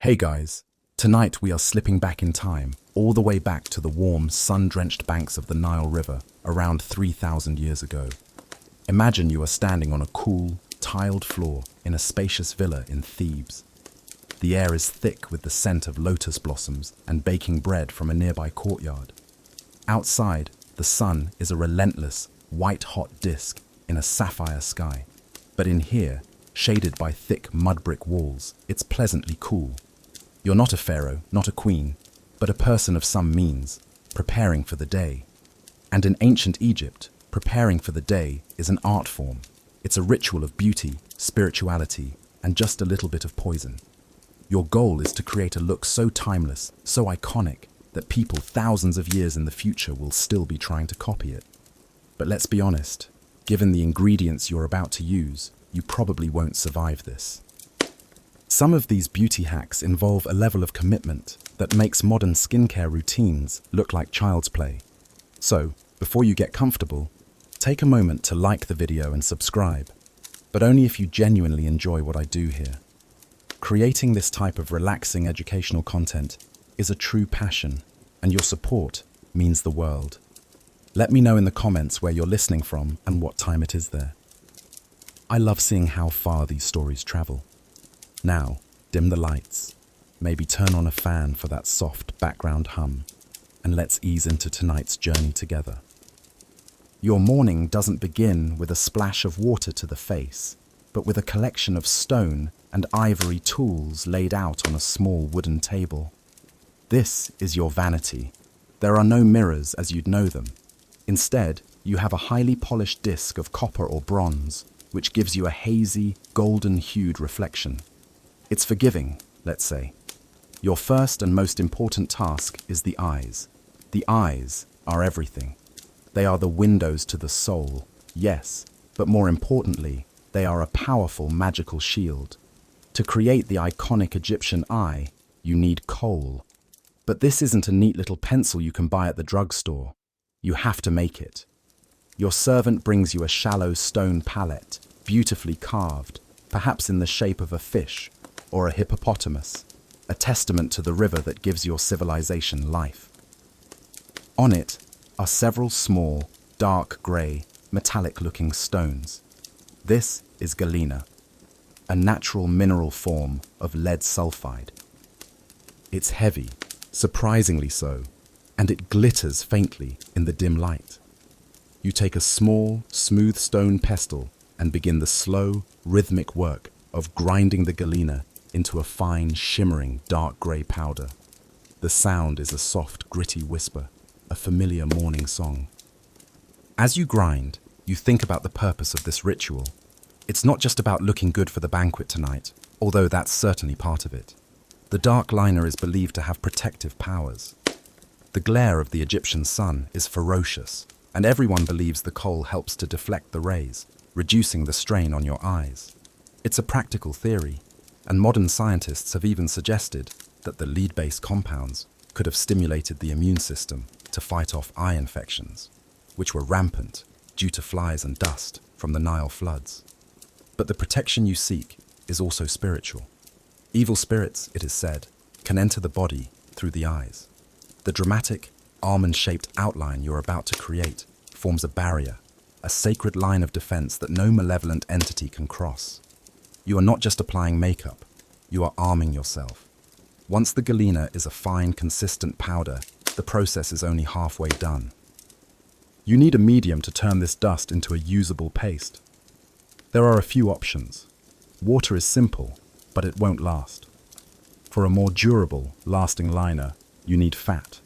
Hey guys, tonight we are slipping back in time, all the way back to the warm, sun-drenched banks of the Nile River around 3,000 years ago. Imagine you are standing on a cool, tiled floor in a spacious villa in Thebes. The air is thick with the scent of lotus blossoms and baking bread from a nearby courtyard. Outside, the sun is a relentless, white-hot disk in a sapphire sky. But in here, shaded by thick mud brick walls, it's pleasantly cool. You're not a pharaoh, not a queen, but a person of some means, preparing for the day. And in ancient Egypt, preparing for the day is an art form. It's a ritual of beauty, spirituality, and just a little bit of poison. Your goal is to create a look so timeless, so iconic, that people thousands of years in the future will still be trying to copy it. But let's be honest, given the ingredients you're about to use, you probably won't survive this. Some of these beauty hacks involve a level of commitment that makes modern skincare routines look like child's play. So, before you get comfortable, take a moment to like the video and subscribe, but only if you genuinely enjoy what I do here. Creating this type of relaxing educational content is a true passion, and your support means the world. Let me know in the comments where you're listening from and what time it is there. I love seeing how far these stories travel. Now, dim the lights, maybe turn on a fan for that soft background hum, and let's ease into tonight's journey together. Your morning doesn't begin with a splash of water to the face, but with a collection of stone and ivory tools laid out on a small wooden table. This is your vanity. There are no mirrors as you'd know them. Instead, you have a highly polished disc of copper or bronze, which gives you a hazy, golden-hued reflection. It's forgiving, let's say. Your first and most important task is the eyes. The eyes are everything. They are the windows to the soul, yes, but more importantly, they are a powerful magical shield. To create the iconic Egyptian eye, you need coal. But this isn't a neat little pencil you can buy at the drugstore. You have to make it. Your servant brings you a shallow stone palette, beautifully carved, perhaps in the shape of a fish or a hippopotamus, a testament to the river that gives your civilization life. On it are several small, dark grey, metallic-looking stones. This is galena, a natural mineral form of lead sulfide. It's heavy, surprisingly so, and it glitters faintly in the dim light. You take a small, smooth stone pestle and begin the slow, rhythmic work of grinding the galena into a fine, shimmering, dark grey powder. The sound is a soft, gritty whisper, a familiar morning song. As you grind, you think about the purpose of this ritual. It's not just about looking good for the banquet tonight, although that's certainly part of it. The dark liner is believed to have protective powers. The glare of the Egyptian sun is ferocious, and everyone believes the coal helps to deflect the rays, reducing the strain on your eyes. It's a practical theory, and modern scientists have even suggested that the lead-based compounds could have stimulated the immune system to fight off eye infections, which were rampant due to flies and dust from the Nile floods. But the protection you seek is also spiritual. Evil spirits, it is said, can enter the body through the eyes. The dramatic, almond-shaped outline you're about to create forms a barrier, a sacred line of defense that no malevolent entity can cross. You are not just applying makeup, you are arming yourself. Once the galena is a fine, consistent powder, the process is only halfway done. You need a medium to turn this dust into a usable paste. There are a few options. Water is simple, but it won't last. For a more durable, lasting liner, you need fat.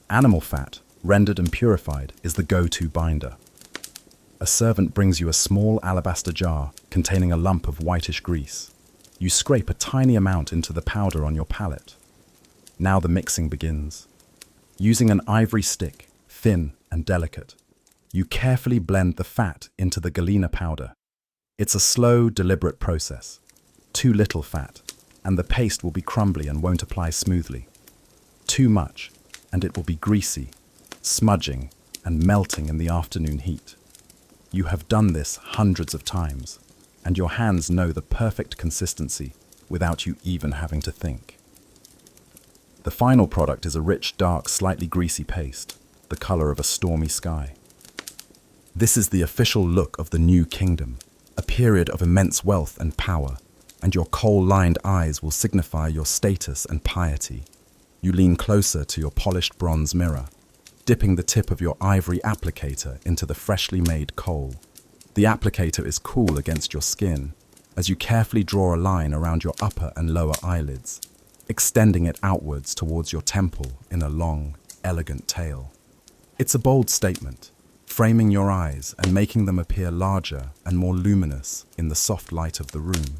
Animal fat, rendered and purified, is the go-to binder. A servant brings you a small alabaster jar containing a lump of whitish grease. You scrape a tiny amount into the powder on your palette. Now the mixing begins. Using an ivory stick, thin and delicate, you carefully blend the fat into the galena powder. It's a slow, deliberate process. Too little fat, and the paste will be crumbly and won't apply smoothly. Too much, and it will be greasy, smudging, and melting in the afternoon heat. You have done this hundreds of times, and your hands know the perfect consistency without you even having to think. The final product is a rich, dark, slightly greasy paste, the color of a stormy sky. This is the official look of the New Kingdom, a period of immense wealth and power, and your coal-lined eyes will signify your status and piety. You lean closer to your polished bronze mirror, dipping the tip of your ivory applicator into the freshly made coal. The applicator is cool against your skin as you carefully draw a line around your upper and lower eyelids, extending it outwards towards your temple in a long, elegant tail. It's a bold statement, framing your eyes and making them appear larger and more luminous in the soft light of the room.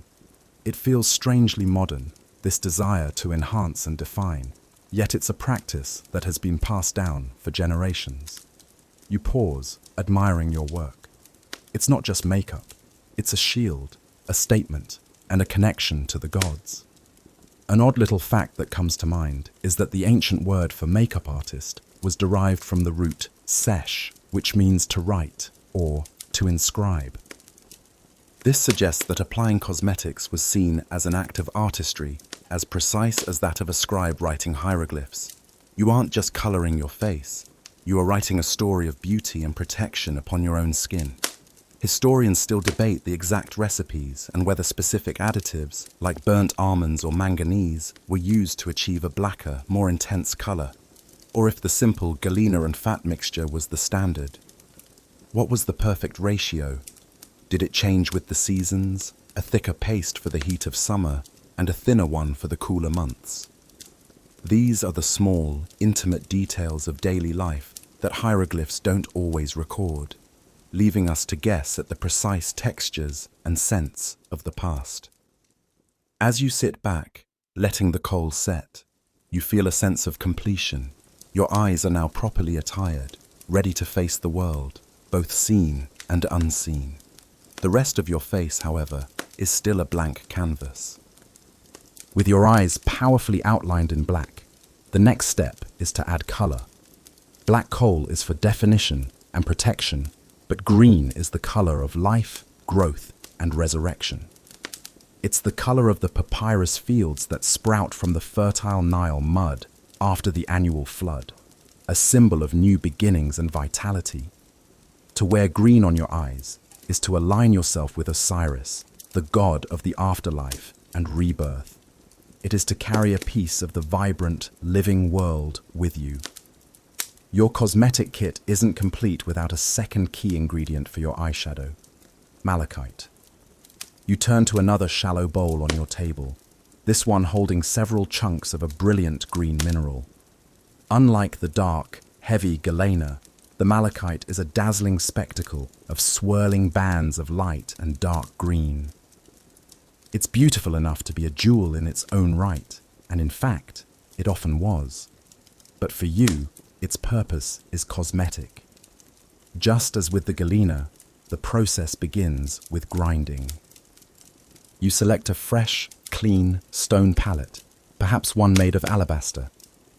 It feels strangely modern, this desire to enhance and define, yet it's a practice that has been passed down for generations. You pause, admiring your work. It's not just makeup, it's a shield, a statement, and a connection to the gods. An odd little fact that comes to mind is that the ancient word for makeup artist was derived from the root sesh, which means to write or to inscribe. This suggests that applying cosmetics was seen as an act of artistry, as precise as that of a scribe writing hieroglyphs. You aren't just coloring your face, you are writing a story of beauty and protection upon your own skin. Historians still debate the exact recipes and whether specific additives, like burnt almonds or manganese, were used to achieve a blacker, more intense color, or if the simple galena and fat mixture was the standard. What was the perfect ratio? Did it change with the seasons, a thicker paste for the heat of summer and a thinner one for the cooler months? These are the small, intimate details of daily life that hieroglyphs don't always record, leaving us to guess at the precise textures and scents of the past. As you sit back, letting the coal set, you feel a sense of completion. Your eyes are now properly attired, ready to face the world, both seen and unseen. The rest of your face, however, is still a blank canvas. With your eyes powerfully outlined in black, the next step is to add color. Black coal is for definition and protection, but green is the color of life, growth, and resurrection. It's the color of the papyrus fields that sprout from the fertile Nile mud after the annual flood, a symbol of new beginnings and vitality. To wear green on your eyes is to align yourself with Osiris, the god of the afterlife and rebirth. It is to carry a piece of the vibrant, living world with you. Your cosmetic kit isn't complete without a second key ingredient for your eyeshadow: malachite. You turn to another shallow bowl on your table, this one holding several chunks of a brilliant green mineral. Unlike the dark, heavy galena, the malachite is a dazzling spectacle of swirling bands of light and dark green. It's beautiful enough to be a jewel in its own right, and in fact, it often was. But for you, its purpose is cosmetic. Just as with the galena, the process begins with grinding. You select a fresh, clean stone palette, perhaps one made of alabaster,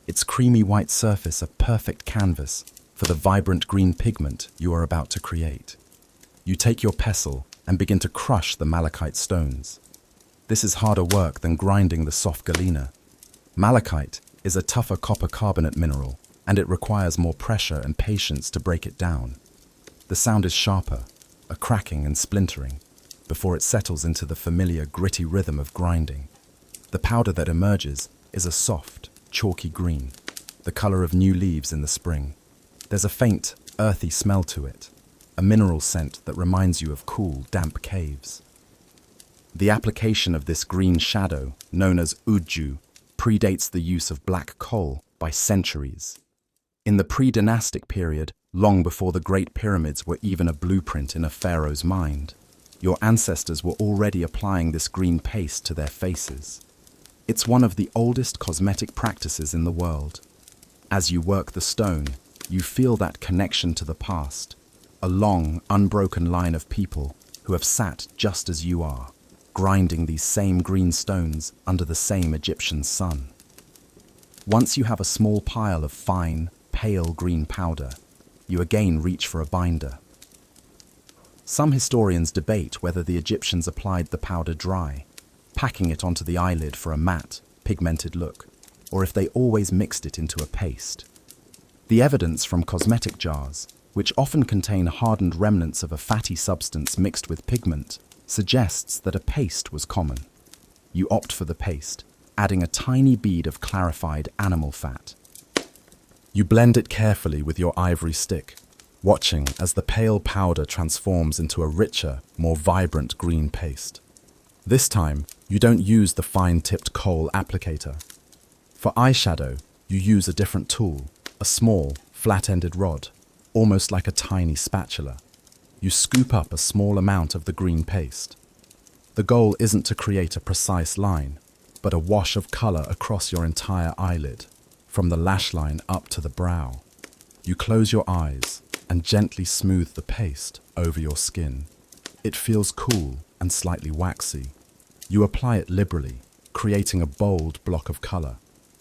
its creamy white surface a perfect canvas for the vibrant green pigment you are about to create. You take your pestle and begin to crush the malachite stones. This is harder work than grinding the soft galena. Malachite is a tougher copper carbonate mineral, and it requires more pressure and patience to break it down. The sound is sharper, a cracking and splintering, before it settles into the familiar gritty rhythm of grinding. The powder that emerges is a soft, chalky green, the color of new leaves in the spring. There's a faint, earthy smell to it, a mineral scent that reminds you of cool, damp caves. The application of this green shadow, known as uju, predates the use of black coal by centuries. In the pre-dynastic period, long before the Great Pyramids were even a blueprint in a pharaoh's mind, your ancestors were already applying this green paste to their faces. It's one of the oldest cosmetic practices in the world. As you work the stone, you feel that connection to the past, a long, unbroken line of people who have sat just as you are, grinding these same green stones under the same Egyptian sun. Once you have a small pile of fine, pale green powder, you again reach for a binder. Some historians debate whether the Egyptians applied the powder dry, packing it onto the eyelid for a matte, pigmented look. or if they always mixed it into a paste. The evidence from cosmetic jars, which often contain hardened remnants of a fatty substance mixed with pigment, suggests that a paste was common. You opt for the paste, adding a tiny bead of clarified animal fat. You blend it carefully with your ivory stick, watching as the pale powder transforms into a richer, more vibrant green paste. This time, you don't use the fine-tipped kohl applicator. For eyeshadow, you use a different tool, a small, flat-ended rod, almost like a tiny spatula. You scoop up a small amount of the green paste. The goal isn't to create a precise line, but a wash of color across your entire eyelid, from the lash line up to the brow. You close your eyes and gently smooth the paste over your skin. It feels cool and slightly waxy. You apply it liberally, creating a bold block of color.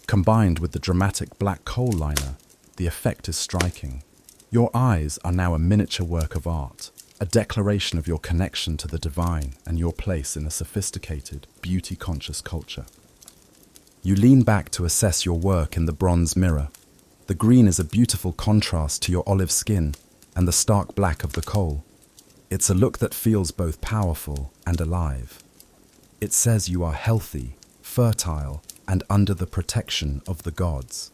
Combined with the dramatic black kohl liner, the effect is striking. Your eyes are now a miniature work of art, a declaration of your connection to the divine and your place in a sophisticated, beauty-conscious culture. You lean back to assess your work in the bronze mirror. The green is a beautiful contrast to your olive skin and the stark black of the kohl. It's a look that feels both powerful and alive. It says you are healthy, fertile, and under the protection of the gods.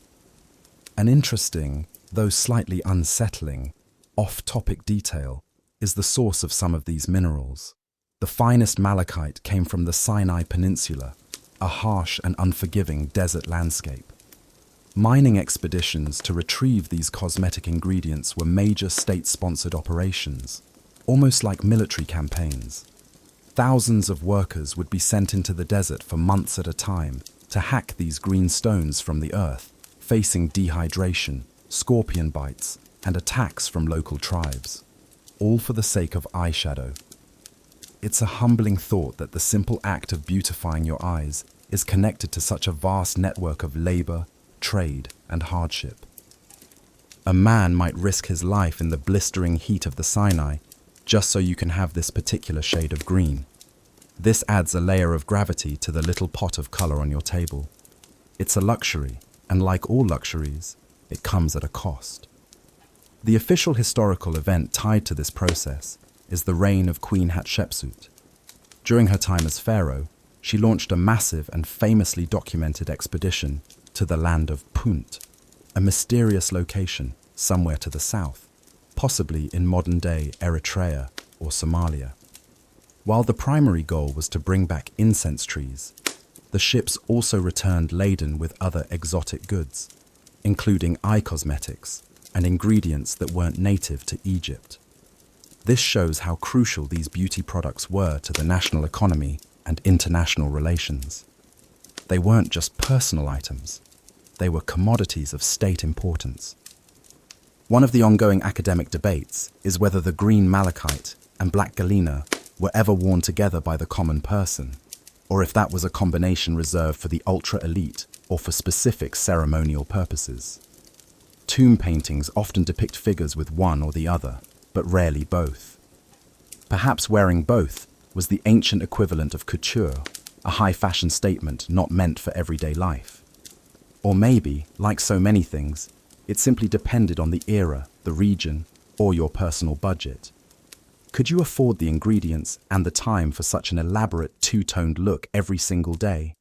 An interesting, though slightly unsettling, off-topic detail is the source of some of these minerals. The finest malachite came from the Sinai Peninsula, a harsh and unforgiving desert landscape. Mining expeditions to retrieve these cosmetic ingredients were major state-sponsored operations, almost like military campaigns. Thousands of workers would be sent into the desert for months at a time to hack these green stones from the earth, facing dehydration, scorpion bites, and attacks from local tribes, all for the sake of eyeshadow. It's a humbling thought that the simple act of beautifying your eyes is connected to such a vast network of labor, trade, and hardship. A man might risk his life in the blistering heat of the Sinai just so you can have this particular shade of green. This adds a layer of gravity to the little pot of color on your table. It's a luxury, and like all luxuries, it comes at a cost. The official historical event tied to this process is the reign of Queen Hatshepsut. During her time as pharaoh, she launched a massive and famously documented expedition to the land of Punt, a mysterious location somewhere to the south, possibly in modern-day Eritrea or Somalia. While the primary goal was to bring back incense trees, the ships also returned laden with other exotic goods, including eye cosmetics and ingredients that weren't native to Egypt. This shows how crucial these beauty products were to the national economy and international relations. They weren't just personal items, they were commodities of state importance. One of the ongoing academic debates is whether the green malachite and black galena were ever worn together by the common person, or if that was a combination reserved for the ultra-elite or for specific ceremonial purposes. Tomb paintings often depict figures with one or the other, but rarely both. Perhaps wearing both was the ancient equivalent of couture, a high-fashion statement not meant for everyday life. Or maybe, like so many things, it simply depended on the era, the region, or your personal budget. Could you afford the ingredients and the time for such an elaborate two-toned look every single day?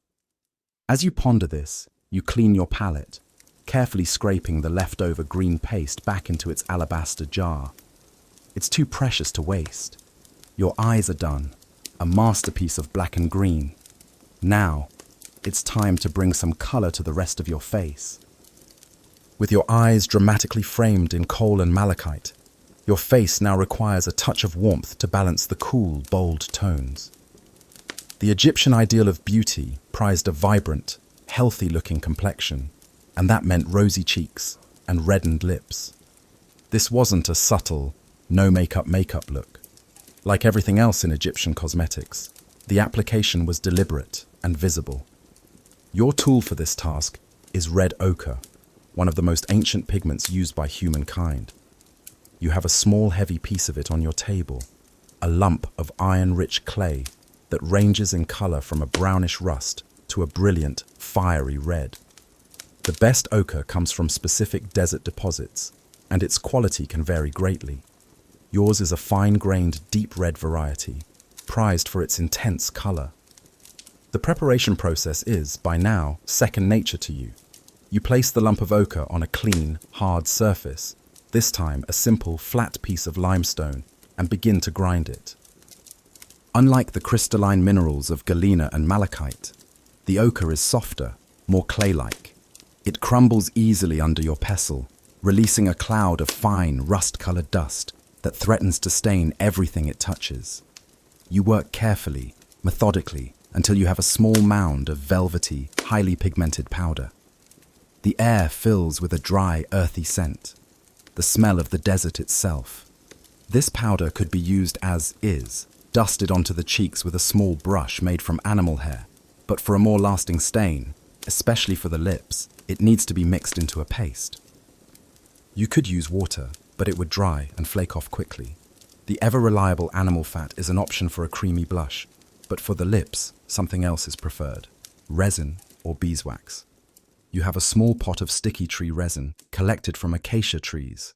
As you ponder this, you clean your palette, carefully scraping the leftover green paste back into its alabaster jar. It's too precious to waste. Your eyes are done, a masterpiece of black and green. Now, it's time to bring some color to the rest of your face. With your eyes dramatically framed in kohl and malachite, your face now requires a touch of warmth to balance the cool, bold tones. The Egyptian ideal of beauty prized a vibrant, healthy-looking complexion, and that meant rosy cheeks and reddened lips. This wasn't a subtle, no-makeup makeup look. Like everything else in Egyptian cosmetics, the application was deliberate and visible. Your tool for this task is red ochre, one of the most ancient pigments used by humankind. You have a small, heavy piece of it on your table, a lump of iron-rich clay that ranges in color from a brownish rust to a brilliant, fiery red. The best ochre comes from specific desert deposits, and its quality can vary greatly. Yours is a fine-grained, deep red variety, prized for its intense color. The preparation process is, by now, second nature to you. You place the lump of ochre on a clean, hard surface, this time a simple, flat piece of limestone, and begin to grind it. Unlike the crystalline minerals of galena and malachite, the ochre is softer, more clay-like. It crumbles easily under your pestle, releasing a cloud of fine, rust-colored dust that threatens to stain everything it touches. You work carefully, methodically, until you have a small mound of velvety, highly pigmented powder. The air fills with a dry, earthy scent, the smell of the desert itself. This powder could be used as is, dusted onto the cheeks with a small brush made from animal hair, but for a more lasting stain, especially for the lips, it needs to be mixed into a paste. You could use water, but it would dry and flake off quickly. The ever-reliable animal fat is an option for a creamy blush, but for the lips, something else is preferred: resin or beeswax. You have a small pot of sticky tree resin collected from acacia trees.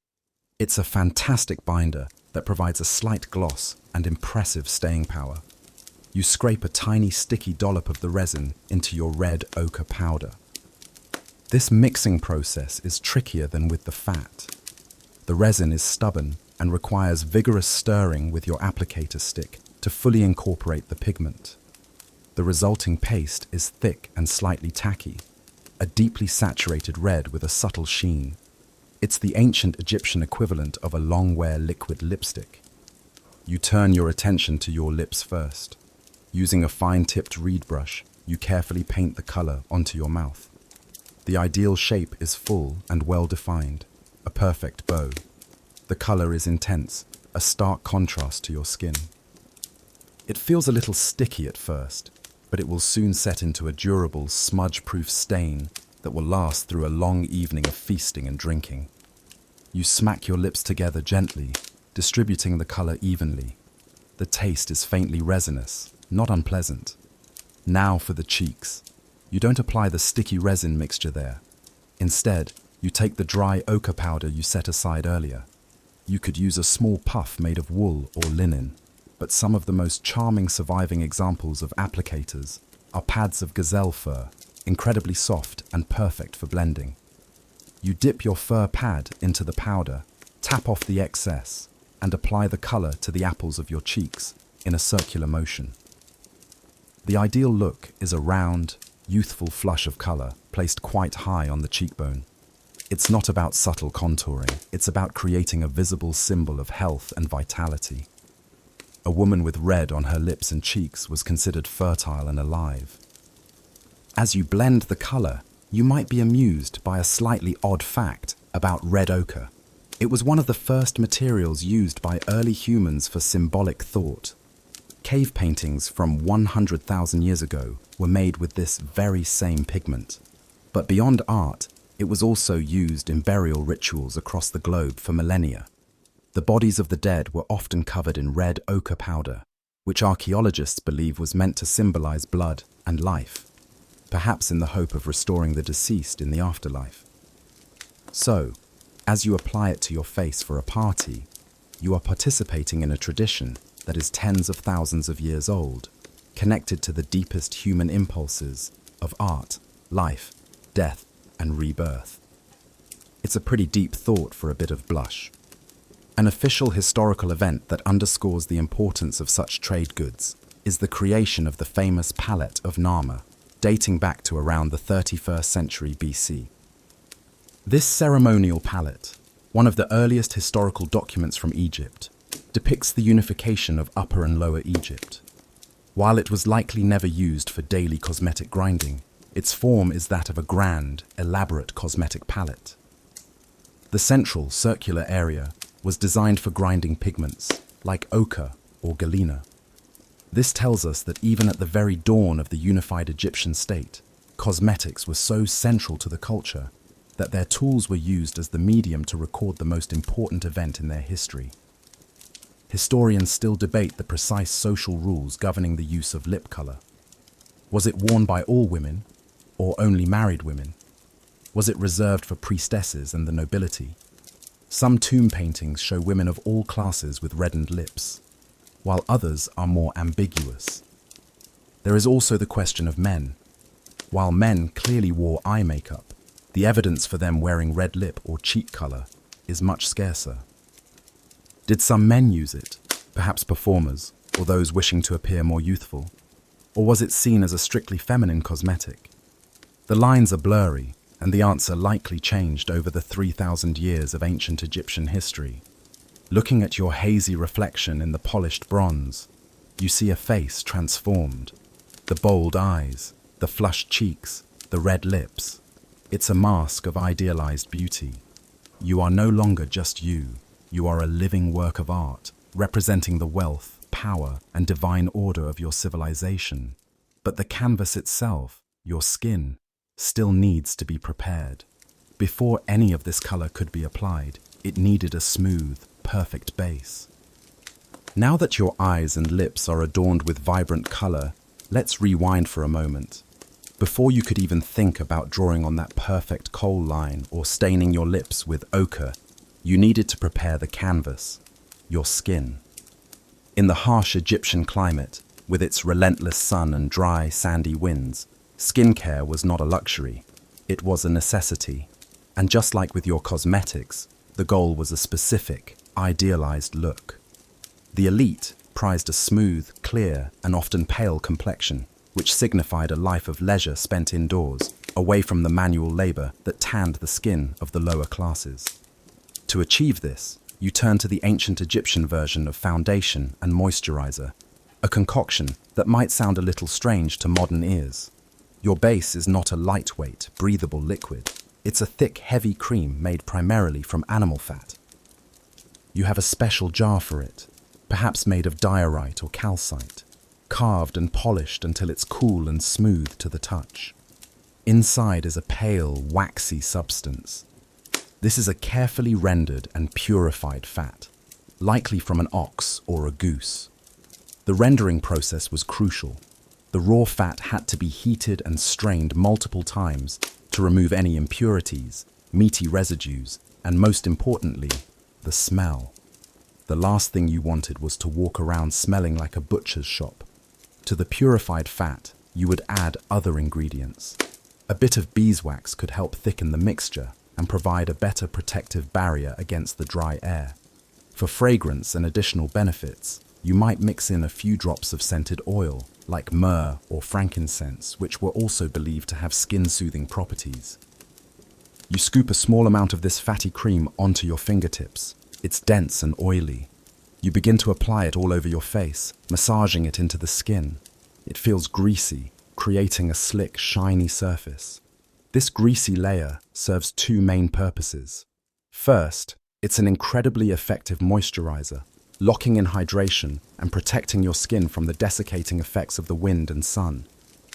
It's a fantastic binder that provides a slight gloss and impressive staying power. You scrape a tiny sticky dollop of the resin into your red ochre powder. This mixing process is trickier than with the fat. The resin is stubborn and requires vigorous stirring with your applicator stick to fully incorporate the pigment. The resulting paste is thick and slightly tacky, a deeply saturated red with a subtle sheen. It's the ancient Egyptian equivalent of a long-wear liquid lipstick. You turn your attention to your lips first. Using a fine-tipped reed brush, you carefully paint the color onto your mouth. The ideal shape is full and well-defined, a perfect bow. The color is intense, a stark contrast to your skin. It feels a little sticky at first, but it will soon set into a durable, smudge-proof stain that will last through a long evening of feasting and drinking. You smack your lips together gently, distributing the color evenly. The taste is faintly resinous, not unpleasant. Now for the cheeks. You don't apply the sticky resin mixture there. Instead, you take the dry ochre powder you set aside earlier. You could use a small puff made of wool or linen, but some of the most charming surviving examples of applicators are pads of gazelle fur, incredibly soft and perfect for blending. You dip your fur pad into the powder, tap off the excess, and apply the color to the apples of your cheeks in a circular motion. The ideal look is a round, youthful flush of color placed quite high on the cheekbone. It's not about subtle contouring, it's about creating a visible symbol of health and vitality. A woman with red on her lips and cheeks was considered fertile and alive. As you blend the color, you might be amused by a slightly odd fact about red ochre. It was one of the first materials used by early humans for symbolic thought. Cave paintings from 100,000 years ago were made with this very same pigment. But beyond art, it was also used in burial rituals across the globe for millennia. The bodies of the dead were often covered in red ochre powder, which archaeologists believe was meant to symbolize blood and life, perhaps in the hope of restoring the deceased in the afterlife. So, as you apply it to your face for a party, you are participating in a tradition that is tens of thousands of years old, connected to the deepest human impulses of art, life, death, and rebirth. It's a pretty deep thought for a bit of blush. An official historical event that underscores the importance of such trade goods is the creation of the famous palette of Narmer, dating back to around the 31st century BC. This ceremonial palette, one of the earliest historical documents from Egypt, depicts the unification of Upper and Lower Egypt. While it was likely never used for daily cosmetic grinding, its form is that of a grand, elaborate cosmetic palette. The central, circular area was designed for grinding pigments, like ochre or galena. This tells us that even at the very dawn of the unified Egyptian state, cosmetics were so central to the culture that their tools were used as the medium to record the most important event in their history. Historians still debate the precise social rules governing the use of lip color. Was it worn by all women, or only married women? Was it reserved for priestesses and the nobility? Some tomb paintings show women of all classes with reddened lips, while others are more ambiguous. There is also the question of men. While men clearly wore eye makeup, the evidence for them wearing red lip or cheek color is much scarcer. Did some men use it, perhaps performers or those wishing to appear more youthful? Or was it seen as a strictly feminine cosmetic? The lines are blurry, and the answer likely changed over the 3,000 years of ancient Egyptian history. Looking at your hazy reflection in the polished bronze, you see a face transformed. The bold eyes, the flushed cheeks, the red lips. It's a mask of idealized beauty. You are no longer just you. You are a living work of art, representing the wealth, power, and divine order of your civilization. But the canvas itself, your skin, still needs to be prepared. Before any of this color could be applied, it needed a smooth, perfect base. Now that your eyes and lips are adorned with vibrant color, let's rewind for a moment. Before you could even think about drawing on that perfect kohl line or staining your lips with ochre, you needed to prepare the canvas, your skin. In the harsh Egyptian climate, with its relentless sun and dry, sandy winds, skincare was not a luxury, it was a necessity. And just like with your cosmetics, the goal was a specific, idealized look. The elite prized a smooth, clear, and often pale complexion, which signified a life of leisure spent indoors, away from the manual labor that tanned the skin of the lower classes. To achieve this, you turn to the ancient Egyptian version of foundation and moisturizer, a concoction that might sound a little strange to modern ears. Your base is not a lightweight, breathable liquid. It's a thick, heavy cream made primarily from animal fat. You have a special jar for it, perhaps made of diorite or calcite, carved and polished until it's cool and smooth to the touch. Inside is a pale, waxy substance. This is a carefully rendered and purified fat, likely from an ox or a goose. The rendering process was crucial. The raw fat had to be heated and strained multiple times to remove any impurities, meaty residues, and most importantly, the smell. The last thing you wanted was to walk around smelling like a butcher's shop. To the purified fat, you would add other ingredients. A bit of beeswax could help thicken the mixture and provide a better protective barrier against the dry air. For fragrance and additional benefits, you might mix in a few drops of scented oil, like myrrh or frankincense, which were also believed to have skin-soothing properties. You scoop a small amount of this fatty cream onto your fingertips. It's dense and oily. You begin to apply it all over your face, massaging it into the skin. It feels greasy, creating a slick, shiny surface. This greasy layer serves two main purposes. First, it's an incredibly effective moisturizer, locking in hydration and protecting your skin from the desiccating effects of the wind and sun.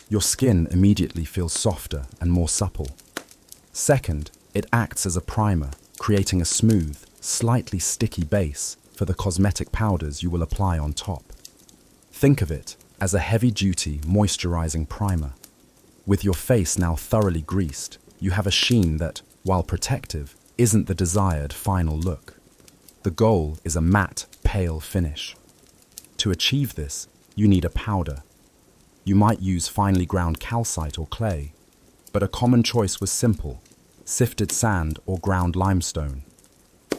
Your skin immediately feels softer and more supple. Second, it acts as a primer, creating a smooth, slightly sticky base for the cosmetic powders you will apply on top. Think of it as a heavy-duty, moisturizing primer. With your face now thoroughly greased, you have a sheen that, while protective, isn't the desired final look. The goal is a matte, pale finish. To achieve this, you need a powder. You might use finely ground calcite or clay, but a common choice was simple: sifted sand or ground limestone.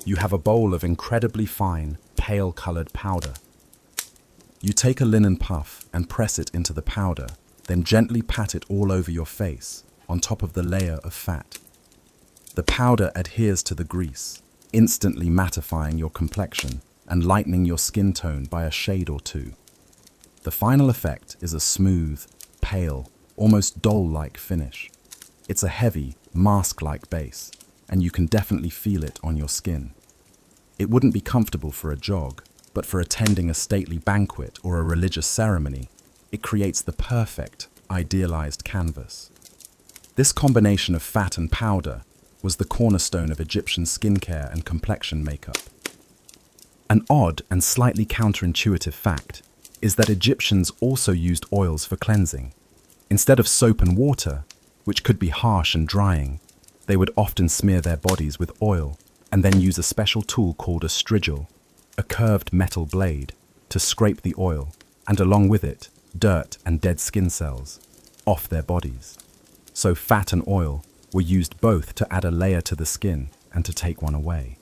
You have a bowl of incredibly fine, pale-colored powder. You take a linen puff and press it into the powder, then gently pat it all over your face, on top of the layer of fat. The powder adheres to the grease, instantly mattifying your complexion and lightening your skin tone by a shade or two. The final effect is a smooth, pale, almost doll-like finish. It's a heavy, mask-like base, and you can definitely feel it on your skin. It wouldn't be comfortable for a jog, but for attending a stately banquet or a religious ceremony, it creates the perfect, idealized canvas. This combination of fat and powder was the cornerstone of Egyptian skincare and complexion makeup. An odd and slightly counterintuitive fact is that Egyptians also used oils for cleansing. Instead of soap and water, which could be harsh and drying, They would often smear their bodies with oil and then use a special tool called a strigil, a curved metal blade, to scrape the oil, and along with it, dirt and dead skin cells, off their bodies. So fat and oil were used both to add a layer to the skin and to take one away.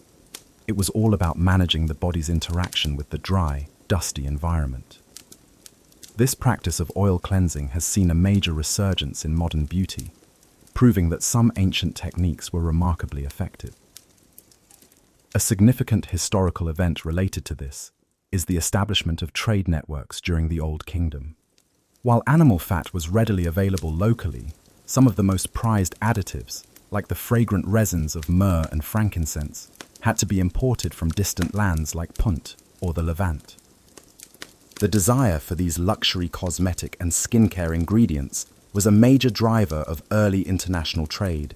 It was all about managing the body's interaction with the dry, dusty environment. This practice of oil cleansing has seen a major resurgence in modern beauty, proving that some ancient techniques were remarkably effective. A significant historical event related to this is the establishment of trade networks during the Old Kingdom. While animal fat was readily available locally, some of the most prized additives, like the fragrant resins of myrrh and frankincense, had to be imported from distant lands like Punt or the Levant. The desire for these luxury cosmetic and skincare ingredients was a major driver of early international trade,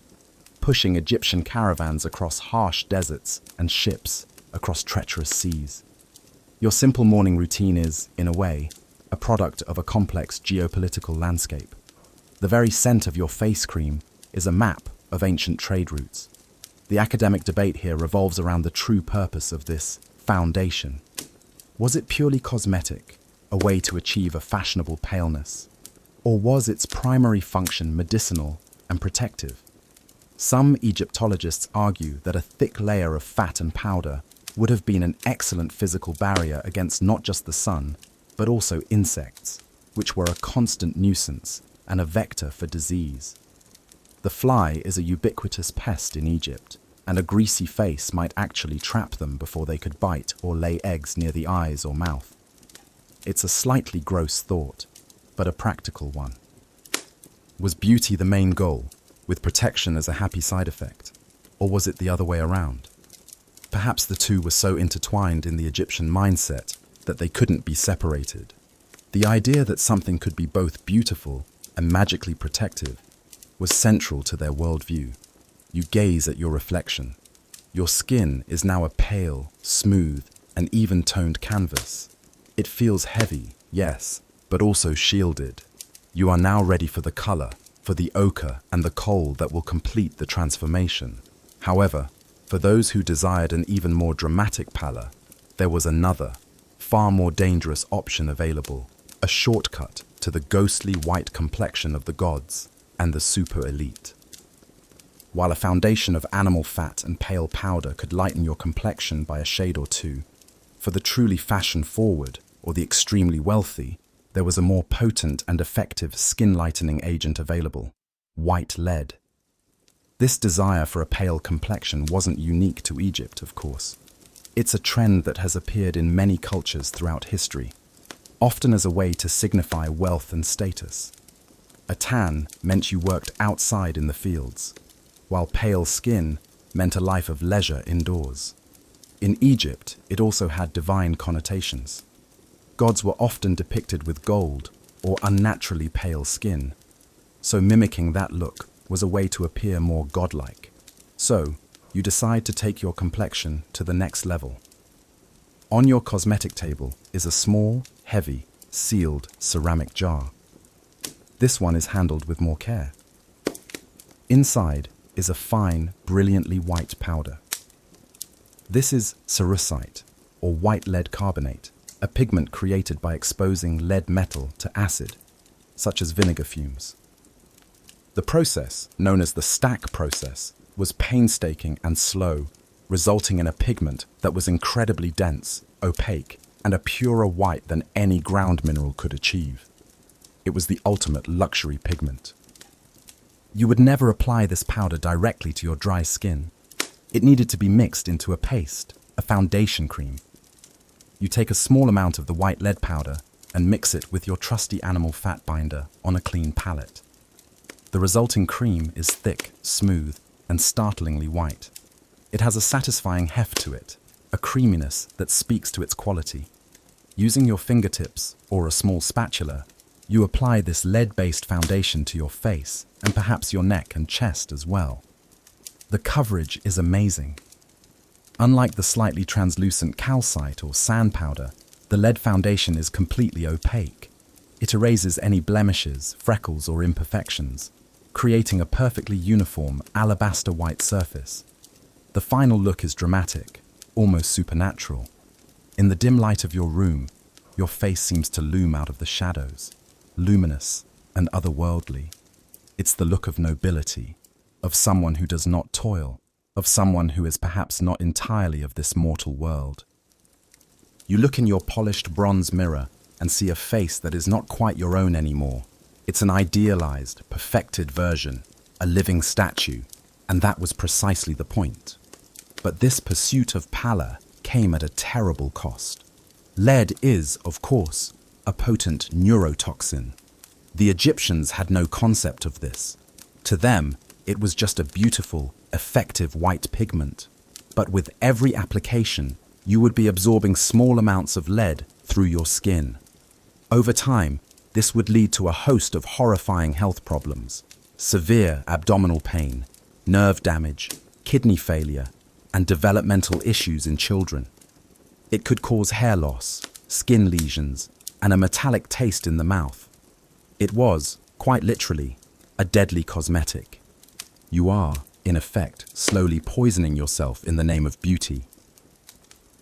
pushing Egyptian caravans across harsh deserts and ships across treacherous seas. Your simple morning routine is, in a way, a product of a complex geopolitical landscape. The very scent of your face cream is a map of ancient trade routes. The academic debate here revolves around the true purpose of this foundation. Was it purely cosmetic, a way to achieve a fashionable paleness? Or was its primary function medicinal and protective? Some Egyptologists argue that a thick layer of fat and powder would have been an excellent physical barrier against not just the sun, but also insects, which were a constant nuisance and a vector for disease. The fly is a ubiquitous pest in Egypt, and a greasy face might actually trap them before they could bite or lay eggs near the eyes or mouth. It's a slightly gross thought, but a practical one. Was beauty the main goal, with protection as a happy side effect, or was it the other way around? Perhaps the two were so intertwined in the Egyptian mindset that they couldn't be separated. The idea that something could be both beautiful and magically protective was central to their worldview. You gaze at your reflection. Your skin is now a pale, smooth, and even-toned canvas. It feels heavy, yes, but also shielded. You are now ready for the color, for the ochre and the kohl that will complete the transformation. However, for those who desired an even more dramatic pallor, there was another, far more dangerous option available, a shortcut to the ghostly white complexion of the gods and the super elite. While a foundation of animal fat and pale powder could lighten your complexion by a shade or two, for the truly fashion-forward or the extremely wealthy, there was a more potent and effective skin-lightening agent available: white lead. This desire for a pale complexion wasn't unique to Egypt, of course. It's a trend that has appeared in many cultures throughout history, often as a way to signify wealth and status. A tan meant you worked outside in the fields, while pale skin meant a life of leisure indoors. In Egypt, it also had divine connotations. Gods were often depicted with gold or unnaturally pale skin, so mimicking that look was a way to appear more godlike. So, you decide to take your complexion to the next level. On your cosmetic table is a small, heavy, sealed ceramic jar. This one is handled with more care. Inside is a fine, brilliantly white powder. This is cerussite, or white lead carbonate, a pigment created by exposing lead metal to acid, such as vinegar fumes. The process, known as the stack process, was painstaking and slow, resulting in a pigment that was incredibly dense, opaque, and a purer white than any ground mineral could achieve. It was the ultimate luxury pigment. You would never apply this powder directly to your dry skin. It needed to be mixed into a paste, a foundation cream. You take a small amount of the white lead powder and mix it with your trusty animal fat binder on a clean palette. The resulting cream is thick, smooth, and startlingly white. It has a satisfying heft to it, a creaminess that speaks to its quality. Using your fingertips or a small spatula, you apply this lead-based foundation to your face and perhaps your neck and chest as well. The coverage is amazing. Unlike the slightly translucent calcite or sand powder, the lead foundation is completely opaque. It erases any blemishes, freckles, or imperfections. creating a perfectly uniform alabaster white surface. The final look is dramatic, almost supernatural. In the dim light of your room, your face seems to loom out of the shadows, luminous and otherworldly. It's the look of nobility, of someone who does not toil, of someone who is perhaps not entirely of this mortal world. You look in your polished bronze mirror and see a face that is not quite your own anymore. It's an idealized, perfected version, a living statue, and that was precisely the point. But this pursuit of pallor came at a terrible cost. Lead is, of course, a potent neurotoxin. The Egyptians had no concept of this. To them, it was just a beautiful, effective white pigment. But with every application, you would be absorbing small amounts of lead through your skin. Over time, this would lead to a host of horrifying health problems: severe abdominal pain, nerve damage, kidney failure, and developmental issues in children. It could cause hair loss, skin lesions, and a metallic taste in the mouth. It was, quite literally, a deadly cosmetic. You are, in effect, slowly poisoning yourself in the name of beauty.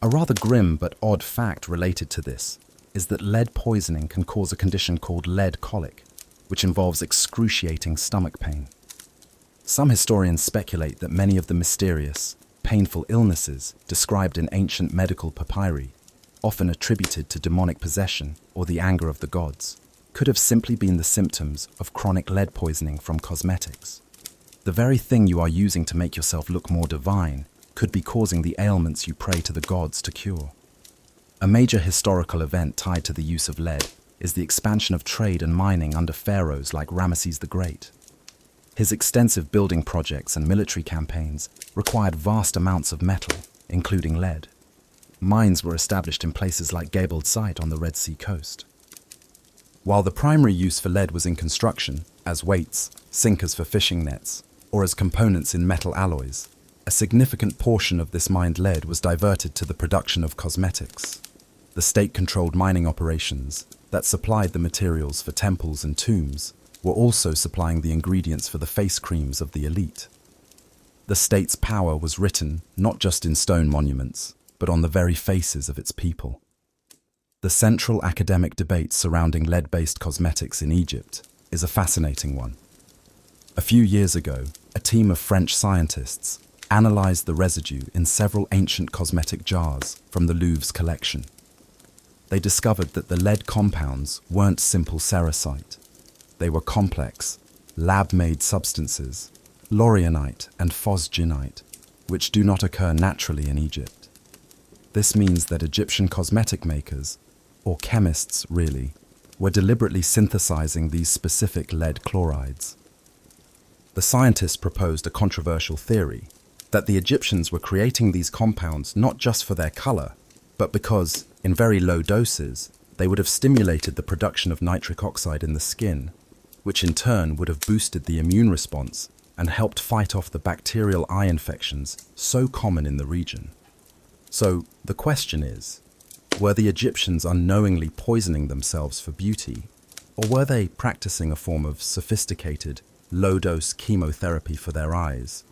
A rather grim but odd fact related to this is that lead poisoning can cause a condition called lead colic, which involves excruciating stomach pain. Some historians speculate that many of the mysterious, painful illnesses described in ancient medical papyri, often attributed to demonic possession or the anger of the gods, could have simply been the symptoms of chronic lead poisoning from cosmetics. The very thing you are using to make yourself look more divine could be causing the ailments you pray to the gods to cure. A major historical event tied to the use of lead is the expansion of trade and mining under pharaohs like Ramesses the Great. His extensive building projects and military campaigns required vast amounts of metal, including lead. Mines were established in places like Gabled Site on the Red Sea coast. While the primary use for lead was in construction, as weights, sinkers for fishing nets, or as components in metal alloys, a significant portion of this mined lead was diverted to the production of cosmetics. The state-controlled mining operations that supplied the materials for temples and tombs were also supplying the ingredients for the face creams of the elite. The state's power was written not just in stone monuments, but on the very faces of its people. The central academic debate surrounding lead-based cosmetics in Egypt is a fascinating one. A few years ago, a team of French scientists analyzed the residue in several ancient cosmetic jars from the Louvre's collection. They discovered that the lead compounds weren't simple cerussite. They were complex, lab-made substances, laurionite and phosgenite, which do not occur naturally in Egypt. This means that Egyptian cosmetic makers, or chemists really, were deliberately synthesizing these specific lead chlorides. The scientists proposed a controversial theory that the Egyptians were creating these compounds not just for their color, but because, in very low doses, they would have stimulated the production of nitric oxide in the skin, which in turn would have boosted the immune response and helped fight off the bacterial eye infections so common in the region. So, the question is, were the Egyptians unknowingly poisoning themselves for beauty, or were they practicing a form of sophisticated, low-dose chemotherapy for their eyes,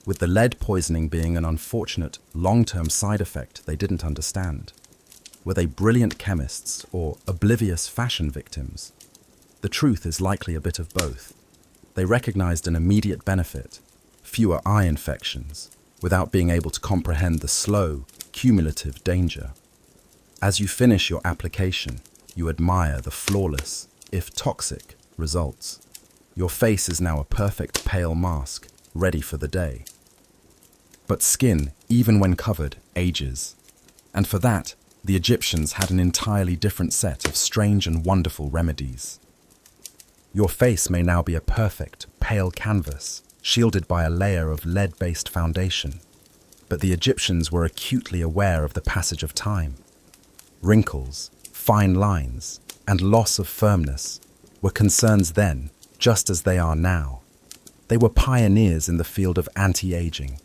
with the lead poisoning being an unfortunate, long-term side effect they didn't understand? Were they brilliant chemists or oblivious fashion victims? The truth is likely a bit of both. They recognized an immediate benefit, fewer eye infections, without being able to comprehend the slow, cumulative danger. As you finish your application, you admire the flawless, if toxic, results. Your face is now a perfect pale mask, ready for the day. But skin, even when covered, ages. And for that, the Egyptians had an entirely different set of strange and wonderful remedies. Your face may now be a perfect, pale canvas, shielded by a layer of lead-based foundation. But the Egyptians were acutely aware of the passage of time. Wrinkles, fine lines, and loss of firmness were concerns then, just as they are now. They were pioneers in the field of anti-aging,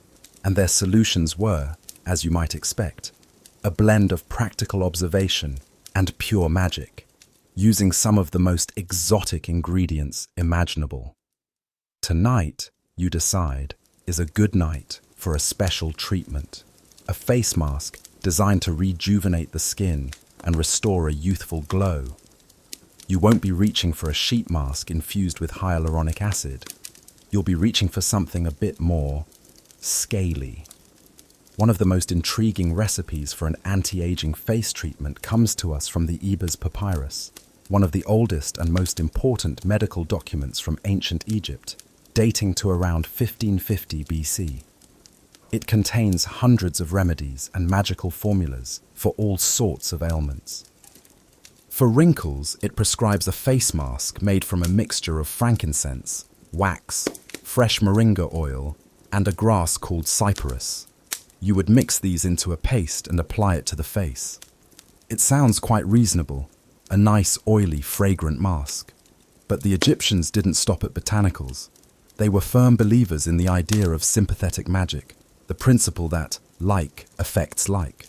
and their solutions were, as you might expect, a blend of practical observation and pure magic, using some of the most exotic ingredients imaginable. Tonight, you decide, is a good night for a special treatment. A face mask designed to rejuvenate the skin and restore a youthful glow. You won't be reaching for a sheet mask infused with hyaluronic acid. You'll be reaching for something a bit more scaly. One of the most intriguing recipes for an anti-aging face treatment comes to us from the Ebers Papyrus, one of the oldest and most important medical documents from ancient Egypt, dating to around 1550 BC. It contains hundreds of remedies and magical formulas for all sorts of ailments. For wrinkles, it prescribes a face mask made from a mixture of frankincense, wax, fresh moringa oil, and a grass called cyperus. You would mix these into a paste and apply it to the face. It sounds quite reasonable, a nice, oily, fragrant mask. But the Egyptians didn't stop at botanicals. They were firm believers in the idea of sympathetic magic, the principle that like affects like.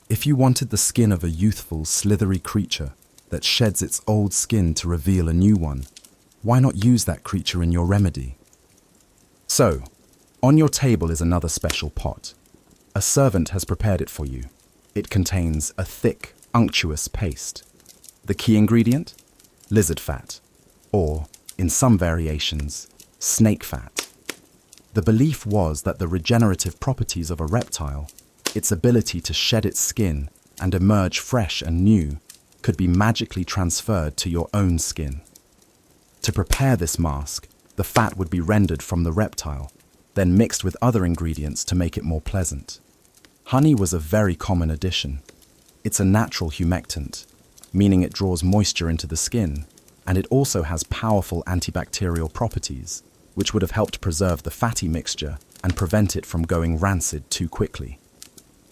If you wanted the skin of a youthful, slithery creature that sheds its old skin to reveal a new one, why not use that creature in your remedy? So, on your table is another special pot. A servant has prepared it for you. It contains a thick, unctuous paste. The key ingredient? Lizard fat, or, in some variations, snake fat. The belief was that the regenerative properties of a reptile, its ability to shed its skin and emerge fresh and new, could be magically transferred to your own skin. To prepare this mask, the fat would be rendered from the reptile, then mixed with other ingredients to make it more pleasant. Honey was a very common addition. It's a natural humectant, meaning it draws moisture into the skin, and it also has powerful antibacterial properties, which would have helped preserve the fatty mixture and prevent it from going rancid too quickly.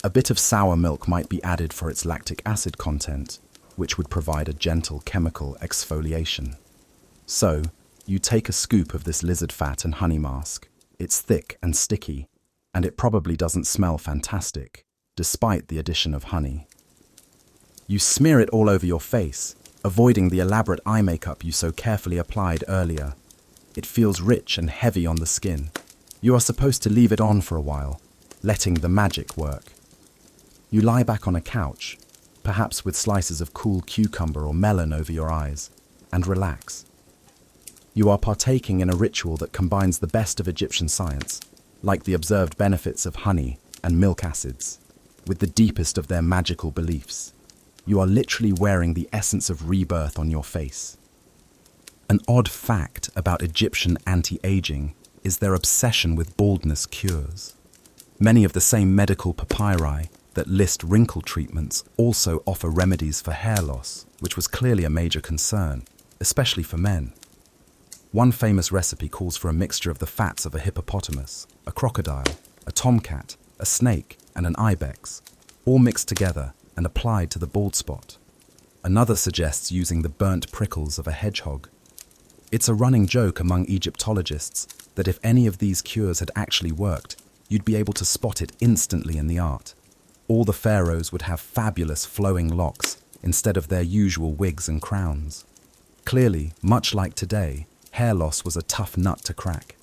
A bit of sour milk might be added for its lactic acid content, which would provide a gentle chemical exfoliation. So, you take a scoop of this lizard fat and honey mask. It's thick and sticky, and it probably doesn't smell fantastic, despite the addition of honey. You smear it all over your face, avoiding the elaborate eye makeup you so carefully applied earlier. It feels rich and heavy on the skin. You are supposed to leave it on for a while, letting the magic work. You lie back on a couch, perhaps with slices of cool cucumber or melon over your eyes, and relax. You are partaking in a ritual that combines the best of Egyptian science, like the observed benefits of honey and milk acids, with the deepest of their magical beliefs. You are literally wearing the essence of rebirth on your face. An odd fact about Egyptian anti-aging is their obsession with baldness cures. Many of the same medical papyri that list wrinkle treatments also offer remedies for hair loss, which was clearly a major concern, especially for men. One famous recipe calls for a mixture of the fats of a hippopotamus, a crocodile, a tomcat, a snake, and an ibex, all mixed together and applied to the bald spot. Another suggests using the burnt prickles of a hedgehog. It's a running joke among Egyptologists that if any of these cures had actually worked, you'd be able to spot it instantly in the art. All the pharaohs would have fabulous flowing locks instead of their usual wigs and crowns. Clearly, much like today, hair loss was a tough nut to crack.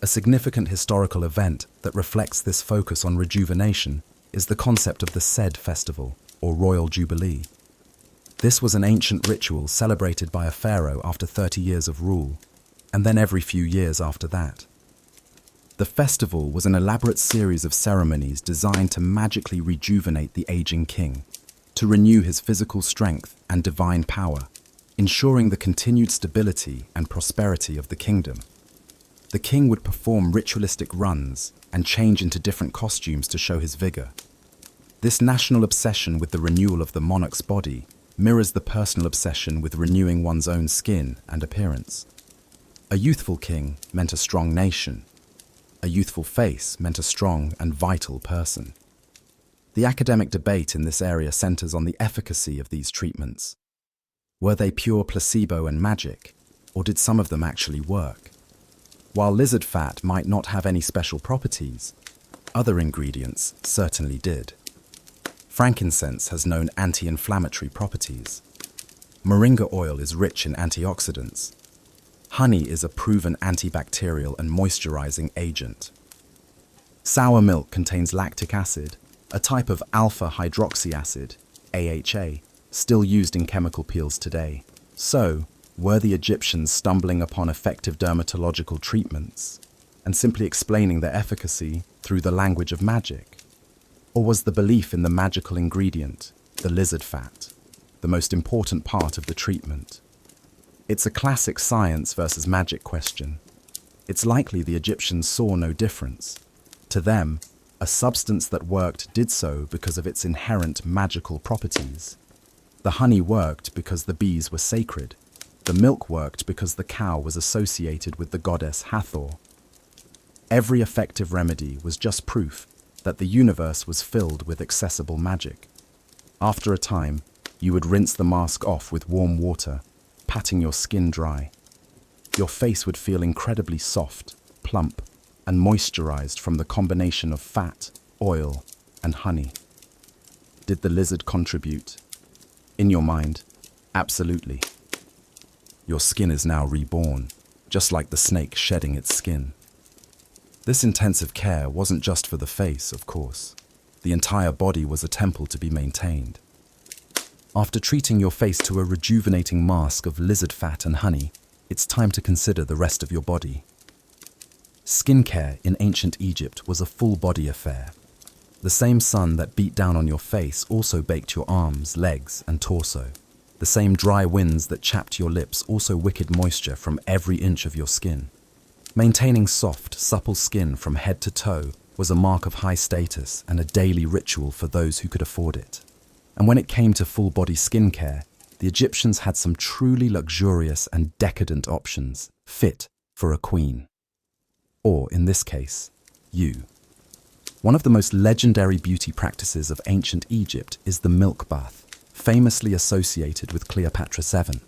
A significant historical event that reflects this focus on rejuvenation is the concept of the Sed Festival, or Royal Jubilee. This was an ancient ritual celebrated by a pharaoh after 30 years of rule, and then every few years after that. The festival was an elaborate series of ceremonies designed to magically rejuvenate the aging king, to renew his physical strength and divine power, ensuring the continued stability and prosperity of the kingdom. The king would perform ritualistic runs and change into different costumes to show his vigor. This national obsession with the renewal of the monarch's body mirrors the personal obsession with renewing one's own skin and appearance. A youthful king meant a strong nation. A youthful face meant a strong and vital person. The academic debate in this area centers on the efficacy of these treatments. Were they pure placebo and magic, or did some of them actually work? While lizard fat might not have any special properties, other ingredients certainly did. Frankincense has known anti-inflammatory properties. Moringa oil is rich in antioxidants. Honey is a proven antibacterial and moisturizing agent. Sour milk contains lactic acid, a type of alpha hydroxy acid, AHA, still used in chemical peels today. So, were the Egyptians stumbling upon effective dermatological treatments and simply explaining their efficacy through the language of magic? Or was the belief in the magical ingredient, the lizard fat, the most important part of the treatment? It's a classic science versus magic question. It's likely the Egyptians saw no difference. To them, a substance that worked did so because of its inherent magical properties. The honey worked because the bees were sacred. The milk worked because the cow was associated with the goddess Hathor. Every effective remedy was just proof that the universe was filled with accessible magic. After a time, you would rinse the mask off with warm water, patting your skin dry. Your face would feel incredibly soft, plump, and moisturized from the combination of fat, oil, and honey. Did the lizard contribute? In your mind, absolutely. Your skin is now reborn, just like the snake shedding its skin. This intensive care wasn't just for the face, of course. The entire body was a temple to be maintained. After treating your face to a rejuvenating mask of lizard fat and honey, it's time to consider the rest of your body. Skincare in ancient Egypt was a full-body affair. The same sun that beat down on your face also baked your arms, legs, and torso. The same dry winds that chapped your lips also wickered moisture from every inch of your skin. Maintaining soft, supple skin from head to toe was a mark of high status and a daily ritual for those who could afford it. And when it came to full-body skincare, the Egyptians had some truly luxurious and decadent options, fit for a queen. Or, in this case, you. One of the most legendary beauty practices of ancient Egypt is the milk bath, famously associated with Cleopatra VII.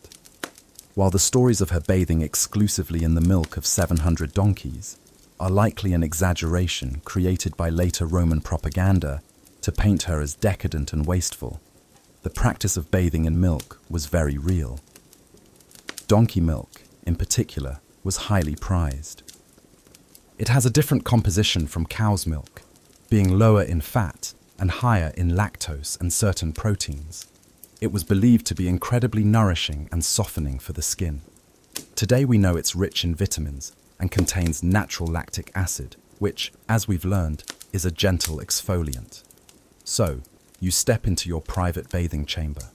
While the stories of her bathing exclusively in the milk of 700 donkeys are likely an exaggeration created by later Roman propaganda to paint her as decadent and wasteful, the practice of bathing in milk was very real. Donkey milk, in particular, was highly prized. It has a different composition from cow's milk, being lower in fat and higher in lactose and certain proteins. It was believed to be incredibly nourishing and softening for the skin. Today we know it's rich in vitamins and contains natural lactic acid, which, as we've learned, is a gentle exfoliant. So, you step into your private bathing chamber.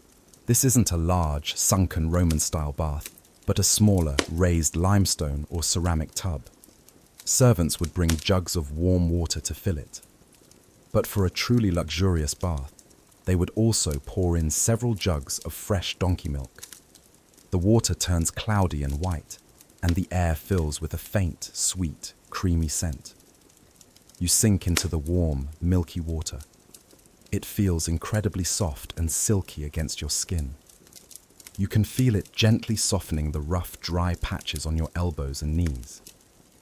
This isn't a large, sunken Roman-style bath, but a smaller, raised limestone or ceramic tub. Servants would bring jugs of warm water to fill it. But for a truly luxurious bath, they would also pour in several jugs of fresh donkey milk. The water turns cloudy and white, and the air fills with a faint, sweet, creamy scent. You sink into the warm, milky water. It feels incredibly soft and silky against your skin. You can feel it gently softening the rough, dry patches on your elbows and knees.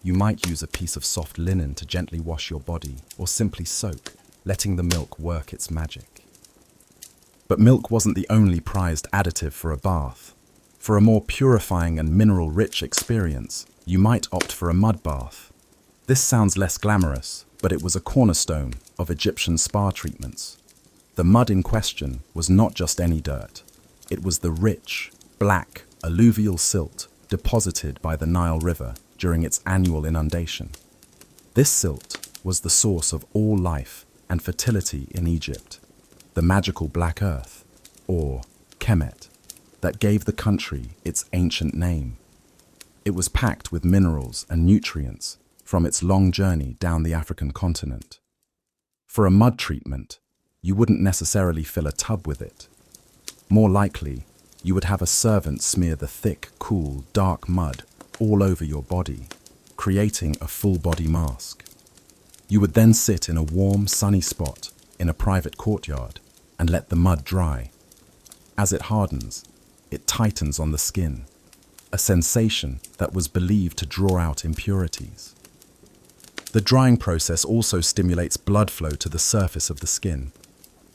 You might use a piece of soft linen to gently wash your body, or simply soak, letting the milk work its magic. But milk wasn't the only prized additive for a bath. For a more purifying and mineral-rich experience, you might opt for a mud bath. This sounds less glamorous, but it was a cornerstone of Egyptian spa treatments. The mud in question was not just any dirt. It was the rich, black, alluvial silt deposited by the Nile River during its annual inundation. This silt was the source of all life and fertility in Egypt. The magical black earth, or Kemet, that gave the country its ancient name. It was packed with minerals and nutrients from its long journey down the African continent. For a mud treatment, you wouldn't necessarily fill a tub with it. More likely, you would have a servant smear the thick, cool, dark mud all over your body, creating a full-body mask. You would then sit in a warm, sunny spot in a private courtyard and let the mud dry. As it hardens, it tightens on the skin, a sensation that was believed to draw out impurities. The drying process also stimulates blood flow to the surface of the skin.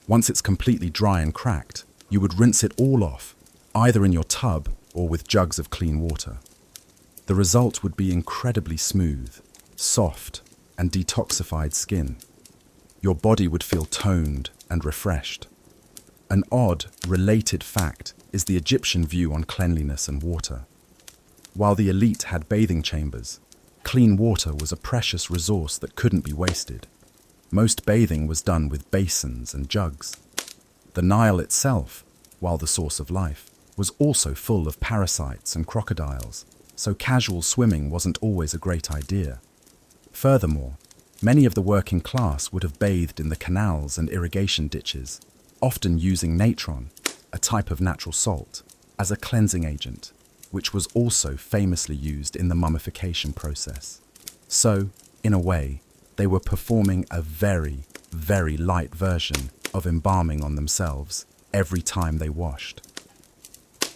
Once it's completely dry and cracked, you would rinse it all off, either in your tub or with jugs of clean water. The result would be incredibly smooth, soft, and detoxified skin. Your body would feel toned and refreshed. An odd, related fact is the Egyptian view on cleanliness and water. While the elite had bathing chambers, clean water was a precious resource that couldn't be wasted. Most bathing was done with basins and jugs. The Nile itself, while the source of life, was also full of parasites and crocodiles, so casual swimming wasn't always a great idea. Furthermore, many of the working class would have bathed in the canals and irrigation ditches, often using natron, a type of natural salt, as a cleansing agent, which was also famously used in the mummification process. So, in a way, they were performing a very, very light version of embalming on themselves every time they washed.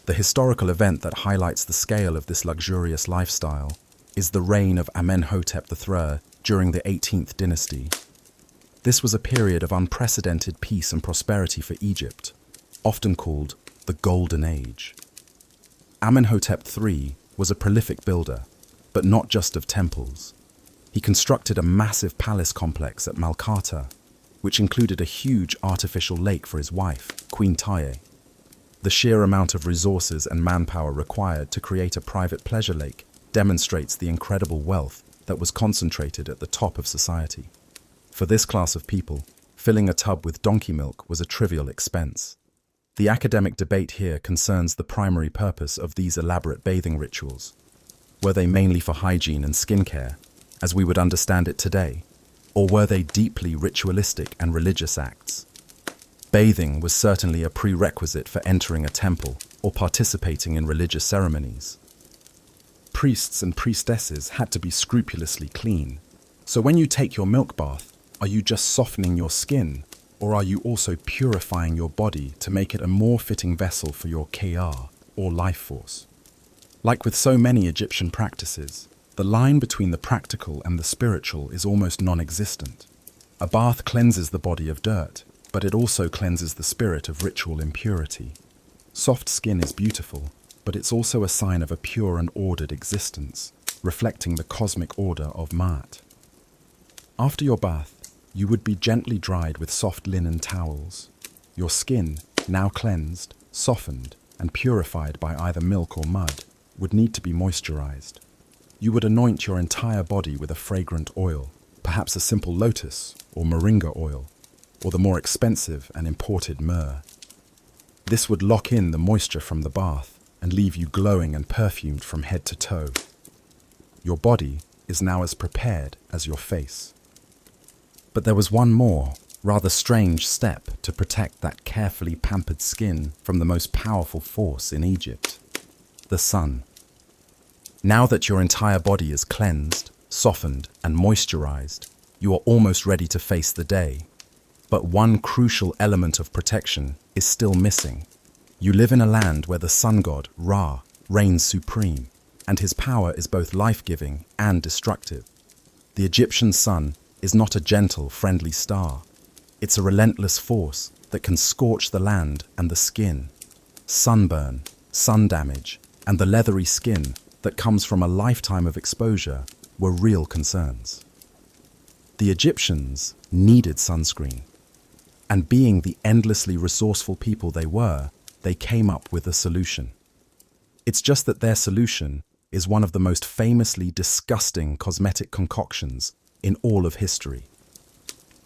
The historical event that highlights the scale of this luxurious lifestyle is the reign of Amenhotep III during the 18th dynasty. This was a period of unprecedented peace and prosperity for Egypt, often called the Golden Age. Amenhotep III was a prolific builder, but not just of temples. He constructed a massive palace complex at Malkata, which included a huge artificial lake for his wife, Queen Taye. The sheer amount of resources and manpower required to create a private pleasure lake demonstrates the incredible wealth that was concentrated at the top of society. For this class of people, filling a tub with donkey milk was a trivial expense. The academic debate here concerns the primary purpose of these elaborate bathing rituals. Were they mainly for hygiene and skincare, as we would understand it today, or were they deeply ritualistic and religious acts? Bathing was certainly a prerequisite for entering a temple or participating in religious ceremonies. Priests and priestesses had to be scrupulously clean. So when you take your milk bath, are you just softening your skin, or are you also purifying your body to make it a more fitting vessel for your kiyar, or life force? Like with so many Egyptian practices, the line between the practical and the spiritual is almost non-existent. A bath cleanses the body of dirt, but it also cleanses the spirit of ritual impurity. Soft skin is beautiful, but it's also a sign of a pure and ordered existence, reflecting the cosmic order of Maat. After your bath, you would be gently dried with soft linen towels. Your skin, now cleansed, softened, and purified by either milk or mud, would need to be moisturized. You would anoint your entire body with a fragrant oil, perhaps a simple lotus or moringa oil, or the more expensive and imported myrrh. This would lock in the moisture from the bath and leave you glowing and perfumed from head to toe. Your body is now as prepared as your face. But there was one more, rather strange step to protect that carefully pampered skin from the most powerful force in Egypt, the sun. Now that your entire body is cleansed, softened, and moisturized, you are almost ready to face the day. But one crucial element of protection is still missing. You live in a land where the sun god, Ra, reigns supreme, and his power is both life-giving and destructive. The Egyptian sun is not a gentle, friendly star. It's a relentless force that can scorch the land and the skin. Sunburn, sun damage, and the leathery skin that comes from a lifetime of exposure were real concerns. The Egyptians needed sunscreen, and being the endlessly resourceful people they were, they came up with a solution. It's just that their solution is one of the most famously disgusting cosmetic concoctions in all of history.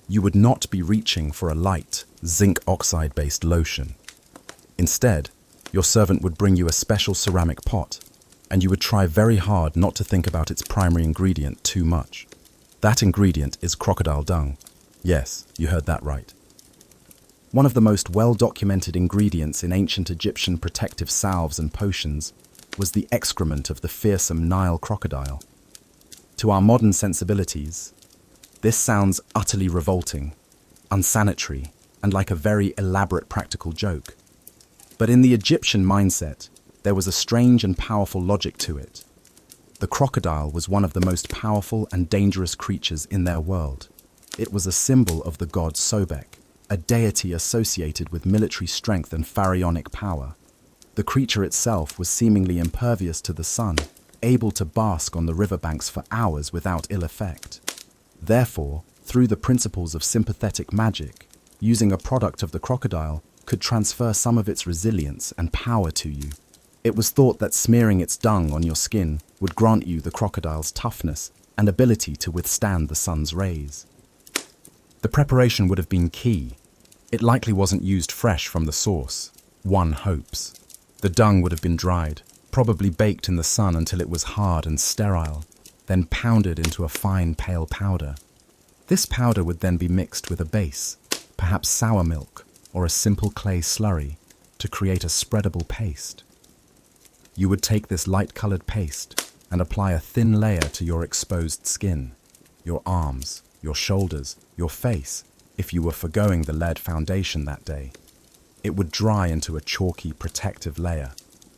You would not be reaching for a light, zinc oxide-based lotion. Instead, your servant would bring you a special ceramic pot, and you would try very hard not to think about its primary ingredient too much. That ingredient is crocodile dung. Yes, you heard that right. One of the most well-documented ingredients in ancient Egyptian protective salves and potions was the excrement of the fearsome Nile crocodile. To our modern sensibilities, this sounds utterly revolting, unsanitary, and like a very elaborate practical joke. But in the Egyptian mindset, there was a strange and powerful logic to it. The crocodile was one of the most powerful and dangerous creatures in their world. It was a symbol of the god Sobek, a deity associated with military strength and pharaonic power. The creature itself was seemingly impervious to the sun, able to bask on the riverbanks for hours without ill effect. Therefore, through the principles of sympathetic magic, using a product of the crocodile could transfer some of its resilience and power to you. It was thought that smearing its dung on your skin would grant you the crocodile's toughness and ability to withstand the sun's rays. The preparation would have been key. It likely wasn't used fresh from the source, one hopes. The dung would have been dried, probably baked in the sun until it was hard and sterile, then pounded into a fine pale powder. This powder would then be mixed with a base, perhaps sour milk or a simple clay slurry, to create a spreadable paste. You would take this light-colored paste and apply a thin layer to your exposed skin, your arms, your shoulders, your face, if you were forgoing the lead foundation that day. It would dry into a chalky, protective layer,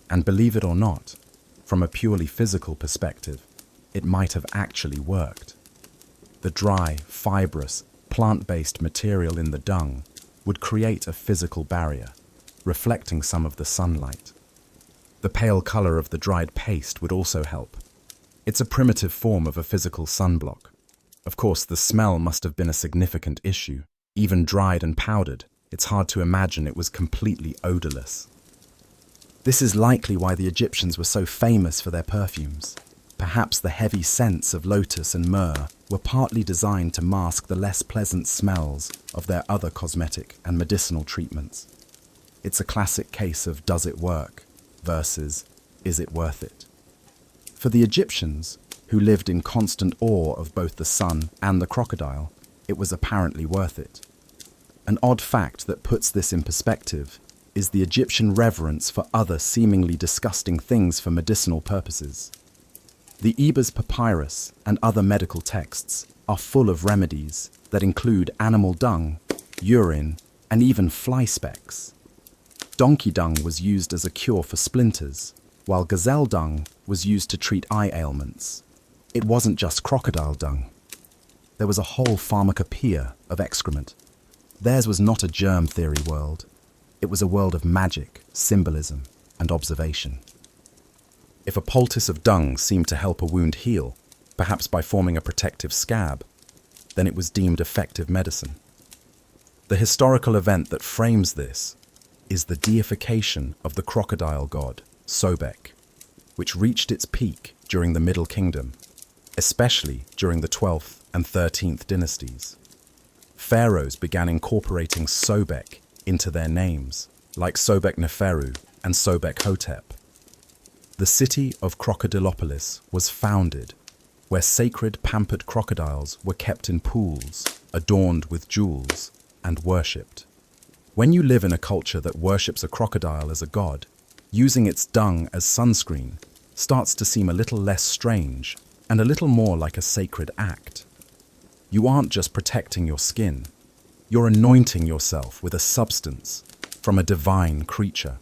and believe it or not, from a purely physical perspective, it might have actually worked. The dry, fibrous, plant-based material in the dung would create a physical barrier, reflecting some of the sunlight. The pale color of the dried paste would also help. It's a primitive form of a physical sunblock. Of course, the smell must have been a significant issue. Even dried and powdered, it's hard to imagine it was completely odorless. This is likely why the Egyptians were so famous for their perfumes. Perhaps the heavy scents of lotus and myrrh were partly designed to mask the less pleasant smells of their other cosmetic and medicinal treatments. It's a classic case of does it work versus is it worth it? For the Egyptians, who lived in constant awe of both the sun and the crocodile, it was apparently worth it. An odd fact that puts this in perspective is the Egyptian reverence for other seemingly disgusting things for medicinal purposes. The Ebers Papyrus and other medical texts are full of remedies that include animal dung, urine, and even fly specks. Donkey dung was used as a cure for splinters, while gazelle dung was used to treat eye ailments. It wasn't just crocodile dung. There was a whole pharmacopoeia of excrement. Theirs was not a germ theory world. It was a world of magic, symbolism, and observation. If a poultice of dung seemed to help a wound heal, perhaps by forming a protective scab, then it was deemed effective medicine. The historical event that frames this is the deification of the crocodile god, Sobek, which reached its peak during the Middle Kingdom, especially during the 12th and 13th dynasties. Pharaohs began incorporating Sobek into their names, like Sobek Neferu and Sobek Hotep. The city of Crocodilopolis was founded, where sacred pampered crocodiles were kept in pools, adorned with jewels, and worshipped. When you live in a culture that worships a crocodile as a god, using its dung as sunscreen starts to seem a little less strange and a little more like a sacred act. You aren't just protecting your skin, you're anointing yourself with a substance from a divine creature.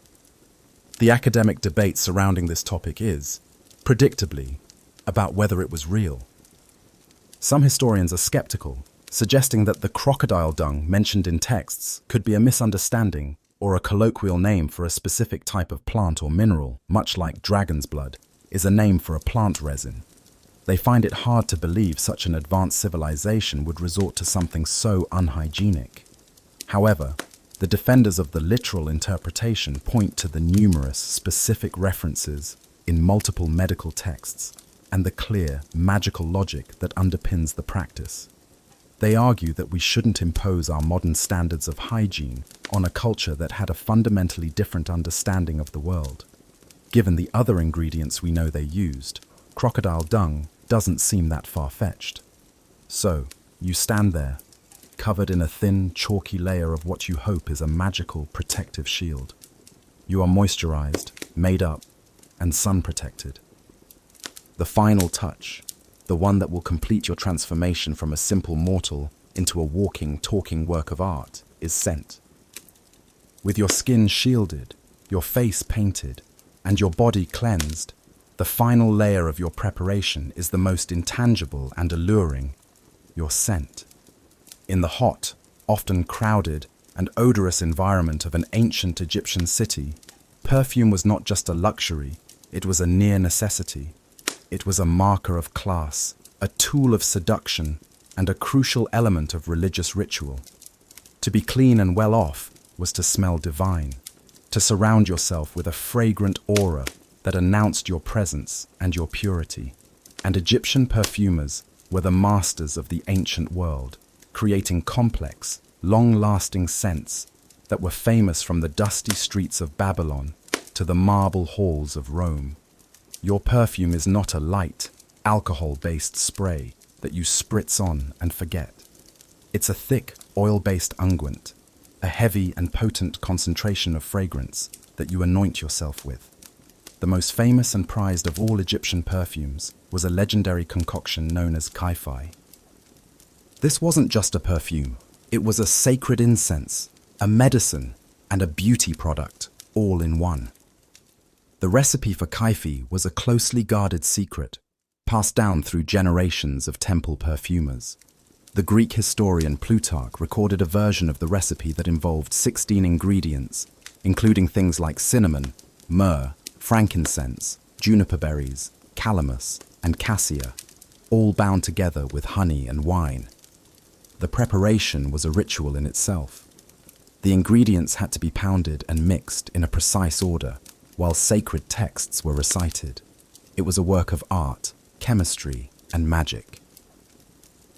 The academic debate surrounding this topic is, predictably, about whether it was real. Some historians are skeptical, suggesting that the crocodile dung mentioned in texts could be a misunderstanding or a colloquial name for a specific type of plant or mineral, much like dragon's blood is a name for a plant resin. They find it hard to believe such an advanced civilization would resort to something so unhygienic. However, the defenders of the literal interpretation point to the numerous specific references in multiple medical texts and the clear, magical logic that underpins the practice. They argue that we shouldn't impose our modern standards of hygiene on a culture that had a fundamentally different understanding of the world. Given the other ingredients we know they used, crocodile dung doesn't seem that far-fetched. So, you stand there, covered in a thin, chalky layer of what you hope is a magical protective shield. You are moisturized, made up, and sun-protected. The final touch, the one that will complete your transformation from a simple mortal into a walking, talking work of art, is scent. With your skin shielded, your face painted, and your body cleansed, the final layer of your preparation is the most intangible and alluring, your scent. In the hot, often crowded, and odorous environment of an ancient Egyptian city, perfume was not just a luxury, it was a near necessity. It was a marker of class, a tool of seduction, and a crucial element of religious ritual. To be clean and well off was to smell divine, to surround yourself with a fragrant aura that announced your presence and your purity. And Egyptian perfumers were the masters of the ancient world, creating complex, long-lasting scents that were famous from the dusty streets of Babylon to the marble halls of Rome. Your perfume is not a light, alcohol-based spray that you spritz on and forget. It's a thick, oil-based unguent, a heavy and potent concentration of fragrance that you anoint yourself with. The most famous and prized of all Egyptian perfumes was a legendary concoction known as kaifi. This wasn't just a perfume, it was a sacred incense, a medicine, and a beauty product, all in one. The recipe for kaifi was a closely guarded secret, passed down through generations of temple perfumers. The Greek historian Plutarch recorded a version of the recipe that involved 16 ingredients, including things like cinnamon, myrrh, frankincense, juniper berries, calamus, and cassia, all bound together with honey and wine. The preparation was a ritual in itself. The ingredients had to be pounded and mixed in a precise order, while sacred texts were recited. It was a work of art, chemistry, and magic.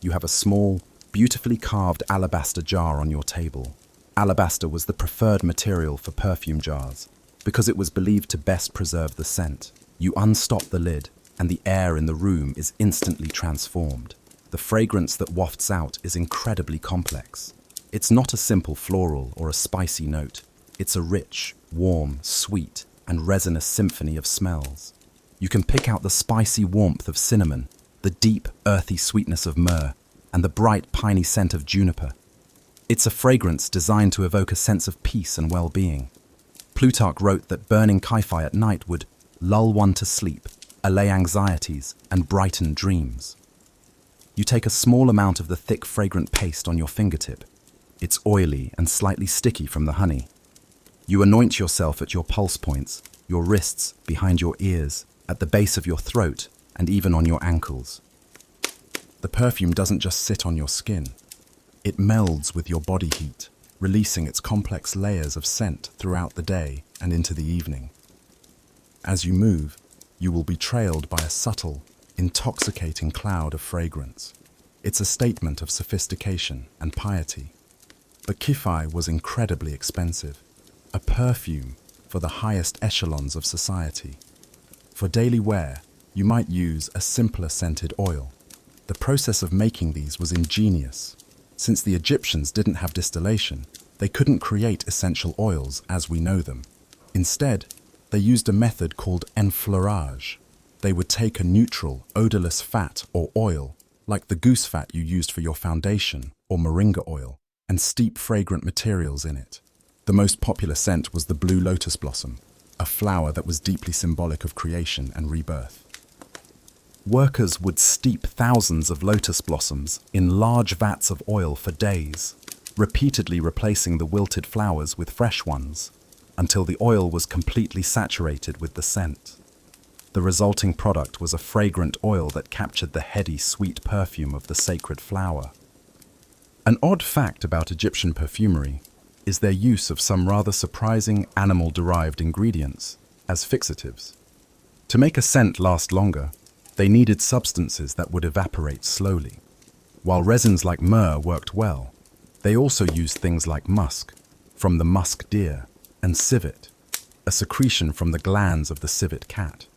You have a small, beautifully carved alabaster jar on your table. Alabaster was the preferred material for perfume jars because it was believed to best preserve the scent. You unstop the lid, and the air in the room is instantly transformed. The fragrance that wafts out is incredibly complex. It's not a simple floral or a spicy note. It's a rich, warm, sweet, and resinous symphony of smells. You can pick out the spicy warmth of cinnamon, the deep, earthy sweetness of myrrh, and the bright, piney scent of juniper. It's a fragrance designed to evoke a sense of peace and well-being. Plutarch wrote that burning kaifi at night would lull one to sleep, allay anxieties, and brighten dreams. You take a small amount of the thick, fragrant paste on your fingertip. It's oily and slightly sticky from the honey. You anoint yourself at your pulse points, your wrists, behind your ears, at the base of your throat, and even on your ankles. The perfume doesn't just sit on your skin. It melds with your body heat, releasing its complex layers of scent throughout the day and into the evening. As you move, you will be trailed by a subtle, intoxicating cloud of fragrance. It's a statement of sophistication and piety. The kaifi was incredibly expensive, a perfume for the highest echelons of society. For daily wear, you might use a simpler scented oil. The process of making these was ingenious. Since the Egyptians didn't have distillation, they couldn't create essential oils as we know them. Instead, they used a method called enfleurage. They would take a neutral, odorless fat or oil, like the goose fat you used for your foundation or moringa oil, and steep fragrant materials in it. The most popular scent was the blue lotus blossom, a flower that was deeply symbolic of creation and rebirth. Workers would steep thousands of lotus blossoms in large vats of oil for days, repeatedly replacing the wilted flowers with fresh ones, until the oil was completely saturated with the scent. The resulting product was a fragrant oil that captured the heady, sweet perfume of the sacred flower. An odd fact about Egyptian perfumery is their use of some rather surprising animal-derived ingredients as fixatives. To make a scent last longer, they needed substances that would evaporate slowly. While resins like myrrh worked well, they also used things like musk, from the musk deer, and civet, a secretion from the glands of the civet cat.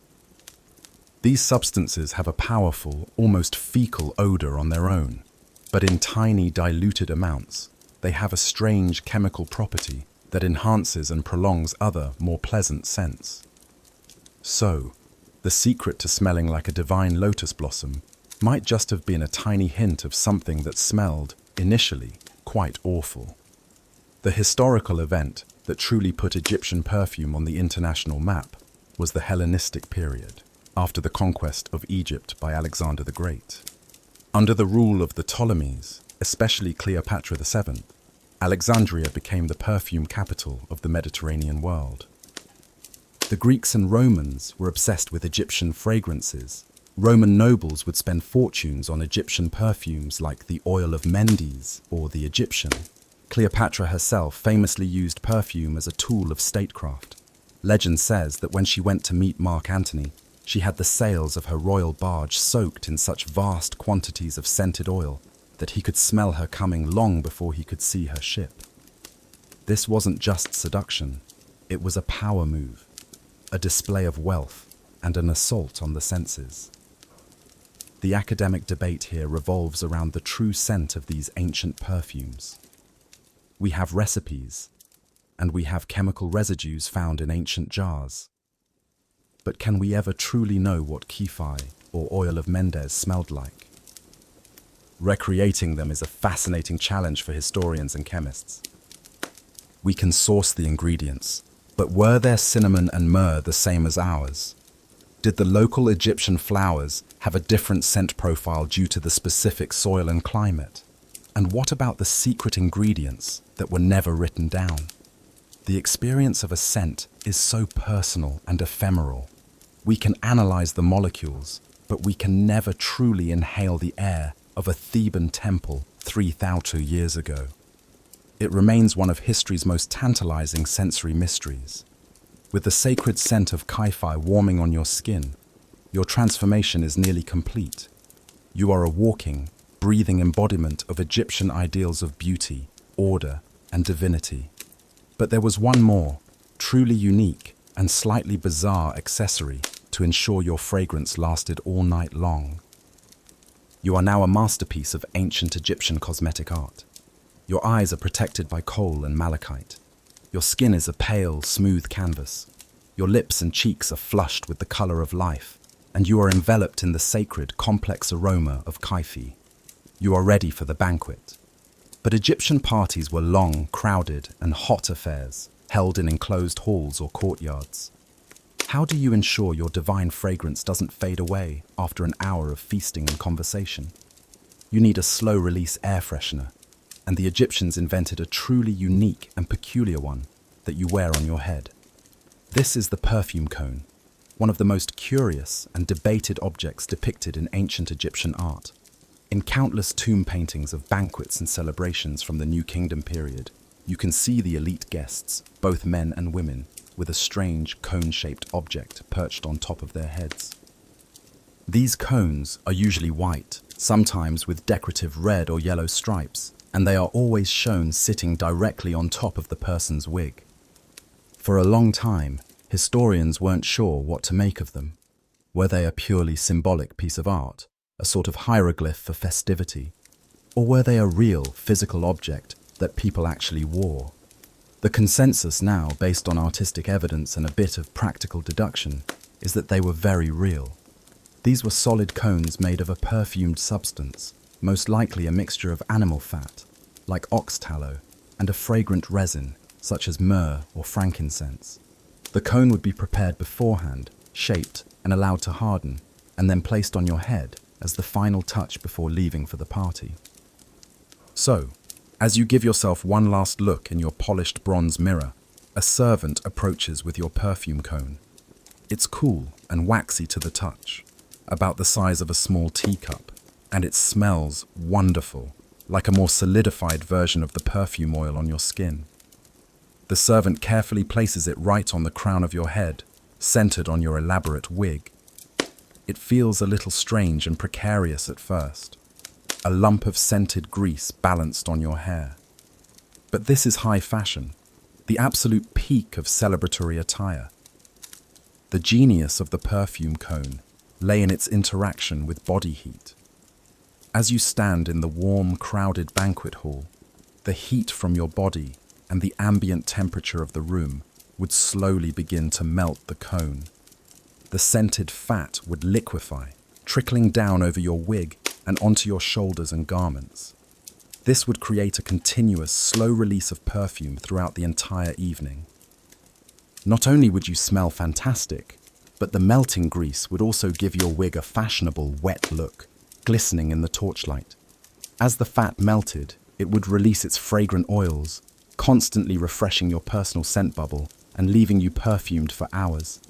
These substances have a powerful, almost fecal odor on their own, but in tiny diluted amounts, they have a strange chemical property that enhances and prolongs other, more pleasant scents. So, the secret to smelling like a divine lotus blossom might just have been a tiny hint of something that smelled, initially, quite awful. The historical event that truly put Egyptian perfume on the international map was the Hellenistic period, after the conquest of Egypt by Alexander the Great. Under the rule of the Ptolemies, especially Cleopatra VII, Alexandria became the perfume capital of the Mediterranean world. The Greeks and Romans were obsessed with Egyptian fragrances, Roman nobles would spend fortunes on Egyptian perfumes like the oil of Mendes or the Egyptian. Cleopatra herself famously used perfume as a tool of statecraft. Legend says that when she went to meet Mark Antony, she had the sails of her royal barge soaked in such vast quantities of scented oil that he could smell her coming long before he could see her ship. This wasn't just seduction, it was a power move, a display of wealth, and an assault on the senses. The academic debate here revolves around the true scent of these ancient perfumes. We have recipes, and we have chemical residues found in ancient jars. But can we ever truly know what Képhi or oil of Mendes smelled like? Recreating them is a fascinating challenge for historians and chemists. We can source the ingredients, but were their cinnamon and myrrh the same as ours? Did the local Egyptian flowers have a different scent profile due to the specific soil and climate? And what about the secret ingredients that were never written down? The experience of a scent is so personal and ephemeral. We can analyze the molecules, but we can never truly inhale the air of a Theban temple 3,000 years ago. It remains one of history's most tantalizing sensory mysteries. With the sacred scent of Képhi warming on your skin, your transformation is nearly complete. You are a walking, breathing embodiment of Egyptian ideals of beauty, order, and divinity. But there was one more, truly unique and slightly bizarre accessory to ensure your fragrance lasted all night long. You are now a masterpiece of ancient Egyptian cosmetic art. Your eyes are protected by kohl and malachite. Your skin is a pale, smooth canvas. Your lips and cheeks are flushed with the color of life, and you are enveloped in the sacred, complex aroma of Képhi. You are ready for the banquet. But Egyptian parties were long, crowded, and hot affairs, held in enclosed halls or courtyards. How do you ensure your divine fragrance doesn't fade away after an hour of feasting and conversation? You need a slow-release air freshener, and the Egyptians invented a truly unique and peculiar one that you wear on your head. This is the perfume cone, one of the most curious and debated objects depicted in ancient Egyptian art. In countless tomb paintings of banquets and celebrations from the New Kingdom period, you can see the elite guests, both men and women, with a strange cone-shaped object perched on top of their heads. These cones are usually white, sometimes with decorative red or yellow stripes, and they are always shown sitting directly on top of the person's wig. For a long time, historians weren't sure what to make of them. Were they a purely symbolic piece of art, a sort of hieroglyph for festivity, or were they a real physical object that people actually wore? The consensus now, based on artistic evidence and a bit of practical deduction, is that they were very real. These were solid cones made of a perfumed substance, most likely a mixture of animal fat, like ox tallow, and a fragrant resin, such as myrrh or frankincense. The cone would be prepared beforehand, shaped and allowed to harden, and then placed on your head as the final touch before leaving for the party. So, as you give yourself one last look in your polished bronze mirror, a servant approaches with your perfume cone. It's cool and waxy to the touch, about the size of a small teacup, and it smells wonderful, like a more solidified version of the perfume oil on your skin. The servant carefully places it right on the crown of your head, centered on your elaborate wig. It feels a little strange and precarious at first, a lump of scented grease balanced on your hair. But this is high fashion, the absolute peak of celebratory attire. The genius of the perfume cone lay in its interaction with body heat. As you stand in the warm, crowded banquet hall, the heat from your body and the ambient temperature of the room would slowly begin to melt the cone. The scented fat would liquefy, trickling down over your wig and onto your shoulders and garments. This would create a continuous, slow release of perfume throughout the entire evening. Not only would you smell fantastic, but the melting grease would also give your wig a fashionable, wet look, glistening in the torchlight. As the fat melted, it would release its fragrant oils, constantly refreshing your personal scent bubble and leaving you perfumed for hours.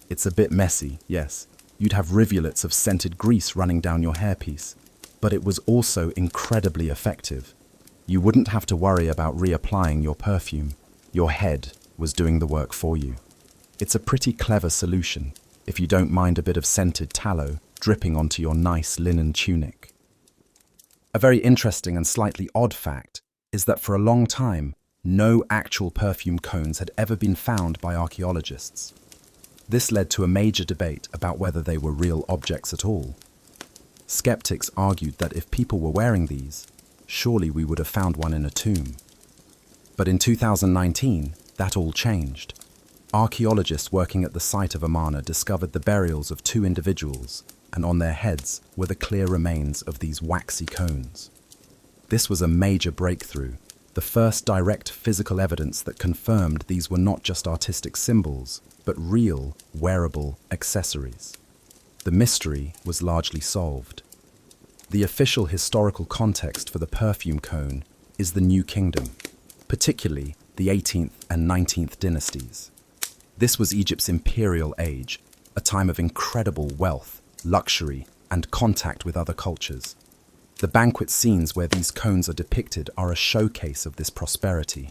It's a bit messy, yes, you'd have rivulets of scented grease running down your hairpiece. But it was also incredibly effective. You wouldn't have to worry about reapplying your perfume. Your head was doing the work for you. It's a pretty clever solution if you don't mind a bit of scented tallow dripping onto your nice linen tunic. A very interesting and slightly odd fact is that for a long time, no actual perfume cones had ever been found by archaeologists. This led to a major debate about whether they were real objects at all. Skeptics argued that if people were wearing these, surely we would have found one in a tomb. But in 2019, that all changed. Archaeologists working at the site of Amarna discovered the burials of two individuals, and on their heads were the clear remains of these waxy cones. This was a major breakthrough, the first direct physical evidence that confirmed these were not just artistic symbols, but real, wearable accessories. The mystery was largely solved. The official historical context for the perfume cone is the New Kingdom, particularly the 18th and 19th dynasties. This was Egypt's imperial age, a time of incredible wealth, luxury, and contact with other cultures. The banquet scenes where these cones are depicted are a showcase of this prosperity.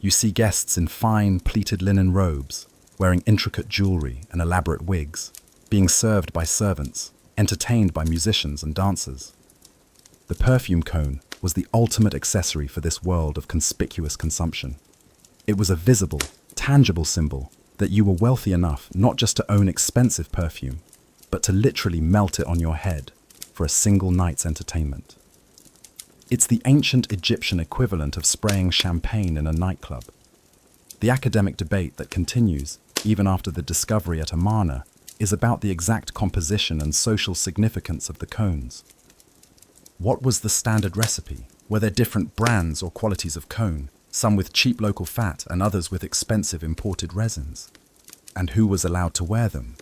You see guests in fine, pleated linen robes, wearing intricate jewelry and elaborate wigs, being served by servants, entertained by musicians and dancers. The perfume cone was the ultimate accessory for this world of conspicuous consumption. It was a visible, tangible symbol that you were wealthy enough not just to own expensive perfume, but to literally melt it on your head for a single night's entertainment. It's the ancient Egyptian equivalent of spraying champagne in a nightclub. The academic debate that continues, even after the discovery at Amarna, is about the exact composition and social significance of the cones. What was the standard recipe? Were there different brands or qualities of cone, some with cheap local fat and others with expensive imported resins? And who was allowed to wear them?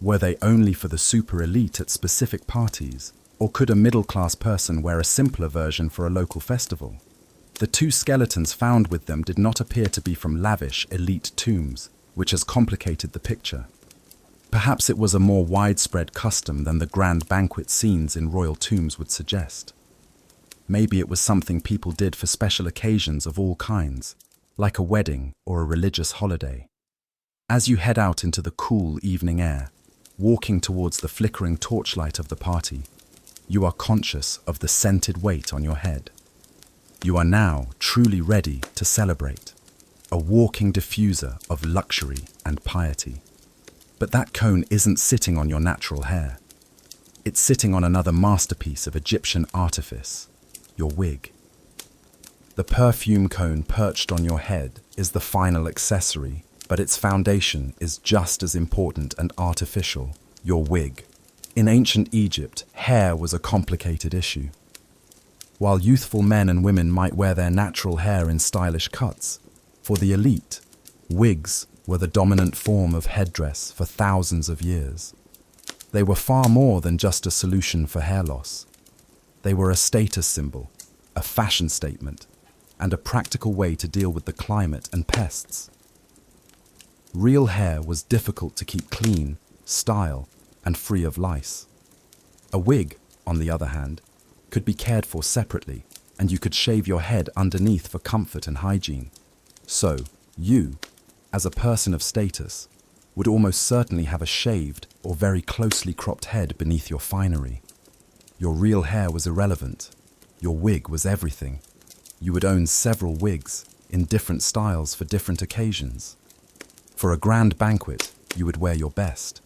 Were they only for the super elite at specific parties, or could a middle-class person wear a simpler version for a local festival? The two skeletons found with them did not appear to be from lavish, elite tombs, which has complicated the picture. Perhaps it was a more widespread custom than the grand banquet scenes in royal tombs would suggest. Maybe it was something people did for special occasions of all kinds, like a wedding or a religious holiday. As you head out into the cool evening air, walking towards the flickering torchlight of the party, you are conscious of the scented weight on your head. You are now truly ready to celebrate, a walking diffuser of luxury and piety. But that cone isn't sitting on your natural hair. It's sitting on another masterpiece of Egyptian artifice, your wig. The perfume cone perched on your head is the final accessory, but its foundation is just as important and artificial, your wig. In ancient Egypt, hair was a complicated issue. While youthful men and women might wear their natural hair in stylish cuts, for the elite, wigs were the dominant form of headdress for thousands of years. They were far more than just a solution for hair loss. They were a status symbol, a fashion statement, and a practical way to deal with the climate and pests. Real hair was difficult to keep clean, style, and free of lice. A wig, on the other hand, could be cared for separately, and you could shave your head underneath for comfort and hygiene. So, you, as a person of status, would almost certainly have a shaved or very closely cropped head beneath your finery. Your real hair was irrelevant. Your wig was everything. You would own several wigs in different styles for different occasions. For a grand banquet, you would wear your best.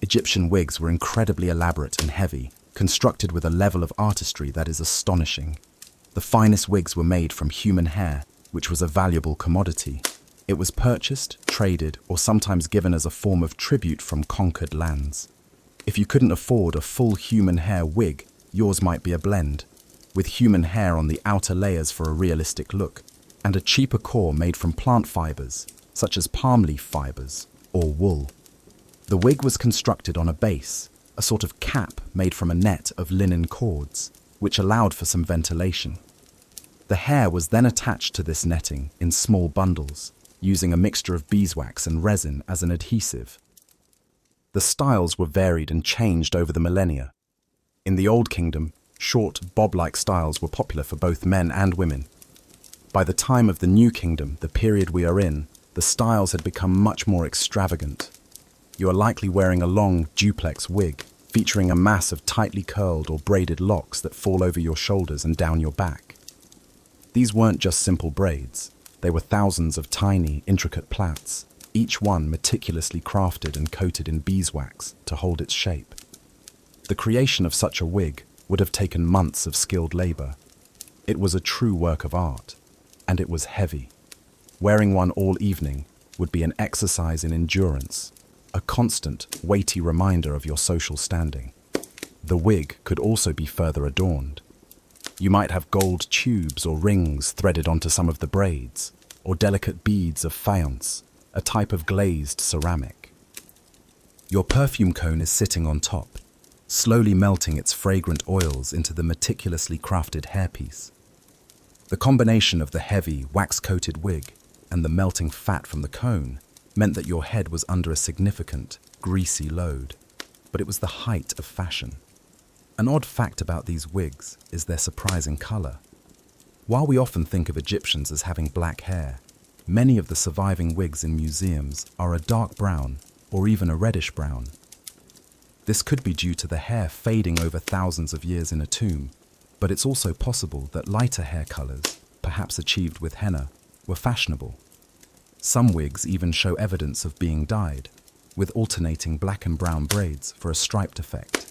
Egyptian wigs were incredibly elaborate and heavy, constructed with a level of artistry that is astonishing. The finest wigs were made from human hair, which was a valuable commodity. It was purchased, traded, or sometimes given as a form of tribute from conquered lands. If you couldn't afford a full human hair wig, yours might be a blend, with human hair on the outer layers for a realistic look, and a cheaper core made from plant fibers, such as palm leaf fibers or wool. The wig was constructed on a base, a sort of cap made from a net of linen cords, which allowed for some ventilation. The hair was then attached to this netting in small bundles, using a mixture of beeswax and resin as an adhesive. The styles were varied and changed over the millennia. In the Old Kingdom, short, bob-like styles were popular for both men and women. By the time of the New Kingdom, the period we are in, the styles had become much more extravagant. You are likely wearing a long, duplex wig, featuring a mass of tightly curled or braided locks that fall over your shoulders and down your back. These weren't just simple braids. They were thousands of tiny, intricate plaits, each one meticulously crafted and coated in beeswax to hold its shape. The creation of such a wig would have taken months of skilled labor. It was a true work of art, and it was heavy. Wearing one all evening would be an exercise in endurance, a constant, weighty reminder of your social standing. The wig could also be further adorned. You might have gold tubes or rings threaded onto some of the braids, or delicate beads of faience, a type of glazed ceramic. Your perfume cone is sitting on top, slowly melting its fragrant oils into the meticulously crafted hairpiece. The combination of the heavy, wax-coated wig and the melting fat from the cone meant that your head was under a significant, greasy load, but it was the height of fashion. An odd fact about these wigs is their surprising color. While we often think of Egyptians as having black hair, many of the surviving wigs in museums are a dark brown or even a reddish brown. This could be due to the hair fading over thousands of years in a tomb, but it's also possible that lighter hair colors, perhaps achieved with henna, were fashionable. Some wigs even show evidence of being dyed, with alternating black and brown braids for a striped effect.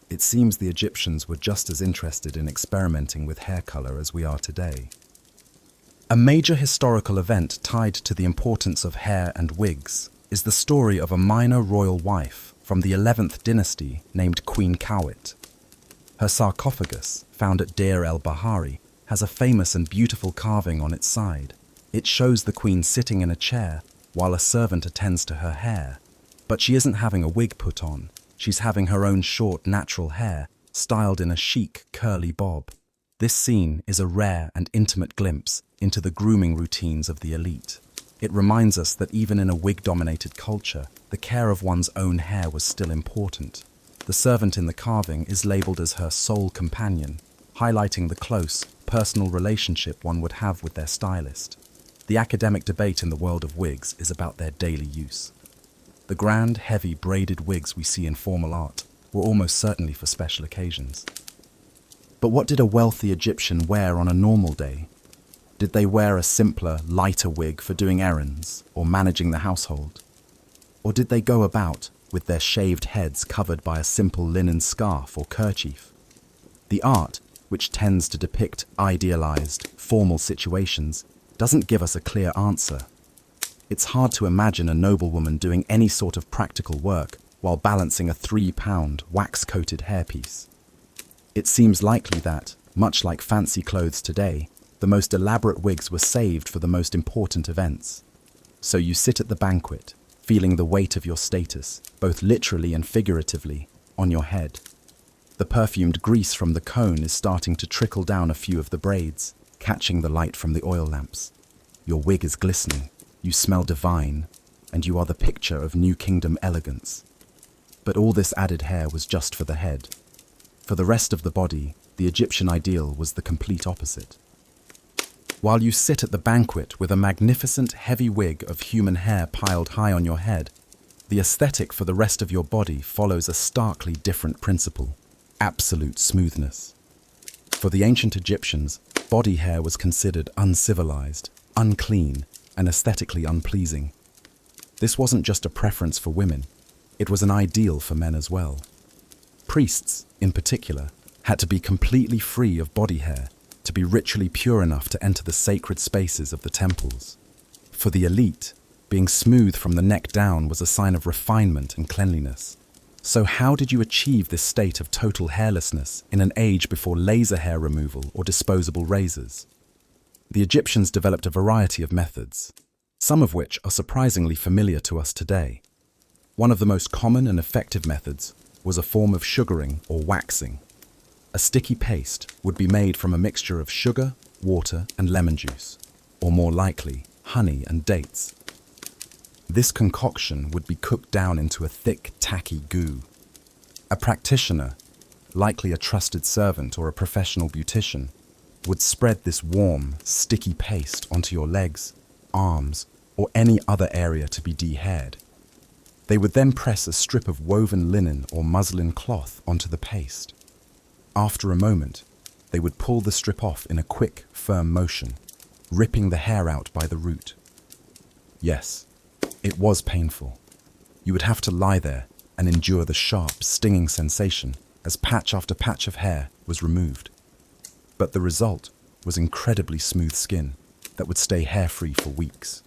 It seems the Egyptians were just as interested in experimenting with hair color as we are today. A major historical event tied to the importance of hair and wigs is the story of a minor royal wife from the 11th dynasty named Queen Kawit. Her sarcophagus, found at Deir el-Bahari, has a famous and beautiful carving on its side. It shows the queen sitting in a chair while a servant attends to her hair. But she isn't having a wig put on. She's having her own short, natural hair, styled in a chic, curly bob. This scene is a rare and intimate glimpse into the grooming routines of the elite. It reminds us that even in a wig-dominated culture, the care of one's own hair was still important. The servant in the carving is labeled as her sole companion, highlighting the close, personal relationship one would have with their stylist. The academic debate in the world of wigs is about their daily use. The grand, heavy, braided wigs we see in formal art were almost certainly for special occasions. But what did a wealthy Egyptian wear on a normal day? Did they wear a simpler, lighter wig for doing errands or managing the household? Or did they go about with their shaved heads covered by a simple linen scarf or kerchief? The art, which tends to depict idealized, formal situations, doesn't give us a clear answer. It's hard to imagine a noblewoman doing any sort of practical work while balancing a 3-pound wax-coated hairpiece. It seems likely that, much like fancy clothes today, the most elaborate wigs were saved for the most important events. So you sit at the banquet, feeling the weight of your status, both literally and figuratively, on your head. The perfumed grease from the cone is starting to trickle down a few of the braids, catching the light from the oil lamps. Your wig is glistening, you smell divine, and you are the picture of New Kingdom elegance. But all this added hair was just for the head. For the rest of the body, the Egyptian ideal was the complete opposite. While you sit at the banquet with a magnificent heavy wig of human hair piled high on your head, the aesthetic for the rest of your body follows a starkly different principle: absolute smoothness. For the ancient Egyptians, body hair was considered uncivilized, unclean, and aesthetically unpleasing. This wasn't just a preference for women, it was an ideal for men as well. Priests, in particular, had to be completely free of body hair to be ritually pure enough to enter the sacred spaces of the temples. For the elite, being smooth from the neck down was a sign of refinement and cleanliness. So how did you achieve this state of total hairlessness in an age before laser hair removal or disposable razors? The Egyptians developed a variety of methods, some of which are surprisingly familiar to us today. One of the most common and effective methods was a form of sugaring or waxing. A sticky paste would be made from a mixture of sugar, water, and lemon juice, or more likely, honey and dates. This concoction would be cooked down into a thick, tacky goo. A practitioner, likely a trusted servant or a professional beautician, would spread this warm, sticky paste onto your legs, arms, or any other area to be de-haired. They would then press a strip of woven linen or muslin cloth onto the paste. After a moment, they would pull the strip off in a quick, firm motion, ripping the hair out by the root. Yes, it was painful. You would have to lie there and endure the sharp, stinging sensation as patch after patch of hair was removed. But the result was incredibly smooth skin that would stay hair-free for weeks.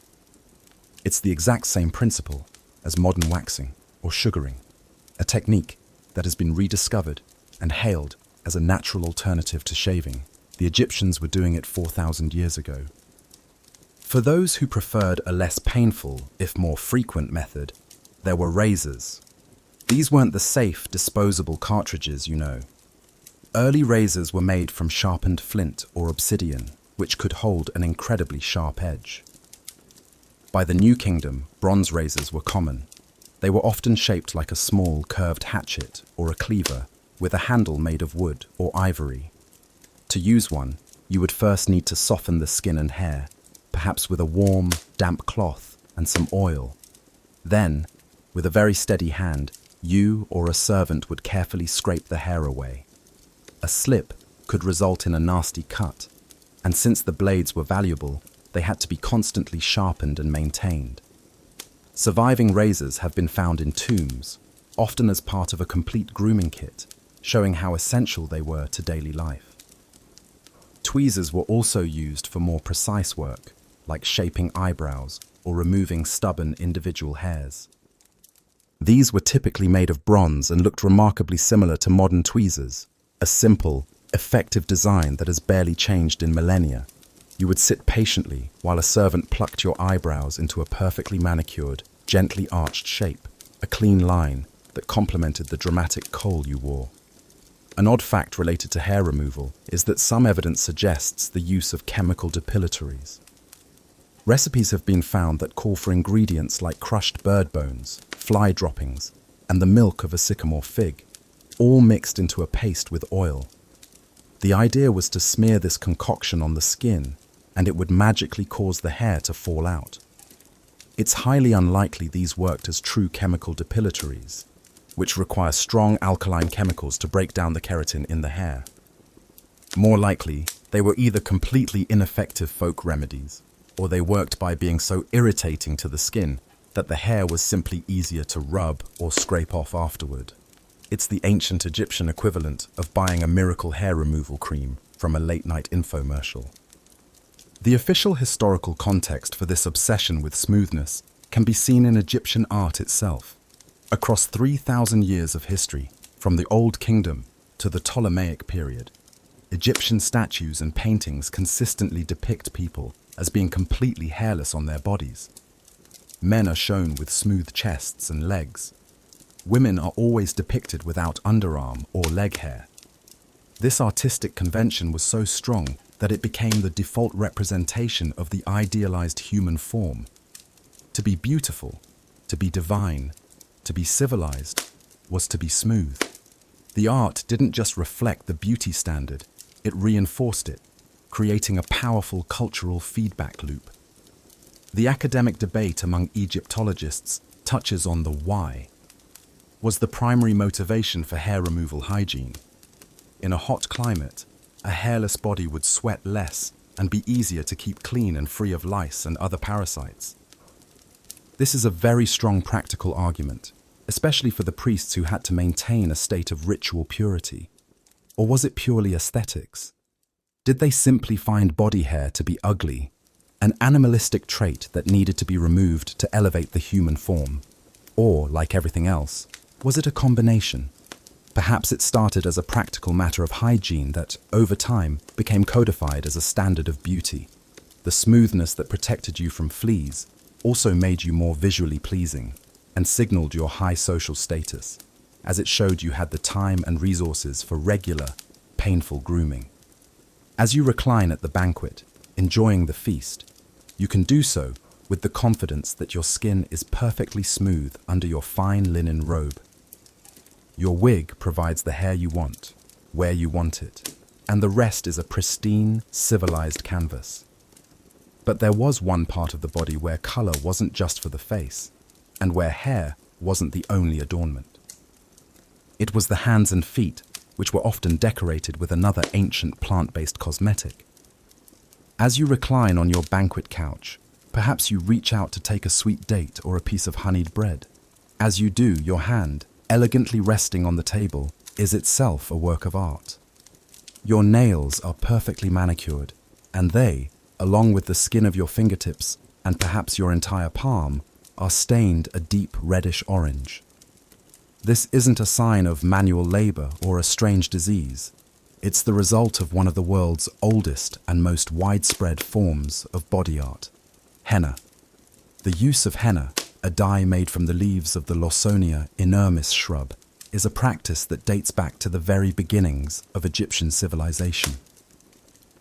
It's the exact same principle as modern waxing or sugaring, a technique that has been rediscovered and hailed as a natural alternative to shaving. The Egyptians were doing it 4,000 years ago. For those who preferred a less painful, if more frequent method, there were razors. These weren't the safe, disposable cartridges, you know. Early razors were made from sharpened flint or obsidian, which could hold an incredibly sharp edge. By the New Kingdom, bronze razors were common. They were often shaped like a small, curved hatchet or a cleaver, with a handle made of wood or ivory. To use one, you would first need to soften the skin and hair, perhaps with a warm, damp cloth and some oil. Then, with a very steady hand, you or a servant would carefully scrape the hair away. A slip could result in a nasty cut, and since the blades were valuable, they had to be constantly sharpened and maintained. Surviving razors have been found in tombs, often as part of a complete grooming kit, showing how essential they were to daily life. Tweezers were also used for more precise work, like shaping eyebrows or removing stubborn individual hairs. These were typically made of bronze and looked remarkably similar to modern tweezers, a simple, effective design that has barely changed in millennia. You would sit patiently while a servant plucked your eyebrows into a perfectly manicured, gently arched shape, a clean line that complemented the dramatic kohl you wore. An odd fact related to hair removal is that some evidence suggests the use of chemical depilatories. Recipes have been found that call for ingredients like crushed bird bones, fly droppings, and the milk of a sycamore fig, all mixed into a paste with oil. The idea was to smear this concoction on the skin, and it would magically cause the hair to fall out. It's highly unlikely these worked as true chemical depilatories, which require strong alkaline chemicals to break down the keratin in the hair. More likely, they were either completely ineffective folk remedies, or they worked by being so irritating to the skin that the hair was simply easier to rub or scrape off afterward. It's the ancient Egyptian equivalent of buying a miracle hair removal cream from a late-night infomercial. The official historical context for this obsession with smoothness can be seen in Egyptian art itself. Across 3,000 years of history, from the Old Kingdom to the Ptolemaic period, Egyptian statues and paintings consistently depict people as being completely hairless on their bodies. Men are shown with smooth chests and legs. Women are always depicted without underarm or leg hair. This artistic convention was so strong that it became the default representation of the idealized human form. To be beautiful, to be divine, to be civilized, was to be smooth. The art didn't just reflect the beauty standard, it reinforced it, creating a powerful cultural feedback loop. The academic debate among Egyptologists touches on the why. Was the primary motivation for hair removal hygiene? In a hot climate, a hairless body would sweat less and be easier to keep clean and free of lice and other parasites. This is a very strong practical argument, especially for the priests who had to maintain a state of ritual purity. Or was it purely aesthetics? Did they simply find body hair to be ugly, an animalistic trait that needed to be removed to elevate the human form? Or, like everything else, was it a combination? Perhaps it started as a practical matter of hygiene that, over time, became codified as a standard of beauty. The smoothness that protected you from fleas also made you more visually pleasing and signaled your high social status, as it showed you had the time and resources for regular, painful grooming. As you recline at the banquet, enjoying the feast, you can do so with the confidence that your skin is perfectly smooth under your fine linen robe. Your wig provides the hair you want, where you want it, and the rest is a pristine, civilized canvas. But there was one part of the body where color wasn't just for the face, and where hair wasn't the only adornment. It was the hands and feet, which were often decorated with another ancient plant-based cosmetic. As you recline on your banquet couch, perhaps you reach out to take a sweet date or a piece of honeyed bread. As you do, your hand, elegantly resting on the table, is itself a work of art. Your nails are perfectly manicured, and they, along with the skin of your fingertips and perhaps your entire palm, are stained a deep reddish orange. This isn't a sign of manual labor or a strange disease. It's the result of one of the world's oldest and most widespread forms of body art, henna. The use of henna, a dye made from the leaves of the Lawsonia inermis shrub, is a practice that dates back to the very beginnings of Egyptian civilization.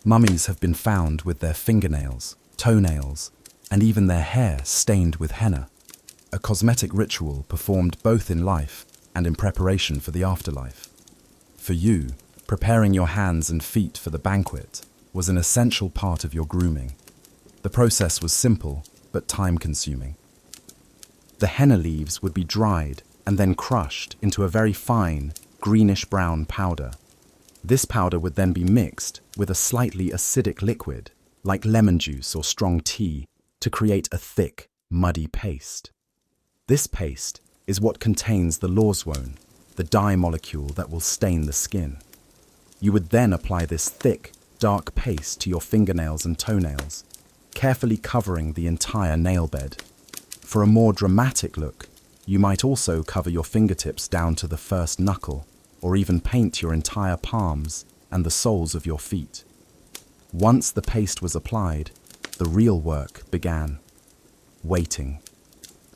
Mummies have been found with their fingernails, toenails, and even their hair stained with henna, a cosmetic ritual performed both in life and in preparation for the afterlife. For you, preparing your hands and feet for the banquet was an essential part of your grooming. The process was simple, but time-consuming. The henna leaves would be dried and then crushed into a very fine, greenish-brown powder. This powder would then be mixed with a slightly acidic liquid, like lemon juice or strong tea, to create a thick, muddy paste. This paste is what contains the lawsone, the dye molecule that will stain the skin. You would then apply this thick, dark paste to your fingernails and toenails, carefully covering the entire nail bed. For a more dramatic look, you might also cover your fingertips down to the first knuckle, or even paint your entire palms and the soles of your feet. Once the paste was applied, the real work began. Waiting.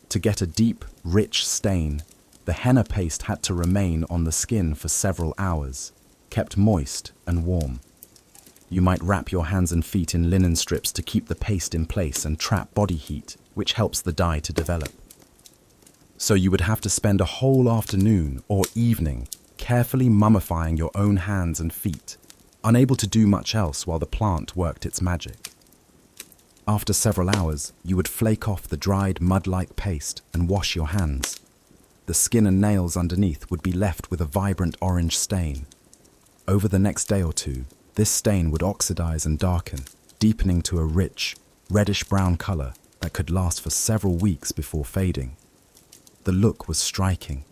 To get a deep, rich stain, the henna paste had to remain on the skin for several hours, kept moist and warm. You might wrap your hands and feet in linen strips to keep the paste in place and trap body heat, which helps the dye to develop. So you would have to spend a whole afternoon or evening carefully mummifying your own hands and feet, unable to do much else while the plant worked its magic. After several hours, you would flake off the dried mud-like paste and wash your hands. The skin and nails underneath would be left with a vibrant orange stain. Over the next day or two, this stain would oxidize and darken, deepening to a rich, reddish-brown color that could last for several weeks before fading. The look was striking.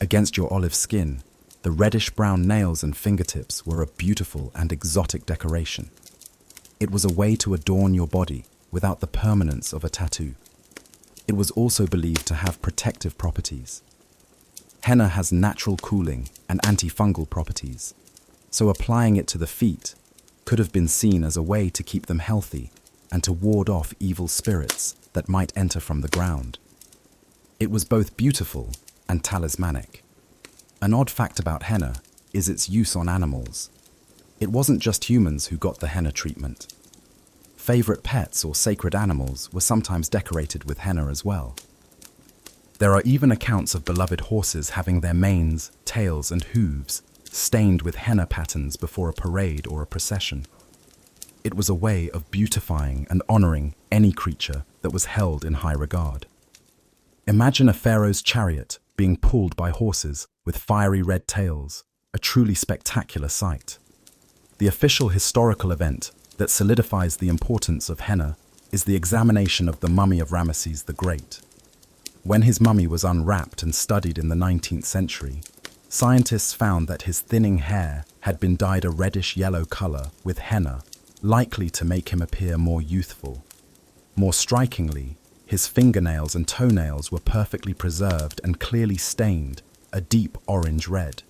Against your olive skin, the reddish-brown nails and fingertips were a beautiful and exotic decoration. It was a way to adorn your body without the permanence of a tattoo. It was also believed to have protective properties. Henna has natural cooling and antifungal properties, so applying it to the feet could have been seen as a way to keep them healthy and to ward off evil spirits that might enter from the ground. It was both beautiful and talismanic. An odd fact about henna is its use on animals. It wasn't just humans who got the henna treatment. Favorite pets or sacred animals were sometimes decorated with henna as well. There are even accounts of beloved horses having their manes, tails, and hooves stained with henna patterns before a parade or a procession. It was a way of beautifying and honoring any creature that was held in high regard. Imagine a pharaoh's chariot being pulled by horses with fiery red tails, a truly spectacular sight. The official historical event that solidifies the importance of henna is the examination of the mummy of Ramesses the Great. When his mummy was unwrapped and studied in the 19th century, scientists found that his thinning hair had been dyed a reddish-yellow color with henna, likely to make him appear more youthful. More strikingly, his fingernails and toenails were perfectly preserved and clearly stained a deep orange red.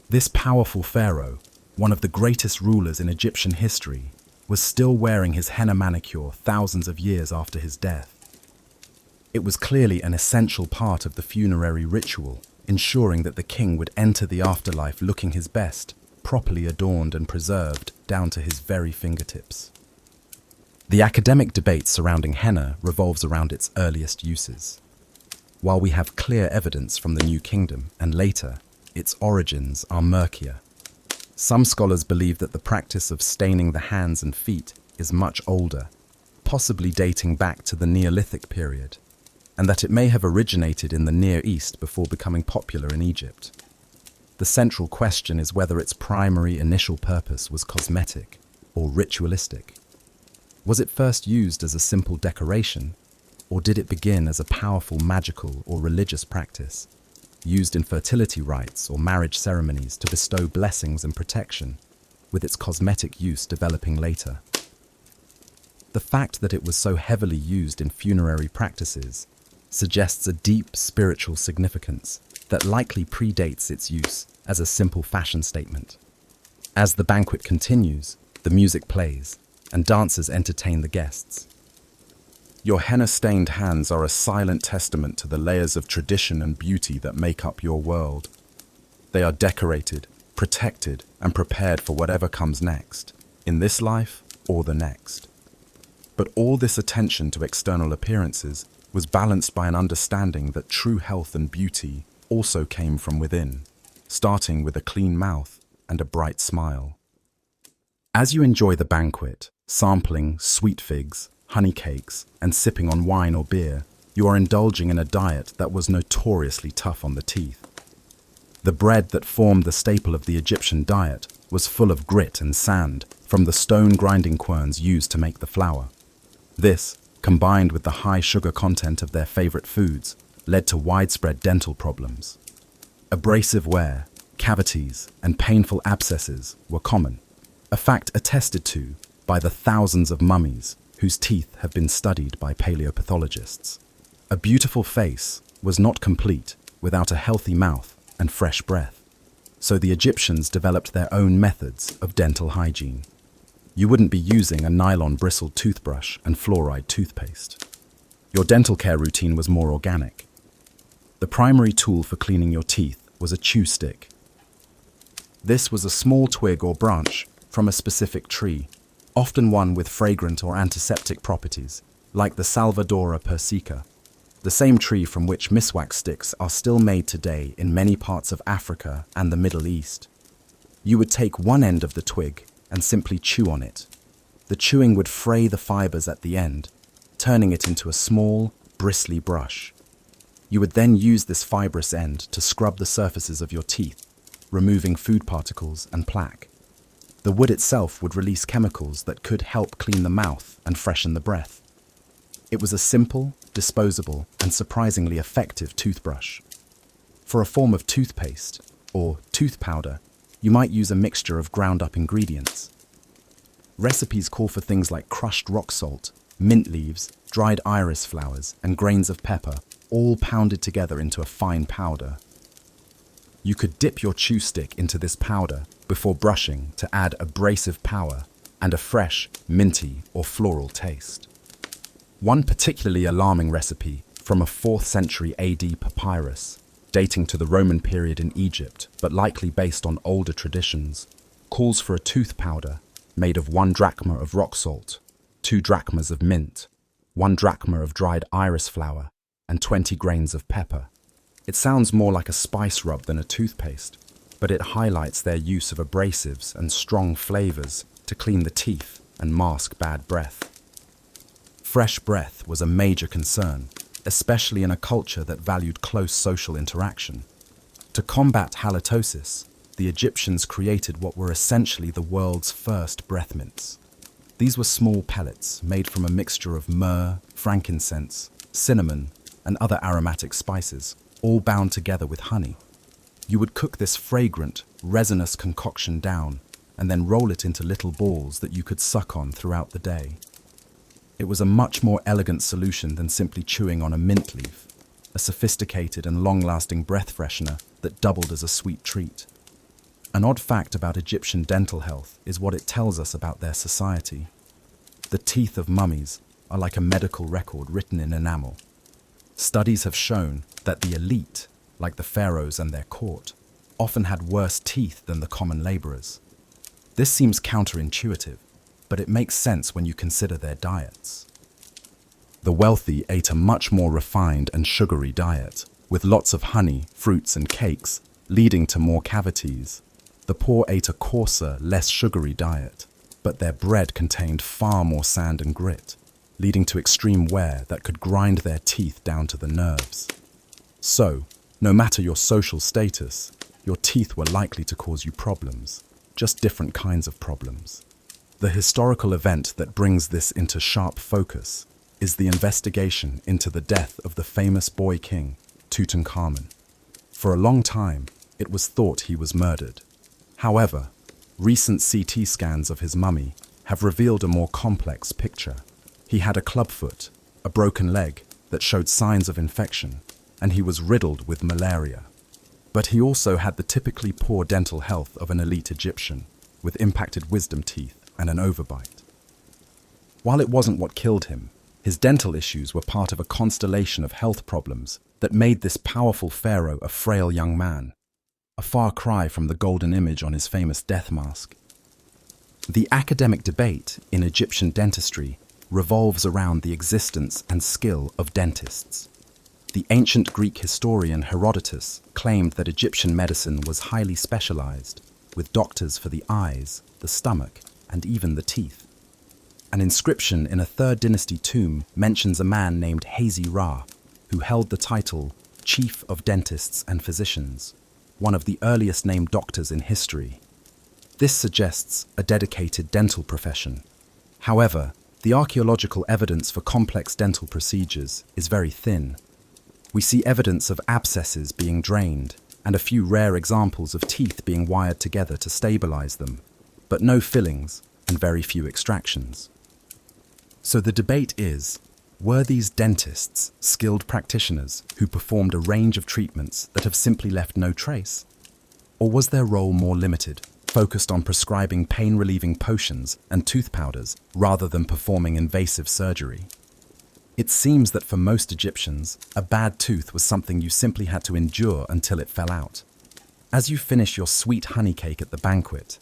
This powerful pharaoh, one of the greatest rulers in Egyptian history, was still wearing his henna manicure thousands of years after his death. It was clearly an essential part of the funerary ritual, ensuring that the king would enter the afterlife looking his best, properly adorned and preserved down to his very fingertips. The academic debate surrounding henna revolves around its earliest uses. While we have clear evidence from the New Kingdom and later, its origins are murkier. Some scholars believe that the practice of staining the hands and feet is much older, possibly dating back to the Neolithic period, and that it may have originated in the Near East before becoming popular in Egypt. The central question is whether its primary initial purpose was cosmetic or ritualistic. Was it first used as a simple decoration, or did it begin as a powerful magical or religious practice, used in fertility rites or marriage ceremonies to bestow blessings and protection, with its cosmetic use developing later? The fact that it was so heavily used in funerary practices suggests a deep spiritual significance that likely predates its use as a simple fashion statement. As the banquet continues, the music plays, and dancers entertain the guests. Your henna-stained hands are a silent testament to the layers of tradition and beauty that make up your world. They are decorated, protected, and prepared for whatever comes next, in this life or the next. But all this attention to external appearances was balanced by an understanding that true health and beauty also came from within, starting with a clean mouth and a bright smile. As you enjoy the banquet, sampling sweet figs, honey cakes, and sipping on wine or beer, you are indulging in a diet that was notoriously tough on the teeth. The bread that formed the staple of the Egyptian diet was full of grit and sand from the stone grinding querns used to make the flour. This, combined with the high sugar content of their favorite foods, led to widespread dental problems. Abrasive wear, cavities, and painful abscesses were common, a fact attested to by the thousands of mummies whose teeth have been studied by paleopathologists. A beautiful face was not complete without a healthy mouth and fresh breath, so the Egyptians developed their own methods of dental hygiene. You wouldn't be using a nylon bristled toothbrush and fluoride toothpaste. Your dental care routine was more organic. The primary tool for cleaning your teeth was a chew stick. This was a small twig or branch from a specific tree, often one with fragrant or antiseptic properties, like the Salvadora persica, the same tree from which miswak sticks are still made today in many parts of Africa and the Middle East. You would take one end of the twig and simply chew on it. The chewing would fray the fibers at the end, turning it into a small, bristly brush. You would then use this fibrous end to scrub the surfaces of your teeth, removing food particles and plaque. The wood itself would release chemicals that could help clean the mouth and freshen the breath. It was a simple, disposable, and surprisingly effective toothbrush. For a form of toothpaste, or tooth powder, you might use a mixture of ground-up ingredients. Recipes call for things like crushed rock salt, mint leaves, dried iris flowers, and grains of pepper, all pounded together into a fine powder. You could dip your chew stick into this powder before brushing to add abrasive power and a fresh, minty, or floral taste. One particularly alarming recipe from a 4th century AD papyrus, dating to the Roman period in Egypt, but likely based on older traditions, calls for a tooth powder made of 1 drachma of rock salt, 2 drachmas of mint, 1 drachma of dried iris flower, and 20 grains of pepper. It sounds more like a spice rub than a toothpaste, but it highlights their use of abrasives and strong flavors to clean the teeth and mask bad breath. Fresh breath was a major concern, especially in a culture that valued close social interaction. To combat halitosis, the Egyptians created what were essentially the world's first breath mints. These were small pellets made from a mixture of myrrh, frankincense, cinnamon, and other aromatic spices, all bound together with honey. You would cook this fragrant, resinous concoction down and then roll it into little balls that you could suck on throughout the day. It was a much more elegant solution than simply chewing on a mint leaf, a sophisticated and long-lasting breath freshener that doubled as a sweet treat. An odd fact about Egyptian dental health is what it tells us about their society. The teeth of mummies are like a medical record written in enamel. Studies have shown that the elite, like the pharaohs and their court, often had worse teeth than the common laborers. This seems counterintuitive, but it makes sense when you consider their diets. The wealthy ate a much more refined and sugary diet, with lots of honey, fruits, and cakes, leading to more cavities. The poor ate a coarser, less sugary diet, but their bread contained far more sand and grit, leading to extreme wear that could grind their teeth down to the nerves. So, no matter your social status, your teeth were likely to cause you problems, just different kinds of problems. The historical event that brings this into sharp focus is the investigation into the death of the famous boy king, Tutankhamun. For a long time, it was thought he was murdered. However, recent CT scans of his mummy have revealed a more complex picture. He had a clubfoot, a broken leg that showed signs of infection, and he was riddled with malaria. But he also had the typically poor dental health of an elite Egyptian, with impacted wisdom teeth and an overbite. While it wasn't what killed him, his dental issues were part of a constellation of health problems that made this powerful pharaoh a frail young man, a far cry from the golden image on his famous death mask. The academic debate in Egyptian dentistry revolves around the existence and skill of dentists. The ancient Greek historian Herodotus claimed that Egyptian medicine was highly specialized, with doctors for the eyes, the stomach, and even the teeth. An inscription in a 3rd dynasty tomb mentions a man named Hazy Ra, who held the title Chief of Dentists and Physicians, one of the earliest named doctors in history. This suggests a dedicated dental profession. However, the archaeological evidence for complex dental procedures is very thin. We see evidence of abscesses being drained and a few rare examples of teeth being wired together to stabilize them, but no fillings and very few extractions. So the debate is, were these dentists skilled practitioners who performed a range of treatments that have simply left no trace? Or was their role more limited, focused on prescribing pain-relieving potions and tooth powders rather than performing invasive surgery? It seems that for most Egyptians, a bad tooth was something you simply had to endure until it fell out. As you finish your sweet honey cake at the banquet,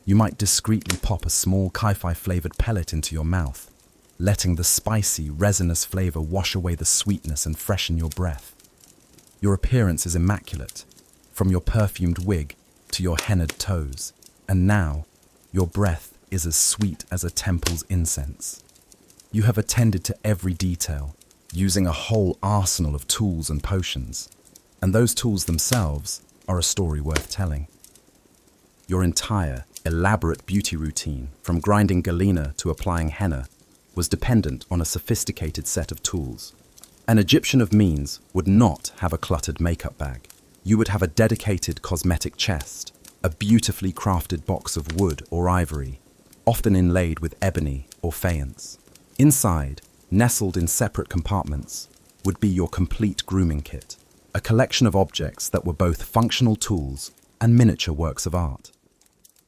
you might discreetly pop a small kai-fi-flavored pellet into your mouth, letting the spicy, resinous flavor wash away the sweetness and freshen your breath. Your appearance is immaculate, from your perfumed wig to your hennaed toes, and now your breath is as sweet as a temple's incense. You have attended to every detail, using a whole arsenal of tools and potions, and those tools themselves are a story worth telling. Your entire, elaborate beauty routine, from grinding galena to applying henna, was dependent on a sophisticated set of tools. An Egyptian of means would not have a cluttered makeup bag. You would have a dedicated cosmetic chest, a beautifully crafted box of wood or ivory, often inlaid with ebony or faience. Inside, nestled in separate compartments, would be your complete grooming kit, a collection of objects that were both functional tools and miniature works of art.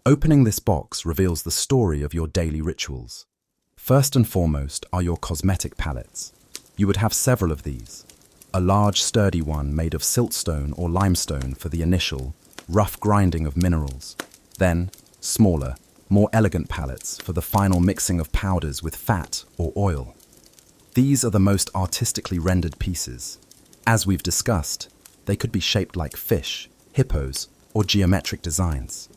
Opening this box reveals the story of your daily rituals. First and foremost are your cosmetic palettes. You would have several of these. A large, sturdy one made of siltstone or limestone for the initial, rough grinding of minerals. Then, smaller, more elegant palettes for the final mixing of powders with fat or oil. These are the most artistically rendered pieces. As we've discussed, they could be shaped like fish, hippos, or geometric designs.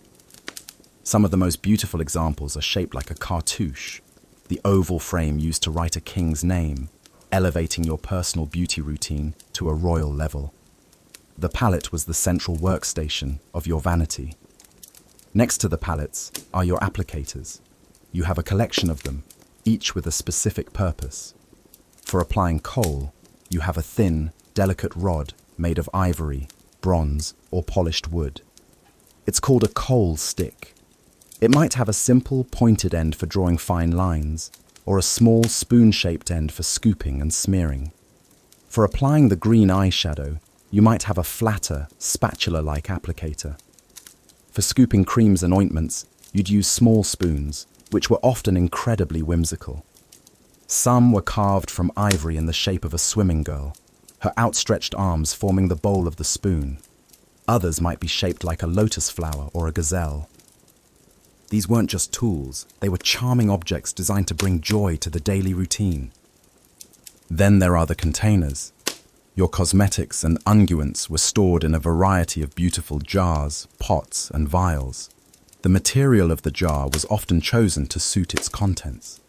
Some of the most beautiful examples are shaped like a cartouche, the oval frame used to write a king's name, elevating your personal beauty routine to a royal level. The palette was the central workstation of your vanity. Next to the palettes are your applicators. You have a collection of them, each with a specific purpose. For applying kohl, you have a thin, delicate rod made of ivory, bronze, or polished wood. It's called a kohl stick. It might have a simple, pointed end for drawing fine lines, or a small, spoon-shaped end for scooping and smearing. For applying the green eyeshadow, you might have a flatter, spatula-like applicator. For scooping creams and ointments, you'd use small spoons, which were often incredibly whimsical. Some were carved from ivory in the shape of a swimming girl, her outstretched arms forming the bowl of the spoon. Others might be shaped like a lotus flower or a gazelle. These weren't just tools, they were charming objects designed to bring joy to the daily routine. Then there are the containers. Your cosmetics and unguents were stored in a variety of beautiful jars, pots, and vials. The material of the jar was often chosen to suit its contents.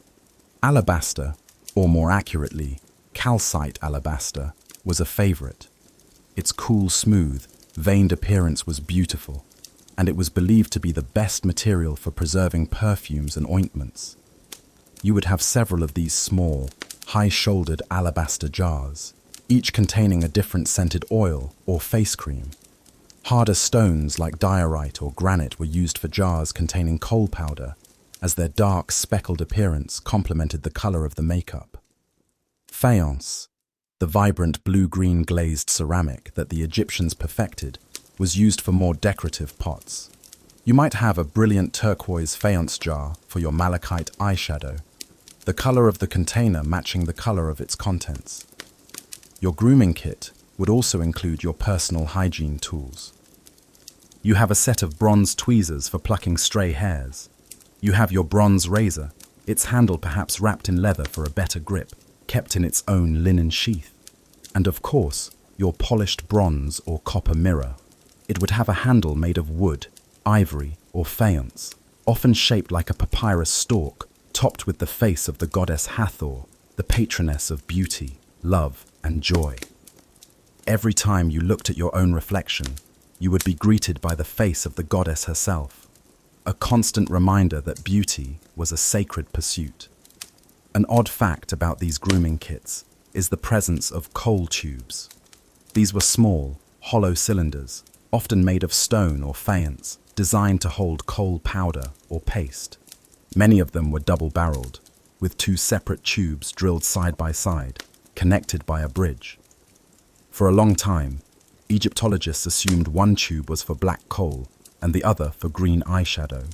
Alabaster, or more accurately, calcite alabaster, was a favorite. Its cool, smooth, veined appearance was beautiful, and it was believed to be the best material for preserving perfumes and ointments. You would have several of these small, high-shouldered alabaster jars, each containing a different scented oil or face cream. Harder stones like diorite or granite were used for jars containing coal powder, as their dark, speckled appearance complemented the color of the makeup. Faience, the vibrant blue-green glazed ceramic that the Egyptians perfected, was used for more decorative pots. You might have a brilliant turquoise faience jar for your malachite eyeshadow, the color of the container matching the color of its contents. Your grooming kit would also include your personal hygiene tools. You have a set of bronze tweezers for plucking stray hairs. You have your bronze razor, its handle perhaps wrapped in leather for a better grip, kept in its own linen sheath. And of course, your polished bronze or copper mirror. It would have a handle made of wood, ivory, or faience, often shaped like a papyrus stalk, topped with the face of the goddess Hathor, the patroness of beauty, love, and joy. Every time you looked at your own reflection, you would be greeted by the face of the goddess herself, a constant reminder that beauty was a sacred pursuit. An odd fact about these grooming kits is the presence of coal tubes. These were small, hollow cylinders, often made of stone or faience, designed to hold coal powder or paste. Many of them were double-barreled, with two separate tubes drilled side by side, connected by a bridge. For a long time, Egyptologists assumed one tube was for black coal and the other for green eyeshadow.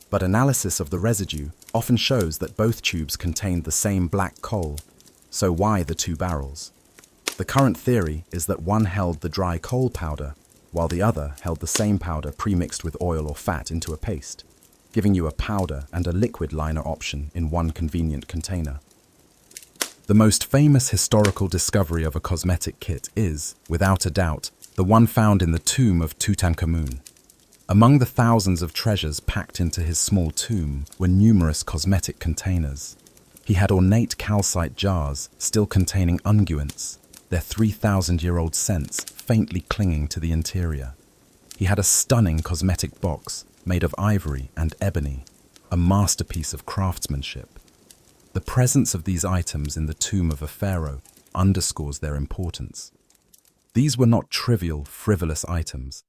But analysis of the residue often shows that both tubes contained the same black coal, so why the two barrels? The current theory is that one held the dry coal powder, while the other held the same powder pre-mixed with oil or fat into a paste, giving you a powder and a liquid liner option in one convenient container. The most famous historical discovery of a cosmetic kit is, without a doubt, the one found in the tomb of Tutankhamun. Among the thousands of treasures packed into his small tomb were numerous cosmetic containers. He had ornate calcite jars still containing unguents, their 3,000-year-old scents faintly clinging to the interior. He had a stunning cosmetic box made of ivory and ebony, a masterpiece of craftsmanship. The presence of these items in the tomb of a pharaoh underscores their importance. These were not trivial, frivolous items.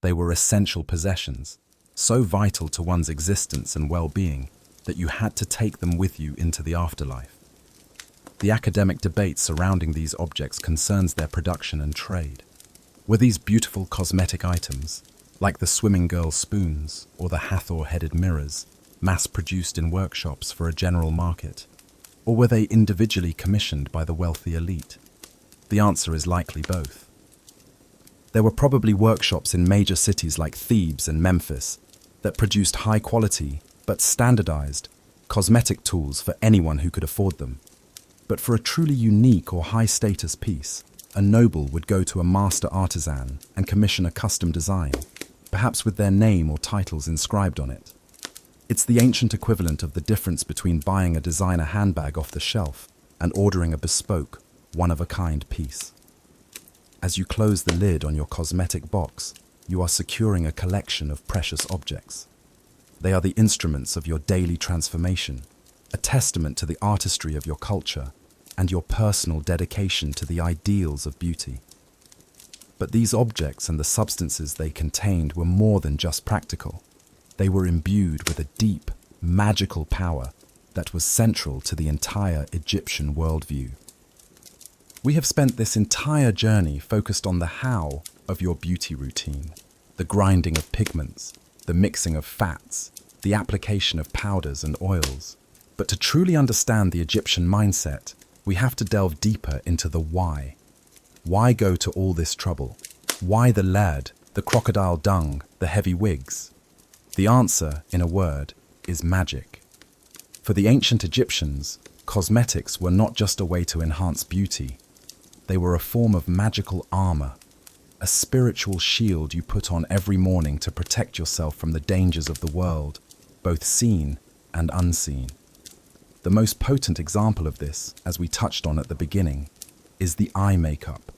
They were essential possessions, so vital to one's existence and well-being that you had to take them with you into the afterlife. The academic debate surrounding these objects concerns their production and trade. Were these beautiful cosmetic items, like the swimming girl spoons or the Hathor-headed mirrors, mass-produced in workshops for a general market? Or were they individually commissioned by the wealthy elite? The answer is likely both. There were probably workshops in major cities like Thebes and Memphis that produced high-quality, but standardized, cosmetic tools for anyone who could afford them. But for a truly unique or high-status piece, a noble would go to a master artisan and commission a custom design, perhaps with their name or titles inscribed on it. It's the ancient equivalent of the difference between buying a designer handbag off the shelf and ordering a bespoke, one-of-a-kind piece. As you close the lid on your cosmetic box, you are securing a collection of precious objects. They are the instruments of your daily transformation, a testament to the artistry of your culture and your personal dedication to the ideals of beauty. But these objects and the substances they contained were more than just practical. They were imbued with a deep, magical power that was central to the entire Egyptian worldview. We have spent this entire journey focused on the how of your beauty routine, the grinding of pigments, the mixing of fats, the application of powders and oils. But to truly understand the Egyptian mindset, we have to delve deeper into the why. Why go to all this trouble? Why the lard, the crocodile dung, the heavy wigs? The answer, in a word, is magic. For the ancient Egyptians, cosmetics were not just a way to enhance beauty. They were a form of magical armor, a spiritual shield you put on every morning to protect yourself from the dangers of the world, both seen and unseen. The most potent example of this, as we touched on at the beginning, is the eye makeup.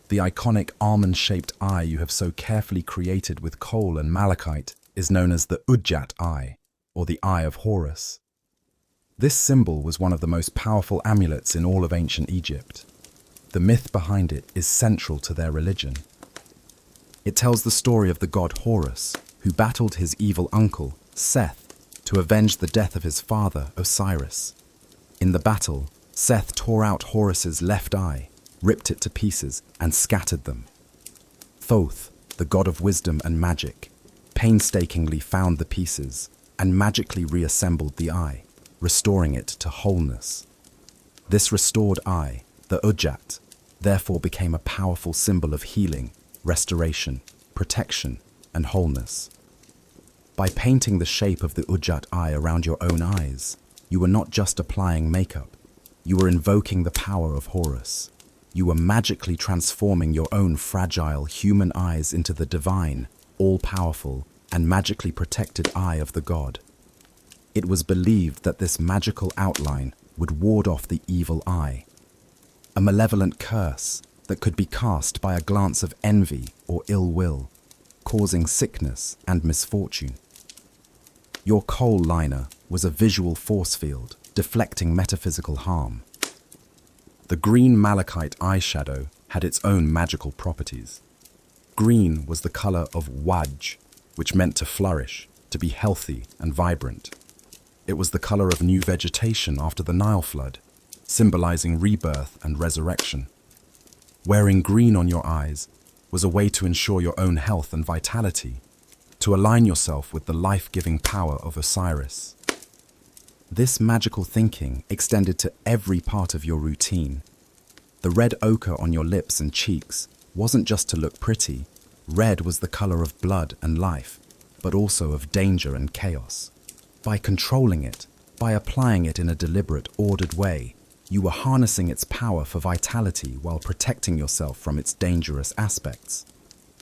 The iconic almond-shaped eye you have so carefully created with kohl and malachite is known as the Udjat eye, or the Eye of Horus. This symbol was one of the most powerful amulets in all of ancient Egypt. The myth behind it is central to their religion. It tells the story of the god Horus, who battled his evil uncle, Seth, to avenge the death of his father, Osiris. In the battle, Seth tore out Horus's left eye, ripped it to pieces, and scattered them. Thoth, the god of wisdom and magic, painstakingly found the pieces and magically reassembled the eye, restoring it to wholeness. This restored eye, the Udjat, therefore became a powerful symbol of healing, restoration, protection, and wholeness. By painting the shape of the Udjat eye around your own eyes, you were not just applying makeup, you were invoking the power of Horus. You were magically transforming your own fragile human eyes into the divine, all-powerful, and magically protected eye of the god. It was believed that this magical outline would ward off the evil eye, a malevolent curse that could be cast by a glance of envy or ill will, causing sickness and misfortune. Your kohl liner was a visual force field, deflecting metaphysical harm. The green malachite eyeshadow had its own magical properties. Green was the color of waj, which meant to flourish, to be healthy and vibrant. It was the color of new vegetation after the Nile flood, symbolizing rebirth and resurrection. Wearing green on your eyes was a way to ensure your own health and vitality, to align yourself with the life-giving power of Osiris. This magical thinking extended to every part of your routine. The red ochre on your lips and cheeks wasn't just to look pretty. Red was the color of blood and life, but also of danger and chaos. By controlling it, by applying it in a deliberate, ordered way, you were harnessing its power for vitality while protecting yourself from its dangerous aspects.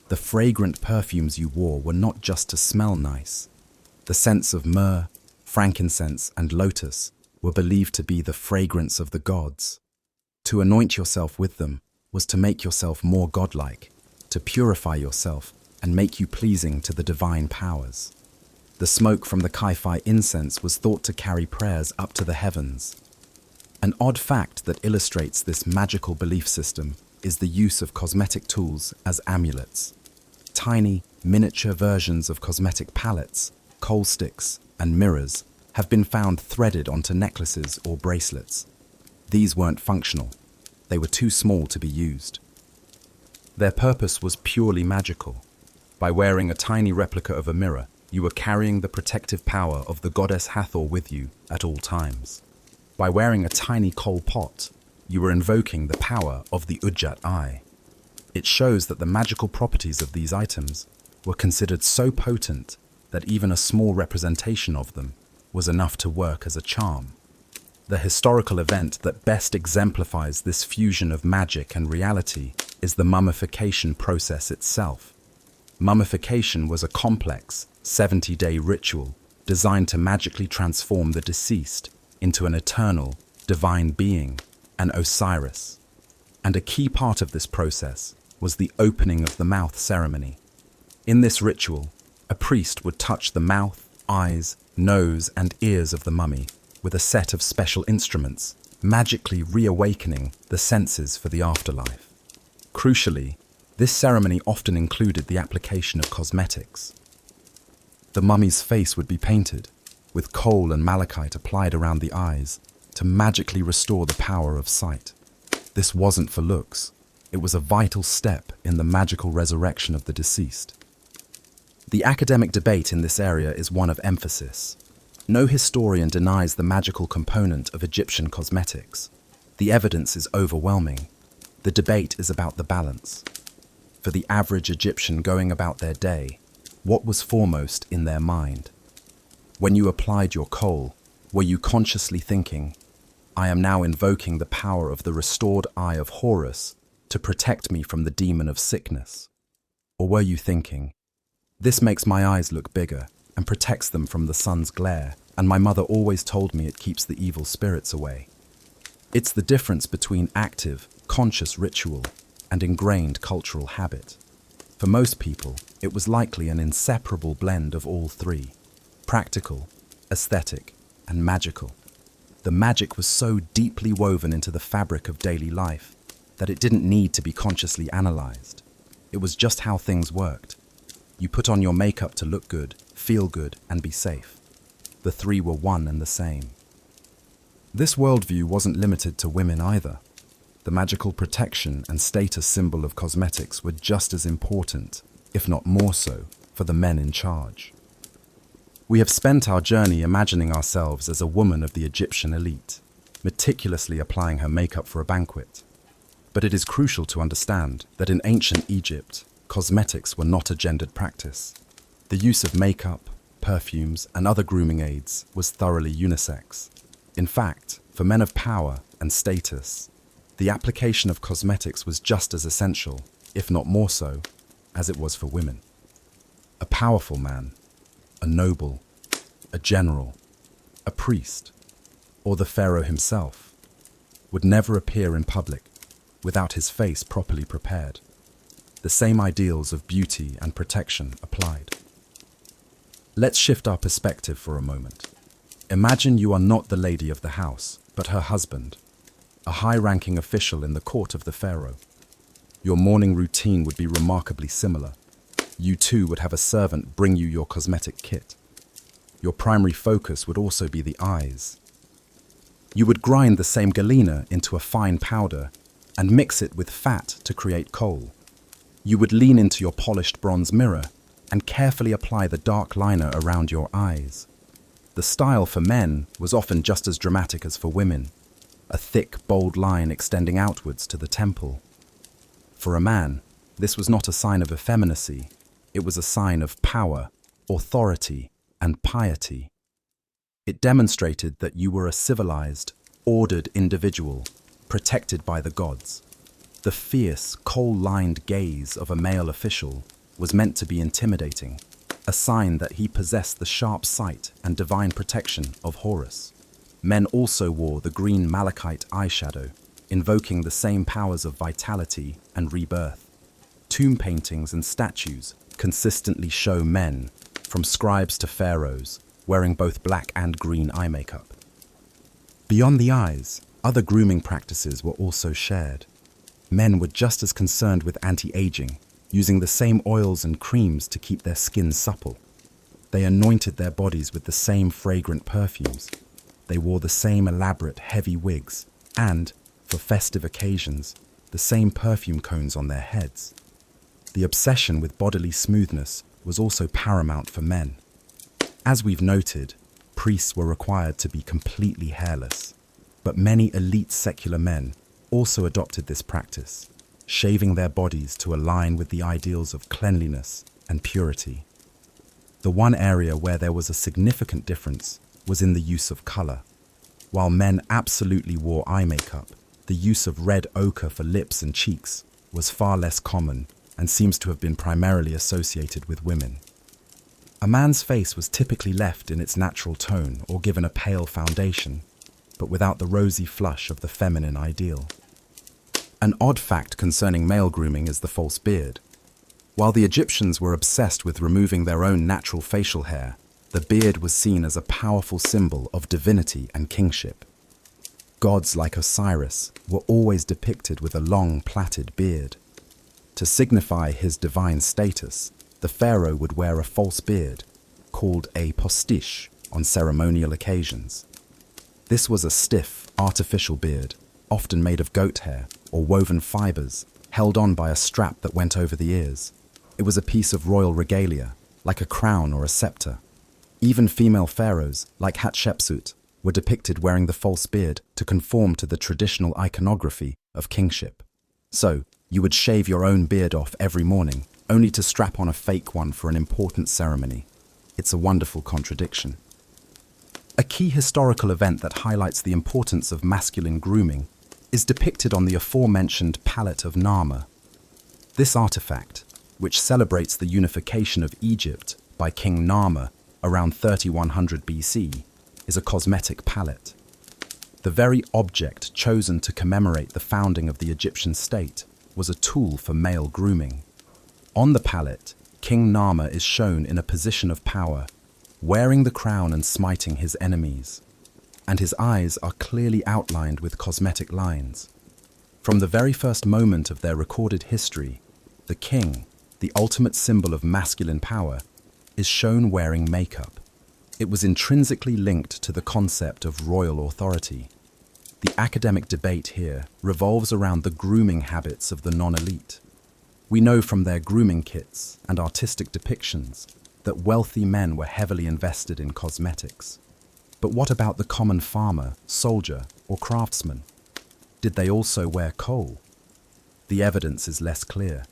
The fragrant perfumes you wore were not just to smell nice. The scents of myrrh, frankincense, and lotus were believed to be the fragrance of the gods. To anoint yourself with them was to make yourself more godlike, to purify yourself and make you pleasing to the divine powers. The smoke from the Kai-Fi incense was thought to carry prayers up to the heavens. An odd fact that illustrates this magical belief system is the use of cosmetic tools as amulets. Tiny, miniature versions of cosmetic palettes, kohl sticks, and mirrors have been found threaded onto necklaces or bracelets. These weren't functional. They were too small to be used. Their purpose was purely magical. By wearing a tiny replica of a mirror, you were carrying the protective power of the goddess Hathor with you at all times. By wearing a tiny kohl pot, you were invoking the power of the Udjat eye. It shows that the magical properties of these items were considered so potent that even a small representation of them was enough to work as a charm. The historical event that best exemplifies this fusion of magic and reality is the mummification process itself. Mummification was a complex, 70-day ritual designed to magically transform the deceased into an eternal, divine being, an Osiris. And a key part of this process was the opening of the mouth ceremony. In this ritual, a priest would touch the mouth, eyes, nose, and ears of the mummy with a set of special instruments, magically reawakening the senses for the afterlife. Crucially, this ceremony often included the application of cosmetics. The mummy's face would be painted, with kohl and malachite applied around the eyes to magically restore the power of sight. This wasn't for looks. It was a vital step in the magical resurrection of the deceased. The academic debate in this area is one of emphasis. No historian denies the magical component of Egyptian cosmetics. The evidence is overwhelming. The debate is about the balance. For the average Egyptian going about their day, What was foremost in their mind? When you applied your kohl, were you consciously thinking, I am now invoking the power of the restored eye of Horus to protect me from the demon of sickness? Or were you thinking, this makes my eyes look bigger and protects them from the sun's glare, and my mother always told me it keeps the evil spirits away? It's the difference between active, conscious ritual and ingrained cultural habit. For most people, it was likely an inseparable blend of all three: practical, aesthetic, and magical. The magic was so deeply woven into the fabric of daily life that it didn't need to be consciously analyzed. It was just how things worked. You put on your makeup to look good, feel good, and be safe. The three were one and the same. This worldview wasn't limited to women either. The magical protection and status symbol of cosmetics were just as important, if not more so, for the men in charge. We have spent our journey imagining ourselves as a woman of the Egyptian elite, meticulously applying her makeup for a banquet. But it is crucial to understand that in ancient Egypt, cosmetics were not a gendered practice. The use of makeup, perfumes, and other grooming aids was thoroughly unisex. In fact, for men of power and status, the application of cosmetics was just as essential, if not more so, as it was for women. A powerful man, a noble, a general, a priest, or the pharaoh himself, would never appear in public without his face properly prepared. The same ideals of beauty and protection applied. Let's shift our perspective for a moment. Imagine you are not the lady of the house, but her husband, a high-ranking official in the court of the pharaoh. Your morning routine would be remarkably similar. You too would have a servant bring you your cosmetic kit. Your primary focus would also be the eyes. You would grind the same galena into a fine powder and mix it with fat to create kohl. You would lean into your polished bronze mirror and carefully apply the dark liner around your eyes. The style for men was often just as dramatic as for women, a thick, bold line extending outwards to the temple. For a man, this was not a sign of effeminacy, it was a sign of power, authority, and piety. It demonstrated that you were a civilized, ordered individual, protected by the gods. The fierce, coal-lined gaze of a male official was meant to be intimidating, a sign that he possessed the sharp sight and divine protection of Horus. Men also wore the green malachite eyeshadow, invoking the same powers of vitality and rebirth. Tomb paintings and statues consistently show men, from scribes to pharaohs, wearing both black and green eye makeup. Beyond the eyes, other grooming practices were also shared. Men were just as concerned with anti-aging, using the same oils and creams to keep their skin supple. They anointed their bodies with the same fragrant perfumes. They wore the same elaborate, heavy wigs, and, for festive occasions, the same perfume cones on their heads. The obsession with bodily smoothness was also paramount for men. As we've noted, priests were required to be completely hairless, but many elite secular men also adopted this practice, shaving their bodies to align with the ideals of cleanliness and purity. The one area where there was a significant difference was in the use of color. While men absolutely wore eye makeup, the use of red ochre for lips and cheeks was far less common and seems to have been primarily associated with women. A man's face was typically left in its natural tone or given a pale foundation, but without the rosy flush of the feminine ideal. An odd fact concerning male grooming is the false beard. While the Egyptians were obsessed with removing their own natural facial hair, the beard was seen as a powerful symbol of divinity and kingship. Gods like Osiris were always depicted with a long plaited beard. To signify his divine status, the pharaoh would wear a false beard, called a postiche, on ceremonial occasions. This was a stiff, artificial beard, often made of goat hair or woven fibers, held on by a strap that went over the ears. It was a piece of royal regalia, like a crown or a scepter. Even female pharaohs, like Hatshepsut, were depicted wearing the false beard to conform to the traditional iconography of kingship. So, you would shave your own beard off every morning, only to strap on a fake one for an important ceremony. It's a wonderful contradiction. A key historical event that highlights the importance of masculine grooming is depicted on the aforementioned palette of Narmer. This artifact, which celebrates the unification of Egypt by King Narmer around 3100 BC, is a cosmetic palette. The very object chosen to commemorate the founding of the Egyptian state was a tool for male grooming. On the palette, King Narmer is shown in a position of power, wearing the crown and smiting his enemies, and his eyes are clearly outlined with cosmetic lines. From the very first moment of their recorded history, the king, the ultimate symbol of masculine power, is shown wearing makeup. It was intrinsically linked to the concept of royal authority. The academic debate here revolves around the grooming habits of the non-elite. We know from their grooming kits and artistic depictions that wealthy men were heavily invested in cosmetics. But what about the common farmer, soldier, or craftsman? Did they also wear kohl? The evidence is less clear.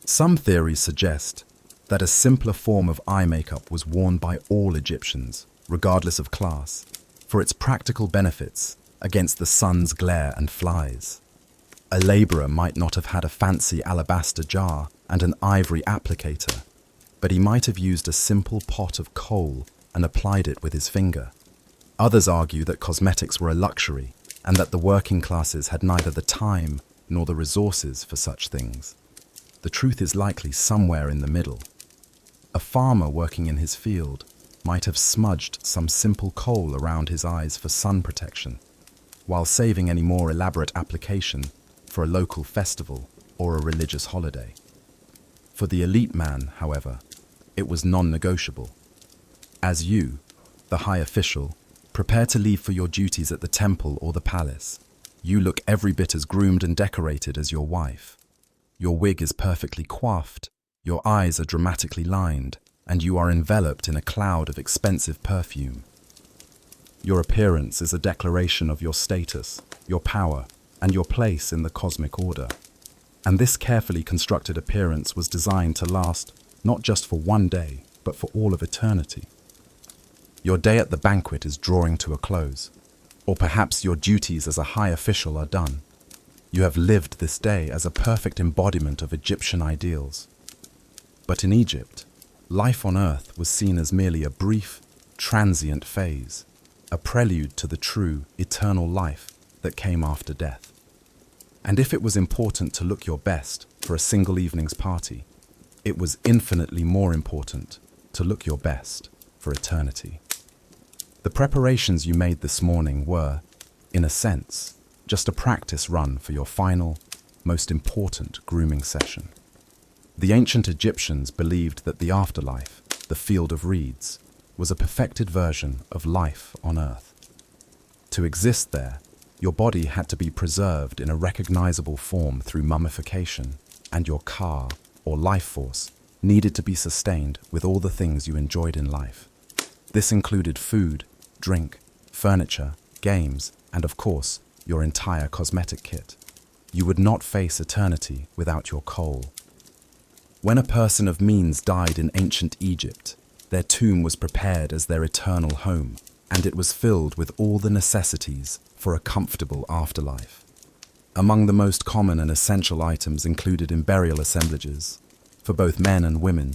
Some theories suggest that a simpler form of eye makeup was worn by all Egyptians, regardless of class, for its practical benefits against the sun's glare and flies. A laborer might not have had a fancy alabaster jar and an ivory applicator, but he might have used a simple pot of kohl and applied it with his finger. Others argue that cosmetics were a luxury and that the working classes had neither the time nor the resources for such things. The truth is likely somewhere in the middle. A farmer working in his field might have smudged some simple kohl around his eyes for sun protection, while saving any more elaborate application for a local festival or a religious holiday. For the elite man, however, it was non-negotiable. As you, the high official, prepare to leave for your duties at the temple or the palace, you look every bit as groomed and decorated as your wife. Your wig is perfectly coiffed, your eyes are dramatically lined, and you are enveloped in a cloud of expensive perfume. Your appearance is a declaration of your status, your power, and your place in the cosmic order. And this carefully constructed appearance was designed to last not just for one day, but for all of eternity. Your day at the banquet is drawing to a close, or perhaps your duties as a high official are done. You have lived this day as a perfect embodiment of Egyptian ideals. But in Egypt, life on earth was seen as merely a brief, transient phase, a prelude to the true, eternal life that came after death. And if it was important to look your best for a single evening's party, it was infinitely more important to look your best for eternity. The preparations you made this morning were, in a sense, just a practice run for your final, most important grooming session. The ancient Egyptians believed that the afterlife, the field of reeds, was a perfected version of life on earth. To exist there, your body had to be preserved in a recognizable form through mummification, and your ka, or life force, needed to be sustained with all the things you enjoyed in life. This included food, drink, furniture, games, and of course, your entire cosmetic kit. You would not face eternity without your kohl. When a person of means died in ancient Egypt, their tomb was prepared as their eternal home, and it was filled with all the necessities for a comfortable afterlife. Among the most common and essential items included in burial assemblages, for both men and women,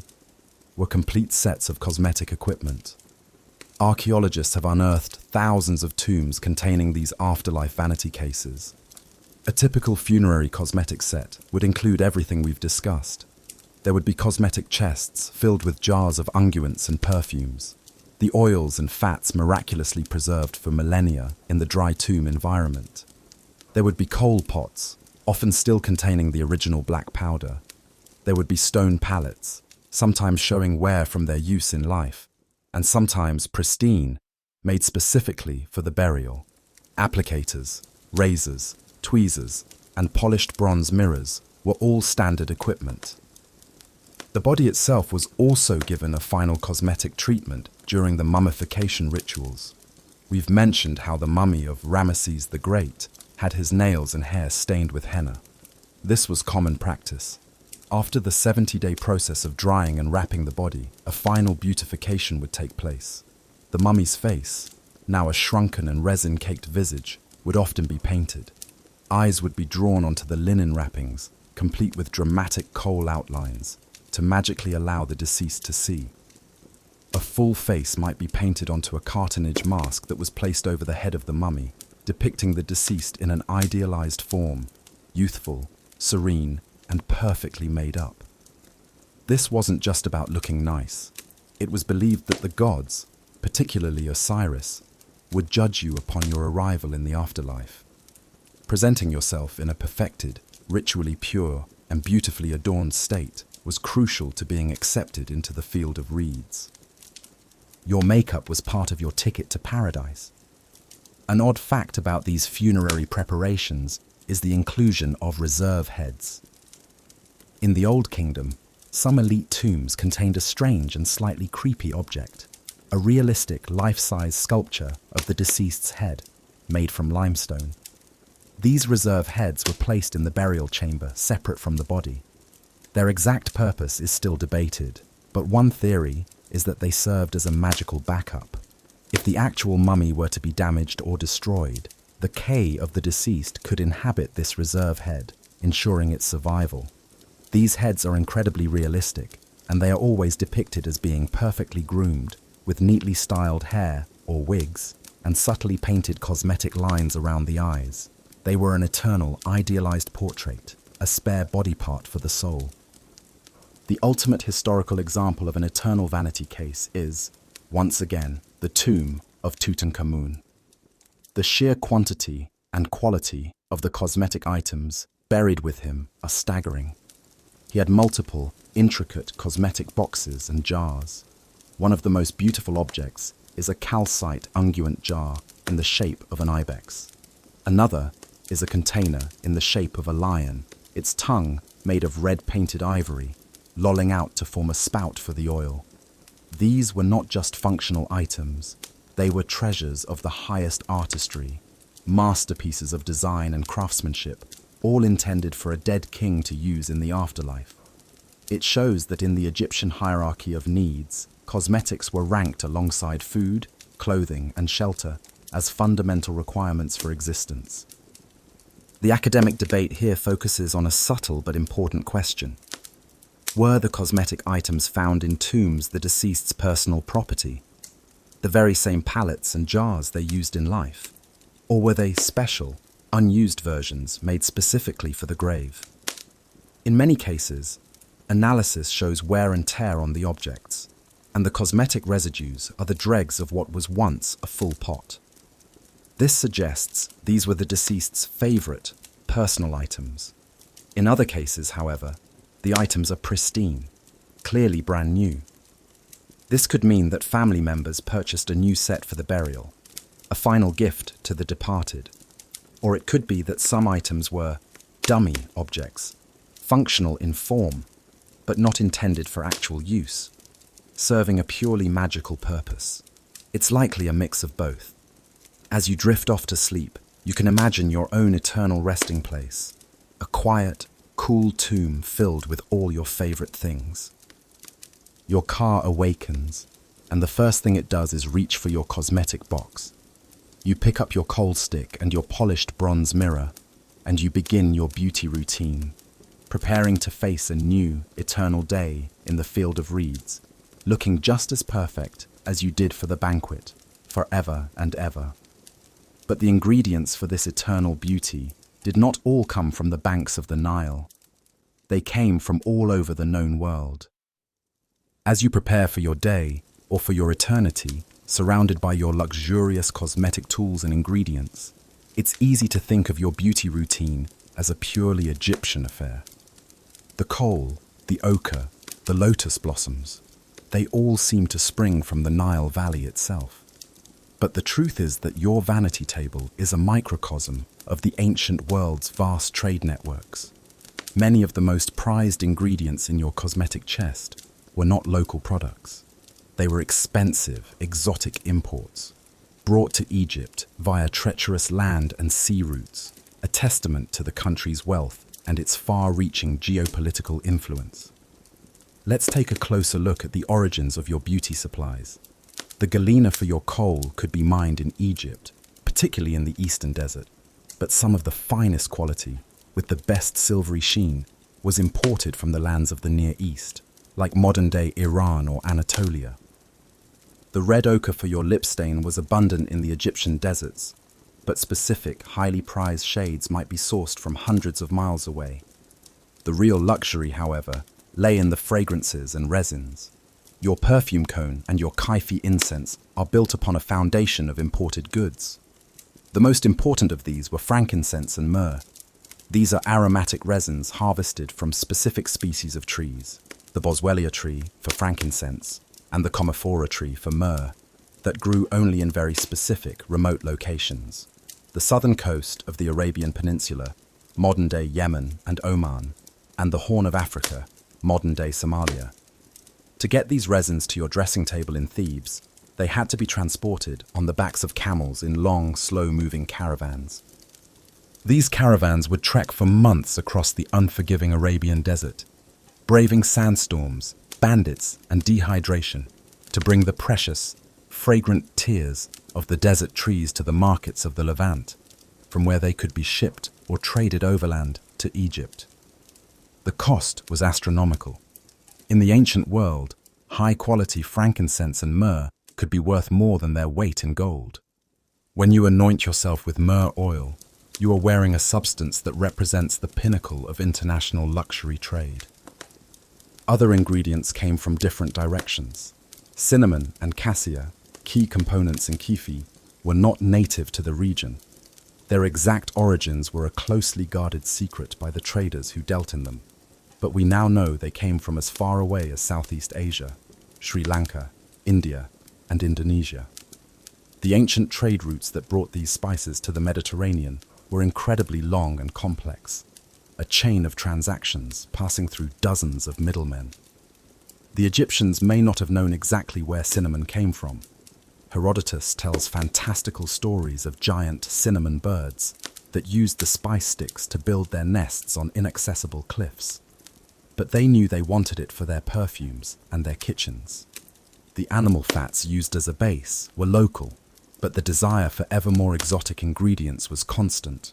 were complete sets of cosmetic equipment. Archaeologists have unearthed thousands of tombs containing these afterlife vanity cases. A typical funerary cosmetic set would include everything we've discussed. There would be cosmetic chests filled with jars of unguents and perfumes, the oils and fats miraculously preserved for millennia in the dry tomb environment. There would be kohl pots, often still containing the original black powder. There would be stone pallets, sometimes showing wear from their use in life, and sometimes pristine, made specifically for the burial. Applicators, razors, tweezers, and polished bronze mirrors were all standard equipment. The body itself was also given a final cosmetic treatment during the mummification rituals. We've mentioned how the mummy of Ramesses the Great had his nails and hair stained with henna. This was common practice. After the 70-day process of drying and wrapping the body, a final beautification would take place. The mummy's face, now a shrunken and resin-caked visage, would often be painted. Eyes would be drawn onto the linen wrappings, complete with dramatic kohl outlines, to magically allow the deceased to see. A full face might be painted onto a cartonnage mask that was placed over the head of the mummy, depicting the deceased in an idealized form, youthful, serene, and perfectly made up. This wasn't just about looking nice. It was believed that the gods, particularly Osiris, would judge you upon your arrival in the afterlife. Presenting yourself in a perfected, ritually pure, and beautifully adorned state was crucial to being accepted into the field of reeds. Your makeup was part of your ticket to paradise. An odd fact about these funerary preparations is the inclusion of reserve heads. In the Old Kingdom, some elite tombs contained a strange and slightly creepy object, a realistic life-size sculpture of the deceased's head, made from limestone. These reserve heads were placed in the burial chamber, separate from the body. Their exact purpose is still debated, but one theory is that they served as a magical backup. If the actual mummy were to be damaged or destroyed, the K of the deceased could inhabit this reserve head, ensuring its survival. These heads are incredibly realistic, and they are always depicted as being perfectly groomed, with neatly styled hair, or wigs, and subtly painted cosmetic lines around the eyes. They were an eternal, idealized portrait, a spare body part for the soul. The ultimate historical example of an eternal vanity case is, once again, the tomb of Tutankhamun. The sheer quantity and quality of the cosmetic items buried with him are staggering. He had multiple, intricate cosmetic boxes and jars. One of the most beautiful objects is a calcite unguent jar in the shape of an ibex. Another is a container in the shape of a lion, its tongue made of red painted ivory, lolling out to form a spout for the oil. These were not just functional items, they were treasures of the highest artistry, masterpieces of design and craftsmanship, all intended for a dead king to use in the afterlife. It shows that in the Egyptian hierarchy of needs, cosmetics were ranked alongside food, clothing, and shelter as fundamental requirements for existence. The academic debate here focuses on a subtle but important question. Were the cosmetic items found in tombs the deceased's personal property, the very same palettes and jars they used in life? Or were they special, unused versions made specifically for the grave? In many cases, analysis shows wear and tear on the objects, and the cosmetic residues are the dregs of what was once a full pot. This suggests these were the deceased's favorite, personal items. In other cases, however, the items are pristine, clearly brand new. This could mean that family members purchased a new set for the burial, a final gift to the departed. Or it could be that some items were dummy objects, functional in form, but not intended for actual use, serving a purely magical purpose. It's likely a mix of both. As you drift off to sleep, you can imagine your own eternal resting place, a quiet, cool tomb filled with all your favorite things. Your car awakens, and the first thing it does is reach for your cosmetic box. You pick up your kohl stick and your polished bronze mirror, and you begin your beauty routine, preparing to face a new, eternal day in the field of reeds, looking just as perfect as you did for the banquet, forever and ever. But the ingredients for this eternal beauty did not all come from the banks of the Nile. They came from all over the known world. As you prepare for your day, or for your eternity, surrounded by your luxurious cosmetic tools and ingredients, it's easy to think of your beauty routine as a purely Egyptian affair. The kohl, the ochre, the lotus blossoms, they all seem to spring from the Nile Valley itself. But the truth is that your vanity table is a microcosm of the ancient world's vast trade networks. Many of the most prized ingredients in your cosmetic chest were not local products. They were expensive, exotic imports, brought to Egypt via treacherous land and sea routes, a testament to the country's wealth and its far-reaching geopolitical influence. Let's take a closer look at the origins of your beauty supplies. The galena for your coal could be mined in Egypt, particularly in the eastern desert, but some of the finest quality, with the best silvery sheen, was imported from the lands of the Near East, like modern-day Iran or Anatolia. The red ochre for your lip stain was abundant in the Egyptian deserts, but specific, highly prized shades might be sourced from hundreds of miles away. The real luxury, however, lay in the fragrances and resins. Your perfume cone and your kaifi incense are built upon a foundation of imported goods. The most important of these were frankincense and myrrh. These are aromatic resins harvested from specific species of trees, the boswellia tree for frankincense and the commiphora tree for myrrh, that grew only in very specific, remote locations. The southern coast of the Arabian Peninsula, modern-day Yemen and Oman, and the Horn of Africa, modern-day Somalia. To get these resins to your dressing table in Thebes, they had to be transported on the backs of camels in long, slow-moving caravans. These caravans would trek for months across the unforgiving Arabian desert, braving sandstorms, bandits, and dehydration to bring the precious, fragrant tears of the desert trees to the markets of the Levant, from where they could be shipped or traded overland to Egypt. The cost was astronomical. In the ancient world, high-quality frankincense and myrrh could be worth more than their weight in gold. When you anoint yourself with myrrh oil, you are wearing a substance that represents the pinnacle of international luxury trade. Other ingredients came from different directions. Cinnamon and cassia, key components in kifi, were not native to the region. Their exact origins were a closely guarded secret by the traders who dealt in them, but we now know they came from as far away as Southeast Asia, Sri Lanka, India, and Indonesia. The ancient trade routes that brought these spices to the Mediterranean were incredibly long and complex, a chain of transactions passing through dozens of middlemen. The Egyptians may not have known exactly where cinnamon came from. Herodotus tells fantastical stories of giant cinnamon birds that used the spice sticks to build their nests on inaccessible cliffs. But they knew they wanted it for their perfumes and their kitchens. The animal fats used as a base were local, but the desire for ever more exotic ingredients was constant.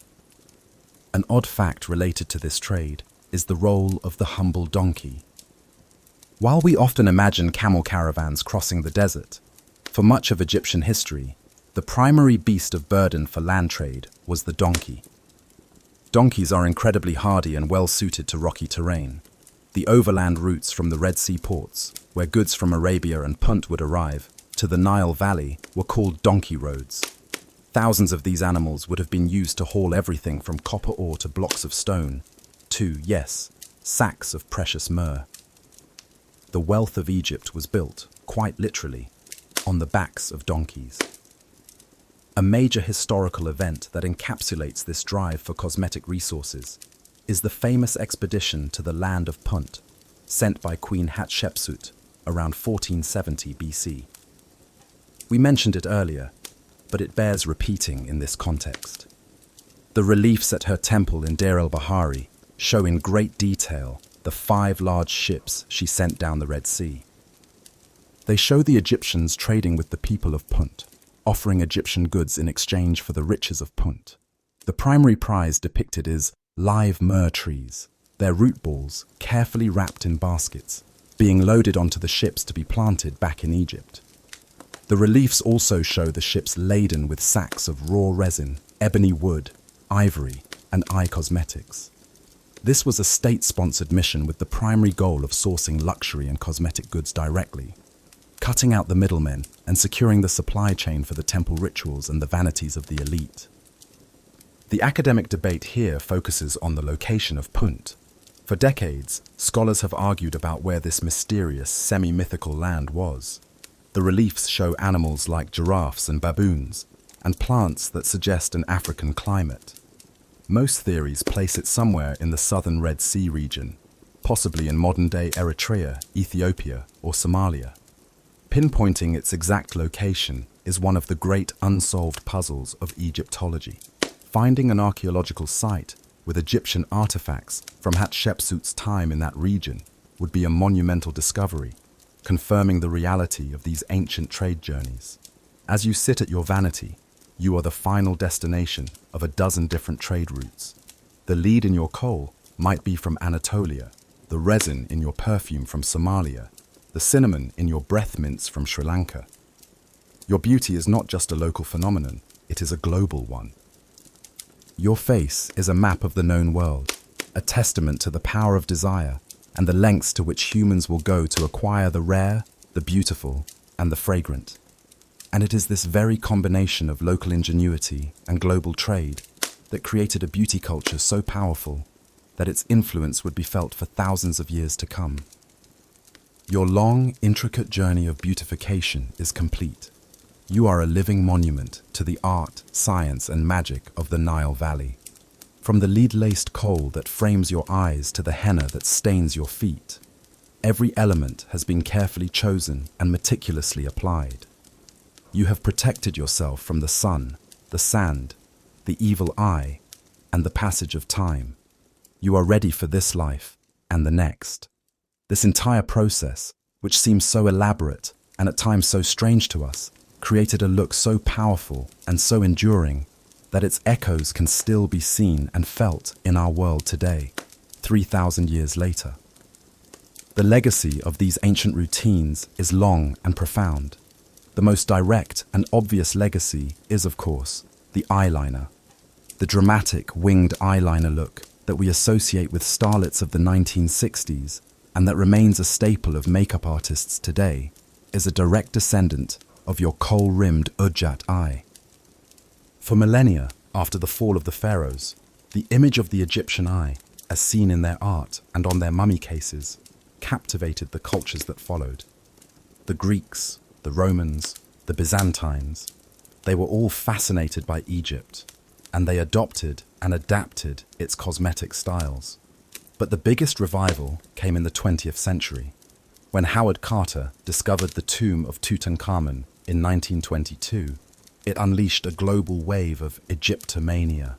An odd fact related to this trade is the role of the humble donkey. While we often imagine camel caravans crossing the desert, for much of Egyptian history, the primary beast of burden for land trade was the donkey. Donkeys are incredibly hardy and well suited to rocky terrain. The overland routes from the Red Sea ports, where goods from Arabia and Punt would arrive, to the Nile Valley were called donkey roads. Thousands of these animals would have been used to haul everything from copper ore to blocks of stone to, yes, sacks of precious myrrh. The wealth of Egypt was built, quite literally, on the backs of donkeys. A major historical event that encapsulates this drive for cosmetic resources is the famous expedition to the land of Punt, sent by Queen Hatshepsut around 1470 BC. We mentioned it earlier, but it bears repeating in this context. The reliefs at her temple in Deir el-Bahari show in great detail the 5 large ships she sent down the Red Sea. They show the Egyptians trading with the people of Punt, offering Egyptian goods in exchange for the riches of Punt. The primary prize depicted is live myrrh trees, their root balls carefully wrapped in baskets, being loaded onto the ships to be planted back in Egypt. The reliefs also show the ships laden with sacks of raw resin, ebony wood, ivory, and eye cosmetics. This was a state-sponsored mission with the primary goal of sourcing luxury and cosmetic goods directly, cutting out the middlemen and securing the supply chain for the temple rituals and the vanities of the elite. The academic debate here focuses on the location of Punt. For decades, scholars have argued about where this mysterious, semi-mythical land was. The reliefs show animals like giraffes and baboons, and plants that suggest an African climate. Most theories place it somewhere in the southern Red Sea region, possibly in modern-day Eritrea, Ethiopia, or Somalia. Pinpointing its exact location is one of the great unsolved puzzles of Egyptology. Finding an archaeological site with Egyptian artifacts from Hatshepsut's time in that region would be a monumental discovery, confirming the reality of these ancient trade journeys. As you sit at your vanity, you are the final destination of a dozen different trade routes. The lead in your coal might be from Anatolia, the resin in your perfume from Somalia, the cinnamon in your breath mints from Sri Lanka. Your beauty is not just a local phenomenon, it is a global one. Your face is a map of the known world, a testament to the power of desire and the lengths to which humans will go to acquire the rare, the beautiful, and the fragrant. And it is this very combination of local ingenuity and global trade that created a beauty culture so powerful that its influence would be felt for thousands of years to come. Your long, intricate journey of beautification is complete. You are a living monument to the art, science, and magic of the Nile Valley. From the lead-laced coal that frames your eyes to the henna that stains your feet, every element has been carefully chosen and meticulously applied. You have protected yourself from the sun, the sand, the evil eye, and the passage of time. You are ready for this life and the next. This entire process, which seems so elaborate and at times so strange to us, created a look so powerful and so enduring that its echoes can still be seen and felt in our world today, 3,000 years later. The legacy of these ancient routines is long and profound. The most direct and obvious legacy is, of course, the eyeliner. The dramatic winged eyeliner look that we associate with starlets of the 1960s and that remains a staple of makeup artists today is a direct descendant of your kohl-rimmed Ujjat eye. For millennia after the fall of the pharaohs, the image of the Egyptian eye, as seen in their art and on their mummy cases, captivated the cultures that followed. The Greeks, the Romans, the Byzantines, they were all fascinated by Egypt, and they adopted and adapted its cosmetic styles. But the biggest revival came in the 20th century, when Howard Carter discovered the tomb of Tutankhamun in 1922. It unleashed a global wave of Egyptomania.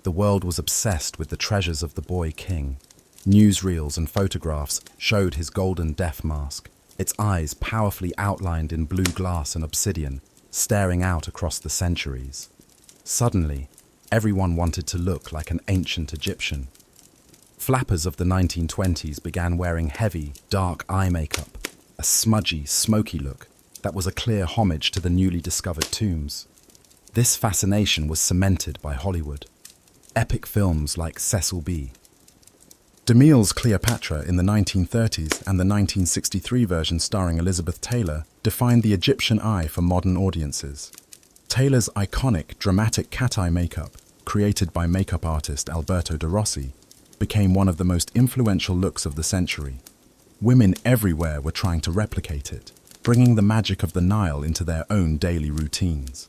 The world was obsessed with the treasures of the boy king. Newsreels and photographs showed his golden death mask, its eyes powerfully outlined in blue glass and obsidian, staring out across the centuries. Suddenly, everyone wanted to look like an ancient Egyptian. Flappers of the 1920s began wearing heavy, dark eye makeup, a smudgy, smoky look that was a clear homage to the newly discovered tombs. This fascination was cemented by Hollywood. Epic films like Cecil B. DeMille's Cleopatra in the 1930s and the 1963 version starring Elizabeth Taylor defined the Egyptian eye for modern audiences. Taylor's iconic, dramatic cat eye makeup, created by makeup artist Alberto De Rossi, became one of the most influential looks of the century. Women everywhere were trying to replicate it, bringing the magic of the Nile into their own daily routines.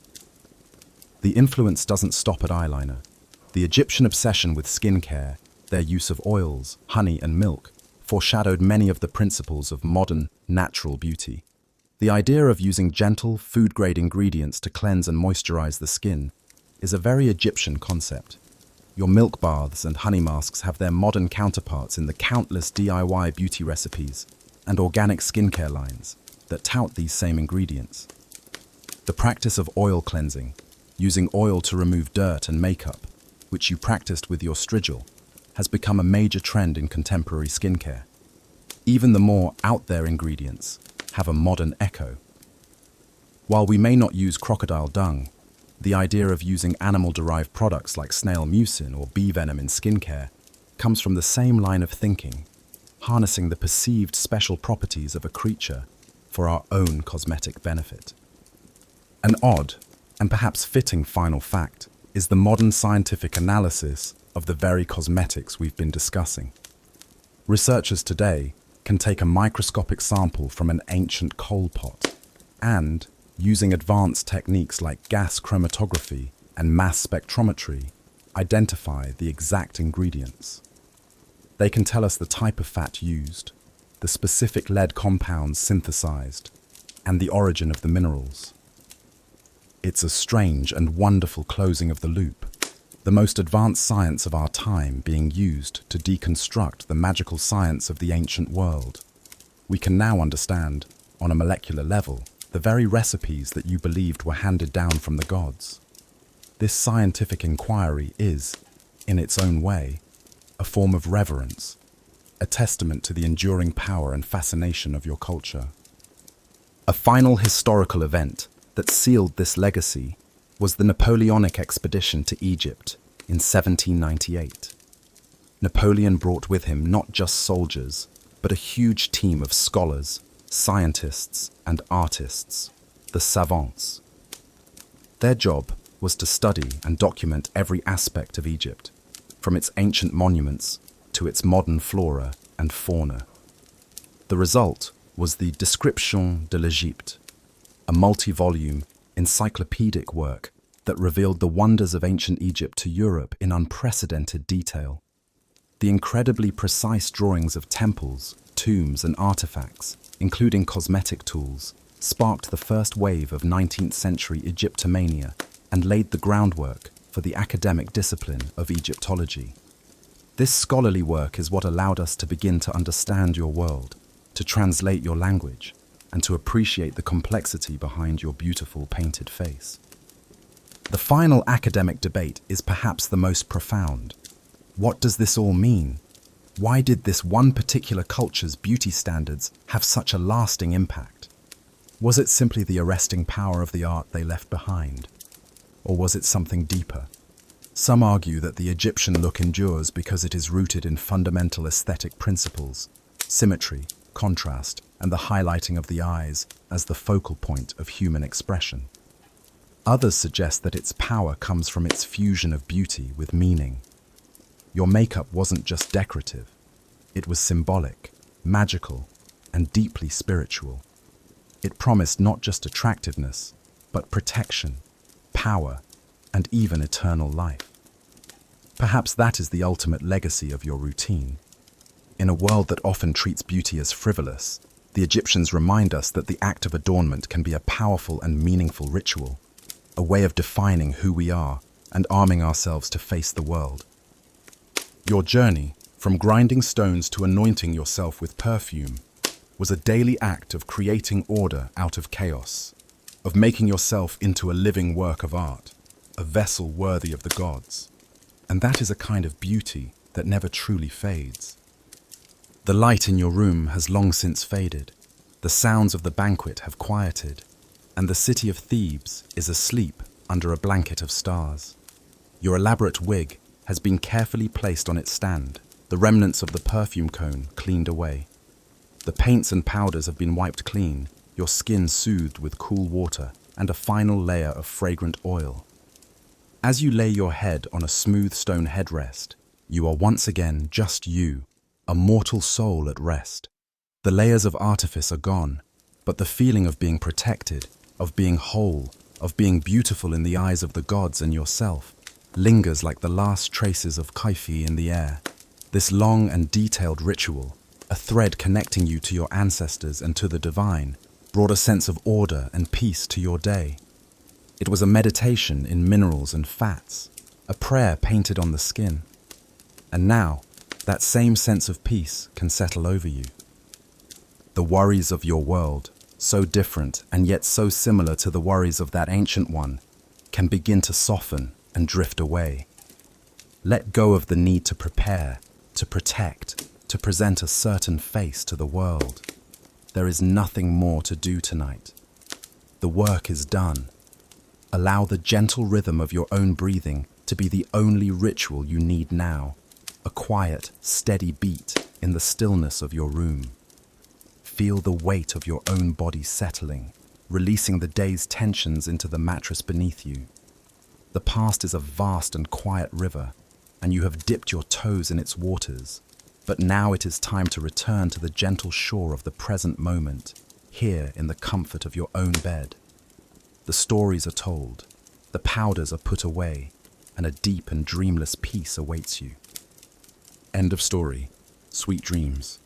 The influence doesn't stop at eyeliner. The Egyptian obsession with skincare, their use of oils, honey, and milk, foreshadowed many of the principles of modern, natural beauty. The idea of using gentle, food-grade ingredients to cleanse and moisturize the skin is a very Egyptian concept. Your milk baths and honey masks have their modern counterparts in the countless DIY beauty recipes and organic skincare lines that tout these same ingredients. The practice of oil cleansing, using oil to remove dirt and makeup, which you practiced with your strigil, has become a major trend in contemporary skincare. Even the more out-there ingredients have a modern echo. While we may not use crocodile dung, the idea of using animal-derived products like snail mucin or bee venom in skincare comes from the same line of thinking, harnessing the perceived special properties of a creature for our own cosmetic benefit. An odd, and perhaps fitting final fact, is the modern scientific analysis of the very cosmetics we've been discussing. Researchers today can take a microscopic sample from an ancient coal pot and, using advanced techniques like gas chromatography and mass spectrometry, identify the exact ingredients. They can tell us the type of fat used, the specific lead compounds synthesized, and the origin of the minerals. It's a strange and wonderful closing of the loop. the most advanced science of our time being used to deconstruct the magical science of the ancient world. We can now understand, on a molecular level, the very recipes that you believed were handed down from the gods. This scientific inquiry is, in its own way, a form of reverence, a testament to the enduring power and fascination of your culture. A final historical event that sealed this legacy was the Napoleonic expedition to Egypt in 1798. Napoleon brought with him not just soldiers, but a huge team of scholars, scientists, and artists, the savants. Their job was to study and document every aspect of Egypt, from its ancient monuments to its modern flora and fauna. The result was the Description de l'Égypte, a multi-volume, encyclopedic work that revealed the wonders of ancient Egypt to Europe in unprecedented detail. The incredibly precise drawings of temples, tombs, and artifacts, including cosmetic tools, sparked the first wave of 19th century Egyptomania and laid the groundwork for the academic discipline of Egyptology. This scholarly work is what allowed us to begin to understand your world, to translate your language, and to appreciate the complexity behind your beautiful painted face. The final academic debate is perhaps the most profound. What does this all mean? Why did this one particular culture's beauty standards have such a lasting impact? Was it simply the arresting power of the art they left behind? Or was it something deeper? Some argue that the Egyptian look endures because it is rooted in fundamental aesthetic principles, symmetry, contrast, and the highlighting of the eyes as the focal point of human expression. Others suggest that its power comes from its fusion of beauty with meaning. Your makeup wasn't just decorative. It was symbolic, magical, and deeply spiritual. It promised not just attractiveness, but protection, power, and even eternal life. Perhaps that is the ultimate legacy of your routine. In a world that often treats beauty as frivolous, the Egyptians remind us that the act of adornment can be a powerful and meaningful ritual, a way of defining who we are and arming ourselves to face the world. Your journey, from grinding stones to anointing yourself with perfume, was a daily act of creating order out of chaos, of making yourself into a living work of art, a vessel worthy of the gods. And that is a kind of beauty that never truly fades. The light in your room has long since faded, the sounds of the banquet have quieted, and the city of Thebes is asleep under a blanket of stars. Your elaborate wig has been carefully placed on its stand, the remnants of the perfume cone cleaned away. The paints and powders have been wiped clean, your skin soothed with cool water and a final layer of fragrant oil. As you lay your head on a smooth stone headrest, you are once again just you, a mortal soul at rest. The layers of artifice are gone, but the feeling of being protected, of being whole, of being beautiful in the eyes of the gods and yourself, lingers like the last traces of kaifi in the air. This long and detailed ritual, a thread connecting you to your ancestors and to the divine, brought a sense of order and peace to your day. It was a meditation in minerals and fats, a prayer painted on the skin. And now, that same sense of peace can settle over you. The worries of your world, so different and yet so similar to the worries of that ancient one, can begin to soften and drift away. Let go of the need to prepare, to protect, to present a certain face to the world. There is nothing more to do tonight. The work is done. Allow the gentle rhythm of your own breathing to be the only ritual you need now, a quiet, steady beat in the stillness of your room. Feel the weight of your own body settling, releasing the day's tensions into the mattress beneath you. The past is a vast and quiet river, and you have dipped your toes in its waters. But now it is time to return to the gentle shore of the present moment, here in the comfort of your own bed. The stories are told, the powders are put away, and a deep and dreamless peace awaits you. End of story. Sweet dreams.